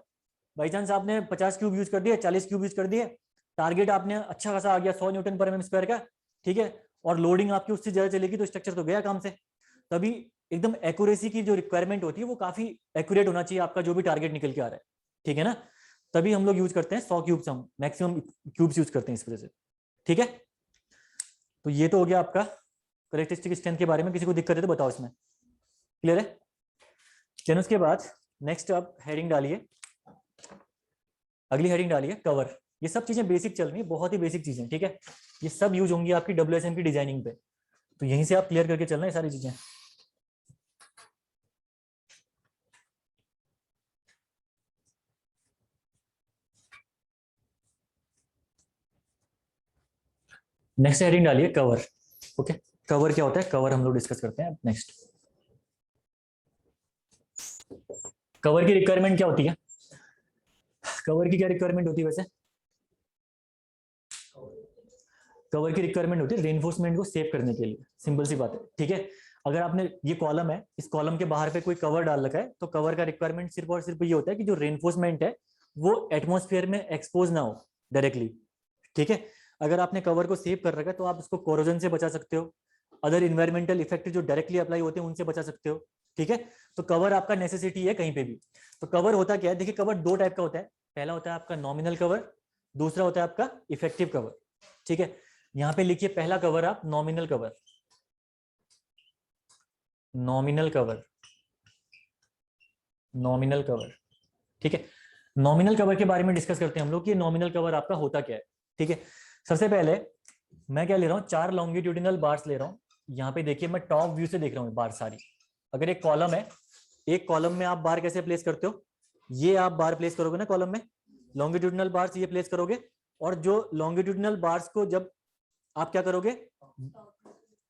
बाई चांस आपने 50 क्यूब यूज कर दिए, 40 क्यूब यूज कर दिए, टारगेट आपने अच्छा खासा आ गया 100 न्यूटन पर एमएम स्क्वायर का, ठीक है, और लोडिंग आपकी उससे ज्यादा चलेगी, तो स्ट्रक्चर तो गया काम से। तभी एकदम एक्यूरेसी की जो रिक्वायरमेंट होती है वो काफी एक्यूरेट होना चाहिए आपका जो भी टारगेट निकल के आ रहा है, ठीक है ना। तभी हम लोग यूज करते हैं 100 क्यूब्स, हम मैक्सिमम क्यूब्स यूज करते हैं इस वजह से, ठीक है। तो ये तो हो गया आपका करेक्टरिस्टिक स्ट्रेंथ के बारे में। किसी को दिक्कत है तो बताओ, इसमें क्लियर है। चलो उसके बाद नेक्स्ट आप हेडिंग डालिए, अगली हेडिंग डालिए कवर। ये सब चीजें बेसिक चल रही है, बहुत ही बेसिक चीजें, ठीक है। ये सब यूज होंगी आपकी WSM की डिजाइनिंग पे, तो यहीं से आप क्लियर करके चलना है सारी चीजें। नेक्स्ट हेडिंग डालिए कवर, ओके। कवर क्या होता है, कवर हम लोग डिस्कस करते हैं नेक्स्ट। कवर की रिक्वायरमेंट क्या होती है, कवर की क्या रिक्वायरमेंट होती है वैसे। कवर की रिक्वायरमेंट होती है रेनफोर्समेंट को सेव करने के लिए, सिंपल सी बात है, ठीक है। अगर आपने ये कॉलम है, इस कॉलम के बाहर पे कोई कवर डाल रखा है, तो कवर का रिक्वायरमेंट सिर्फ और सिर्फ ये होता है कि जो रेनफोर्समेंट है वो एटमॉस्फेयर में एक्सपोज ना हो डायरेक्टली, ठीक है। अगर आपने कवर को सेव कर रखा है तो आप उसको कोरोजन से बचा सकते हो, अदर इन्वायरमेंटल इफेक्ट जो डायरेक्टली अप्लाई होते हैं उनसे बचा सकते हो, ठीक है। तो कवर आपका नेसेसिटी है कहीं पे भी। तो कवर होता क्या है, देखिए कवर दो टाइप का होता है। पहला होता है आपका नॉमिनल कवर, दूसरा होता है आपका इफेक्टिव कवर, ठीक है। यहां पे लिखिए पहला कवर आप nominal cover, nominal cover, nominal cover, ठीक है। नॉमिनल कवर के बारे में डिस्कस करते हैं हम लोग कि नॉमिनल कवर आपका होता क्या है, ठीक है। सबसे पहले मैं क्या ले रहा हूं, 4 लॉन्गिट्यूडिनल बार्स ले रहा हूं। यहाँ पे देखिए मैं टॉप व्यू से देख रहा हूँ बार सारी। अगर एक कॉलम है, एक कॉलम में आप बार कैसे प्लेस करते हो, ये आप बार प्लेस करोगे ना कॉलम में, लॉन्गिट्यूडिनल बार्स ये प्लेस करोगे, और जो लॉन्गिट्यूडिनल बार्स को जब आप क्या करोगे,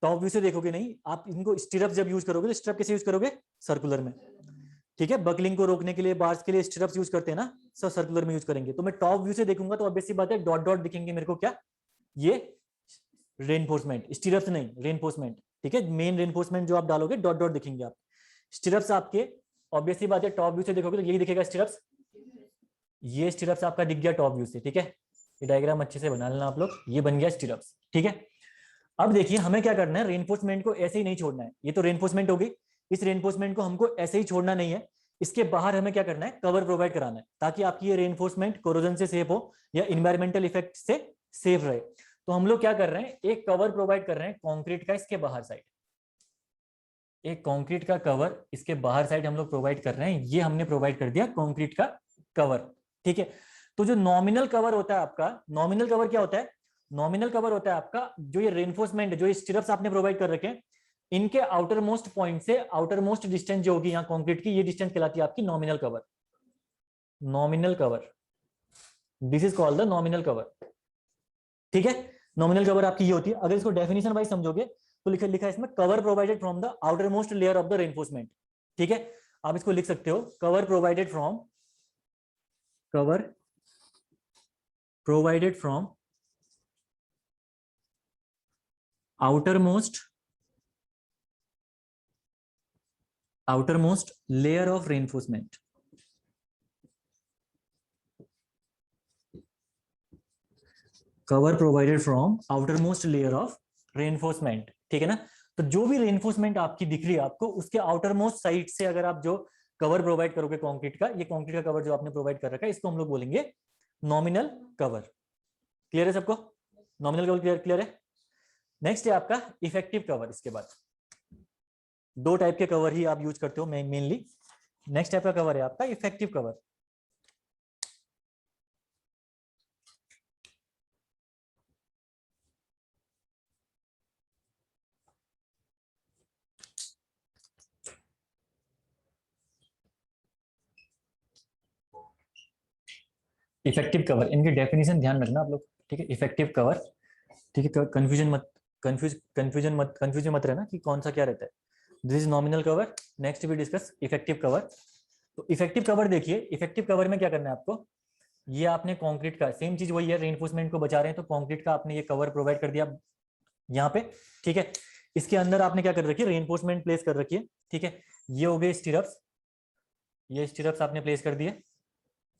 टॉप व्यू से देखोगे नहीं, आप इनको स्टिरअप जब यूज करोगे तो स्टिरअप कैसे यूज करोगे, सर्कुलर में, ठीक है। बकलिंग को रोकने के लिए बार्स के लिए स्टिरअप्स यूज करते हैं ना, सब सर्कुलर में यूज करेंगे। तो मैं टॉप व्यू से देखूंगा तो ऑब्वियस सी बात है डॉट डॉट दिखेंगे मेरे को, क्या ये रेनफोर्समेंट, स्टिरअप्स नहीं रेनफोर्समेंट, ठीक है। मेन रेनफोर्समेंट जो आप डालोगे डॉट डॉट दिखेंगे आप, स्टिरअप्स आपके ऑब्वियस सी बात है टॉप व्यू से देखोगे तो यही दिखेगा स्टिरअप्स, ये स्टिरअप्स आपका दिख गया टॉप व्यू से, ठीक है। ये डायग्राम अच्छे से बना लेना आप लोग, ये बन गया स्टिरअप्स, ठीक है। अब देखिए हमें क्या करना है, रेनफोर्समेंट को ऐसे ही नहीं छोड़ना है, ये तो रेनफोर्समेंट होगी, इस रेनफोर्समेंट को हमको ऐसे ही छोड़ना नहीं है, इसके बाहर हमें क्या करना है, कवर प्रोवाइड कराना है, ताकि आपकी ये रेनफोर्समेंट कोरोजन से सेफ हो या इन्वायरमेंटल इफेक्ट से सेफ रहे। तो हम लोग क्या कर रहे हैं, एक कवर प्रोवाइड कर रहे हैं कंक्रीट का इसके बाहर साइड, एक कंक्रीट का कवर इसके बाहर साइड हम लोग प्रोवाइड कर रहे हैं, ये हमने प्रोवाइड कर दिया कंक्रीट का कवर, ठीक है। तो जो नॉमिनल कवर होता है आपका, नॉमिनल कवर क्या होता है, नॉमिनल कवर होता है आपका जो ये रेनफोर्समेंट है, जो ये स्टिरअप्स आपने प्रोवाइड कर रखे हैं, इनके आउटर मोस्ट पॉइंट से आउटर मोस्ट डिस्टेंस जो होगी यहाँ कंक्रीट की, ये डिस्टेंस कहलाती है आपकी nominal cover. Nominal cover, this is called the nominal cover. ठीक है, नॉमिनल कवर आपकी ये होती है। अगर इसको डेफिनेशन वाइज समझोगे तो लिखा है इसमें cover provided from the outer most layer of the reinforcement. ठीक है, आप इसको लिख सकते हो cover provided from outermost layer of reinforcement। Cover provided from outermost layer of reinforcement। ठीक है ना, तो जो भी reinforcement आपकी दिख रही है आपको, उसके outermost साइड से अगर आप जो कवर प्रोवाइड करोगे कंक्रीट का, ये कंक्रीट का कवर जो आपने प्रोवाइड कर रखा है, इसको हम लोग बोलेंगे नॉमिनल कवर। क्लियर है सबको? नॉमिनल कवर क्लियर है? नेक्स्ट है आपका इफेक्टिव कवर। इसके बाद दो टाइप के कवर ही आप यूज करते हो मेनली। नेक्स्ट टाइप का कवर है आपका इफेक्टिव कवर। इफेक्टिव कवर, इनकी डेफिनेशन ध्यान रखना आप लोग। ठीक है, इफेक्टिव कवर। ठीक है, कंफ्यूजन मत रहना कि कौन सा क्या रहता है। This is nominal cover. Next we discuss effective cover. तो इफेक्टिव कवर देखिए, इफेक्टिव कवर में क्या करना है आपको, ये आपने कंक्रीट का सेम चीज वही है, रेनफोर्समेंट को बचा रहे हैं तो कंक्रीट का आपने ये कवर प्रोवाइड कर दिया यहाँ पे। ठीक है, इसके अंदर आपने क्या कर रखी है, रेनफोर्समेंट प्लेस कर रखी है। ठीक है, ये हो गए स्टिरप्स, ये स्टिरप्स आपने प्लेस कर दिए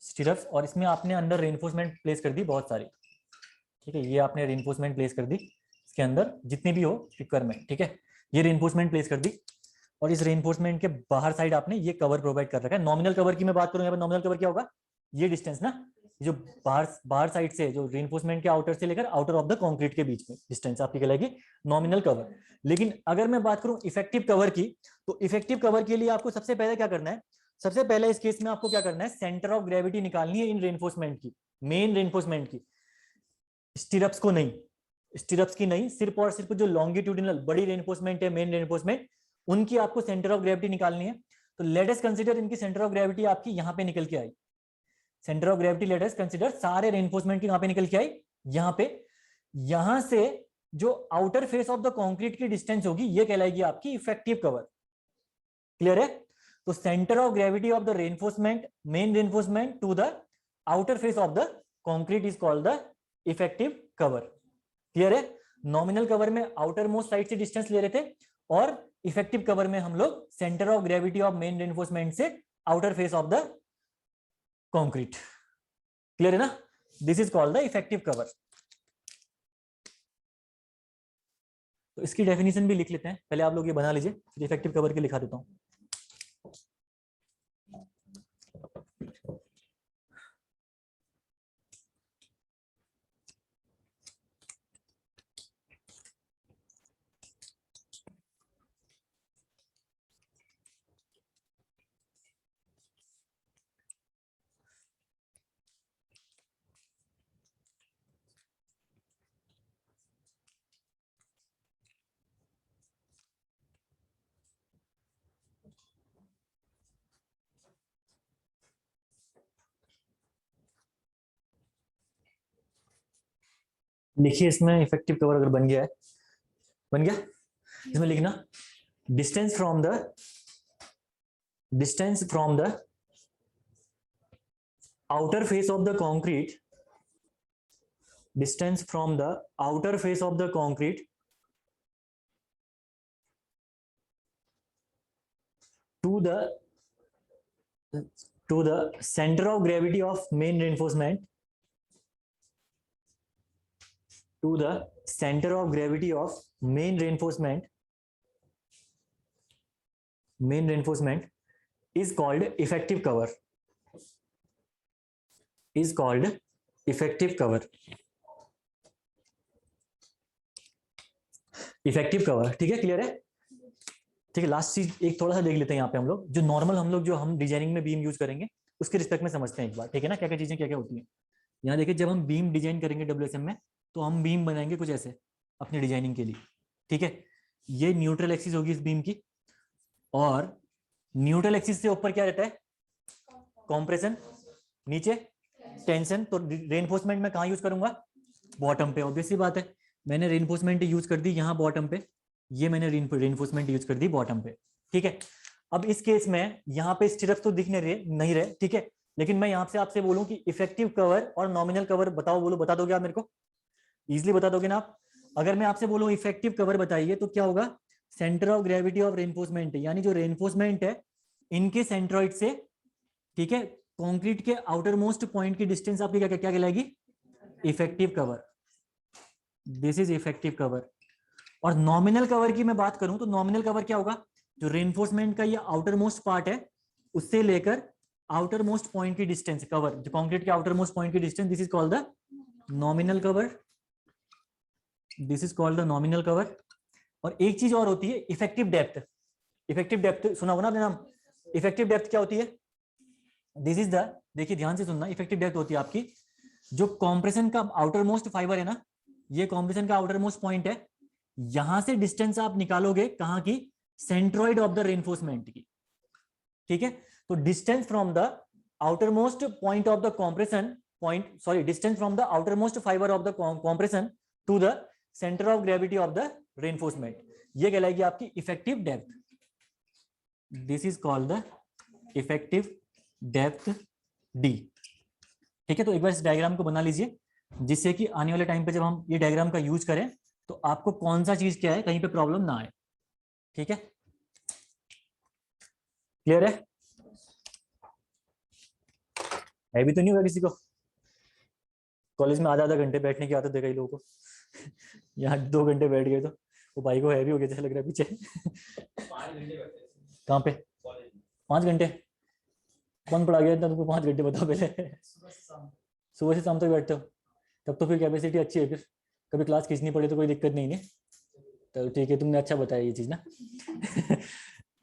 स्टिरप्स, और इसमें आपने अंदर रेनफोर्समेंट प्लेस कर दी बहुत सारी। ठीक है, ये आपने रेनफोर्समेंट प्लेस कर दी इसके अंदर जितनी भी हो रिक्वायरमेंट। ठीक है, ये रेनफोर्समेंट प्लेस कर दी, और इस रेनफोर्समेंट के बाहर साइड आपने ये कवर प्रोवाइड कर रखा है। नॉमिनल कवर की मैं बात करूं, यहाँ पर नॉमिनल कवर क्या होगा, ये डिस्टेंस ना, जो बाहर साइड से, जो रेनफोर्समेंट के आउटर से लेकर आउटर ऑफ द कंक्रीट के बीच में डिस्टेंस आपकी कहलाएगी नॉमिनल कवर। लेकिन अगर मैं बात करूं इफेक्टिव कवर की, तो इफेक्टिव कवर के लिए आपको सबसे पहले क्या करना है, सबसे पहले इस केस में आपको क्या करना है, सेंटर ऑफ ग्रेविटी निकालनी है इन रेनफोर्समेंट की, मेन रेनफोर्समेंट की, स्टिरप्स को नहीं, स्टिरप्स की नहीं, सिर्फ और सिर्फ जो लॉन्गिट्यूडिनल बड़ी रेनफोर्समेंट है, मेन रेनफोर्समेंट, उनकी आपको सेंटर ऑफ ग्रेविटी निकालनी है। तो लेट अस कंसीडर इनकी सेंटर ऑफ ग्रेविटी आपकी यहां पे निकल के आई, centre of gravity let us consider सारे रेनफोर्समेंट की यहां पे निकल के आई, यहां पे, यहां से जो outer face of the concrete की डिस्टेंस होगी ये कहलाएगी आपकी इफेक्टिव कवर। क्लियर है? तो centre of gravity of the reinforcement, main reinforcement to the outer face of the concrete is called the effective cover. Clear है? नॉमिनल कवर में outermost side से डिस्टेंस ले रहे थे, और इफेक्टिव कवर में हम लोग centre of gravity of main reinforcement से outer face of the concrete. Clear है ना? This is called the effective cover. तो इसकी डेफिनेशन भी लिख लेते हैं, पहले आप लोग ये बना लीजिए, फिर इफेक्टिव कवर की लिखा देता हूं। लिखिए, इसमें इफेक्टिव कवर अगर बन गया है, बन गया, इसमें लिखना distance from the outer face of the concrete, distance from the outer face of the concrete to the center of gravity of main reinforcement, to the center of gravity of main reinforcement is called effective cover, is called effective cover। Effective cover, ठीक है, clear है? ठीक है, last चीज एक थोड़ा सा देख लेते हैं यहाँ पे हम लोग, जो नॉर्मल हम लोग जो हम डिजाइनिंग में बीम यूज करेंगे उसके रिस्पेक्ट में समझते हैं एक बार। ठीक है ना, क्या क्या चीजें क्या क्या होती हैं। यहाँ देखिए, जब हम बीम डिजाइन करेंगे डब्ल्यूएसएम में, तो हम बीम बनाएंगे कुछ ऐसे अपनी डिजाइनिंग के लिए। ठीक है, ये न्यूट्रल एक्सिस होगी इस बीम की, और न्यूट्रल एक्सिस से ऊपर क्या रहता है, कॉम्प्रेशन, नीचे टेंशन। तो रेनफोर्समेंट में कहाँ यूज करूंगा, बॉटम पे, ऑब्वियस सी बात है। मैंने रेनफोर्समेंट यूज कर दी यहाँ बॉटम पे, ये मैंने रेनफोर्समेंट यूज कर दी बॉटम पे, ठीक है। अब इस केस में यहाँ पे स्टिरअप्स तो दिख नहीं रहे, ठीक है, लेकिन मैं यहाँ से आपसे बोलूं कि इफेक्टिव कवर और नॉमिनल कवर बताओ, बोलो, बता दोगे आप मेरे को, इजिली बता दोगे ना आप। अगर मैं आपसे बोलूं इफेक्टिव कवर बताइए, तो क्या होगा, centre of gravity of reinforcement, यानी जो रेनफोर्समेंट है इनके सेंट्रॉइड से, ठीक है, कंक्रीट के आउटर मोस्ट पॉइंट की डिस्टेंस आपकी क्या क्या कहलाएगी, effective cover. This is effective cover. और नॉमिनल कवर की मैं बात करूं तो नॉमिनल कवर क्या होगा, जो रेनफोर्समेंट का ये आउटर मोस्ट पार्ट है उससे लेकर आउटर मोस्ट पॉइंट की डिस्टेंस कवर, जो कंक्रीट के आउटर मोस्ट पॉइंट की distance, this is called the nominal cover, this is called the nominal cover. और एक चीज और होती है, इफेक्टिव डेप्थ। इफेक्टिव डेप्थ सुना होगा ना आपने नाम, इफेक्टिव डेप्थ क्या होती है, दिस इज द, देखिए ध्यान से सुनना, इफेक्टिव डेप्थ होती है आपकी जो कॉम्प्रेशन का आउटर मोस्ट फाइबर है ना, ये कॉम्प्रेशन का आउटर मोस्ट पॉइंट है, यहां से डिस्टेंस आप निकालोगे कहां की, सेंट्रॉइड ऑफ द रेनफोर्समेंट की, ठीक है। तो distance from the outermost point of the compression point, sorry, distance from the outermost fibre of the compression to the centre of gravity of the reinforcement, ये कहलाएगी आपकी effective depth. This is called the effective depth D, ठीक है। तो एक बार इस diagram को बना लीजिए, जिससे कि आने वाले टाइम पे जब हम ये डायग्राम का यूज करें तो आपको कौन सा चीज क्या है कहीं पे प्रॉब्लम ना आए, ठीक है। क्लियर है भी तो नहीं होगा किसी को, कॉलेज में आधा घंटे बैठने की आदत है कई लोगों को यहाँ 2 घंटे बैठ गए तो वो भाई को हैवी हो गया जैसे लग रहा है पीछे 5 घंटे बैठते हैं। कहाँ पे 5 घंटे कौन पढ़ा गया इतना तुमको, 5 घंटे बताओ पहले सुबह से शाम तक बैठते हो, तब तो फिर कैपेसिटी अच्छी है, फिर कभी क्लास खींचनी पड़े तो कोई दिक्कत नहीं है, तो ठीक है, तुमने अच्छा बताया ये चीज ना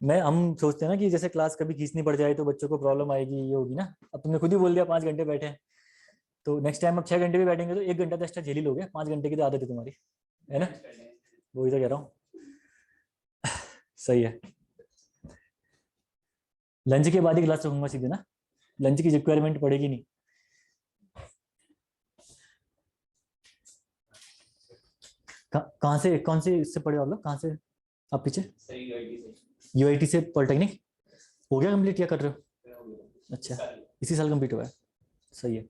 मैं, हम सोचते हैं ना कि जैसे क्लास कभी खींचनी पड़ जाए तो बच्चों को प्रॉब्लम आएगी, ये होगी ना। अब तुमने खुद ही बोल दिया 5 घंटे बैठे हैं, तो नेक्स्ट टाइम अब 6 घंटे भी बैठेंगे तो 1 घंटा तो एक्स्ट्रा झेल ही लोगे, 5 घंटे की तो आदत है तुम्हारी, है ना, वही तो कह रहा हूँ सही है। लंच के बाद ही क्लास रखूंगा सीधे ना, लंच की रिक्वायरमेंट पड़ेगी नहीं। कहाँ से, कौन से इससे पढ़े आप लोग, कहाँ से आप पीछे, यूआईटी से पॉलिटेक्निक हो गया कंप्लीट, क्या कर रहे हो, अच्छा इसी साल कंप्लीट हुआ है, सही है।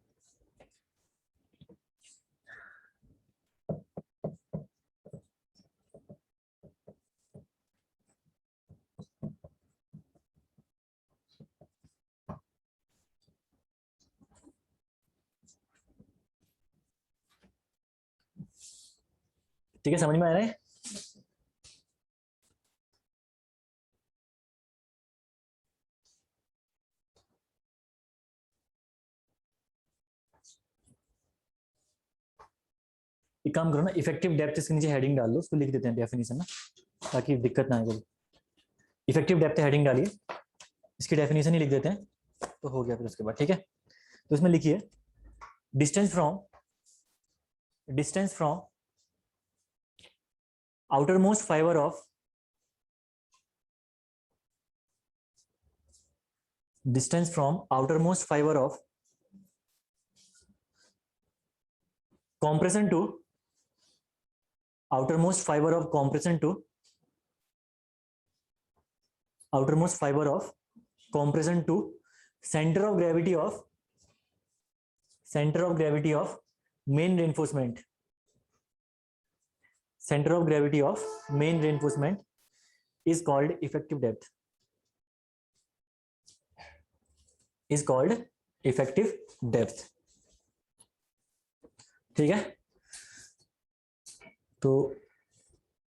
ठीक है, समझ में आ रहा है। एक काम करो ना, इफेक्टिव डेप्थ इसके नीचे हेडिंग डाल लो, उसको लिख देते हैं डेफिनेशन ना, ताकि दिक्कत ना आए कभी। इफेक्टिव डेप्थ हेडिंग डालिए, इसकी डेफिनेशन ही लिख देते हैं तो हो गया फिर उसके बाद, ठीक है। तो इसमें लिखिए distance from outermost fiber of distance from outermost fiber of compression to outermost fiber of compression to outermost fiber of compression to center of gravity of main reinforcement, center of gravity of main reinforcement is called effective depth, is called effective depth, ठीक है। तो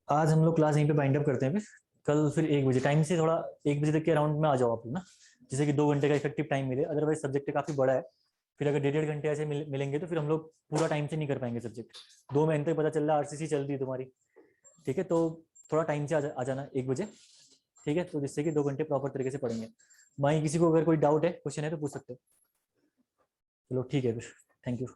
आज हम लोग class यहीं पे bind up करते हैं, फिर कल फिर 1 बजे टाइम से, थोड़ा 1 बजे तक के अराउंड में आ जाओ आप लोग ना, जैसे कि 2 घंटे का इफेक्टिव टाइम मिले, अदरवाइज सब्जेक्ट काफी बड़ा है, फिर अगर 1.5 घंटे ऐसे मिलेंगे तो फिर हम लोग पूरा टाइम से नहीं कर पाएंगे सब्जेक्ट। 2 महीने तक पता चल रहा है आरसीसी चल रही है तुम्हारी, ठीक है, तो थोड़ा टाइम से आ जाना 1 बजे, ठीक है, तो जिससे कि 2 घंटे प्रॉपर तरीके से पढ़ेंगे। वहीं किसी को अगर कोई डाउट है, क्वेश्चन है तो पूछ सकते हो। चलो ठीक है फिर, थैंक यू।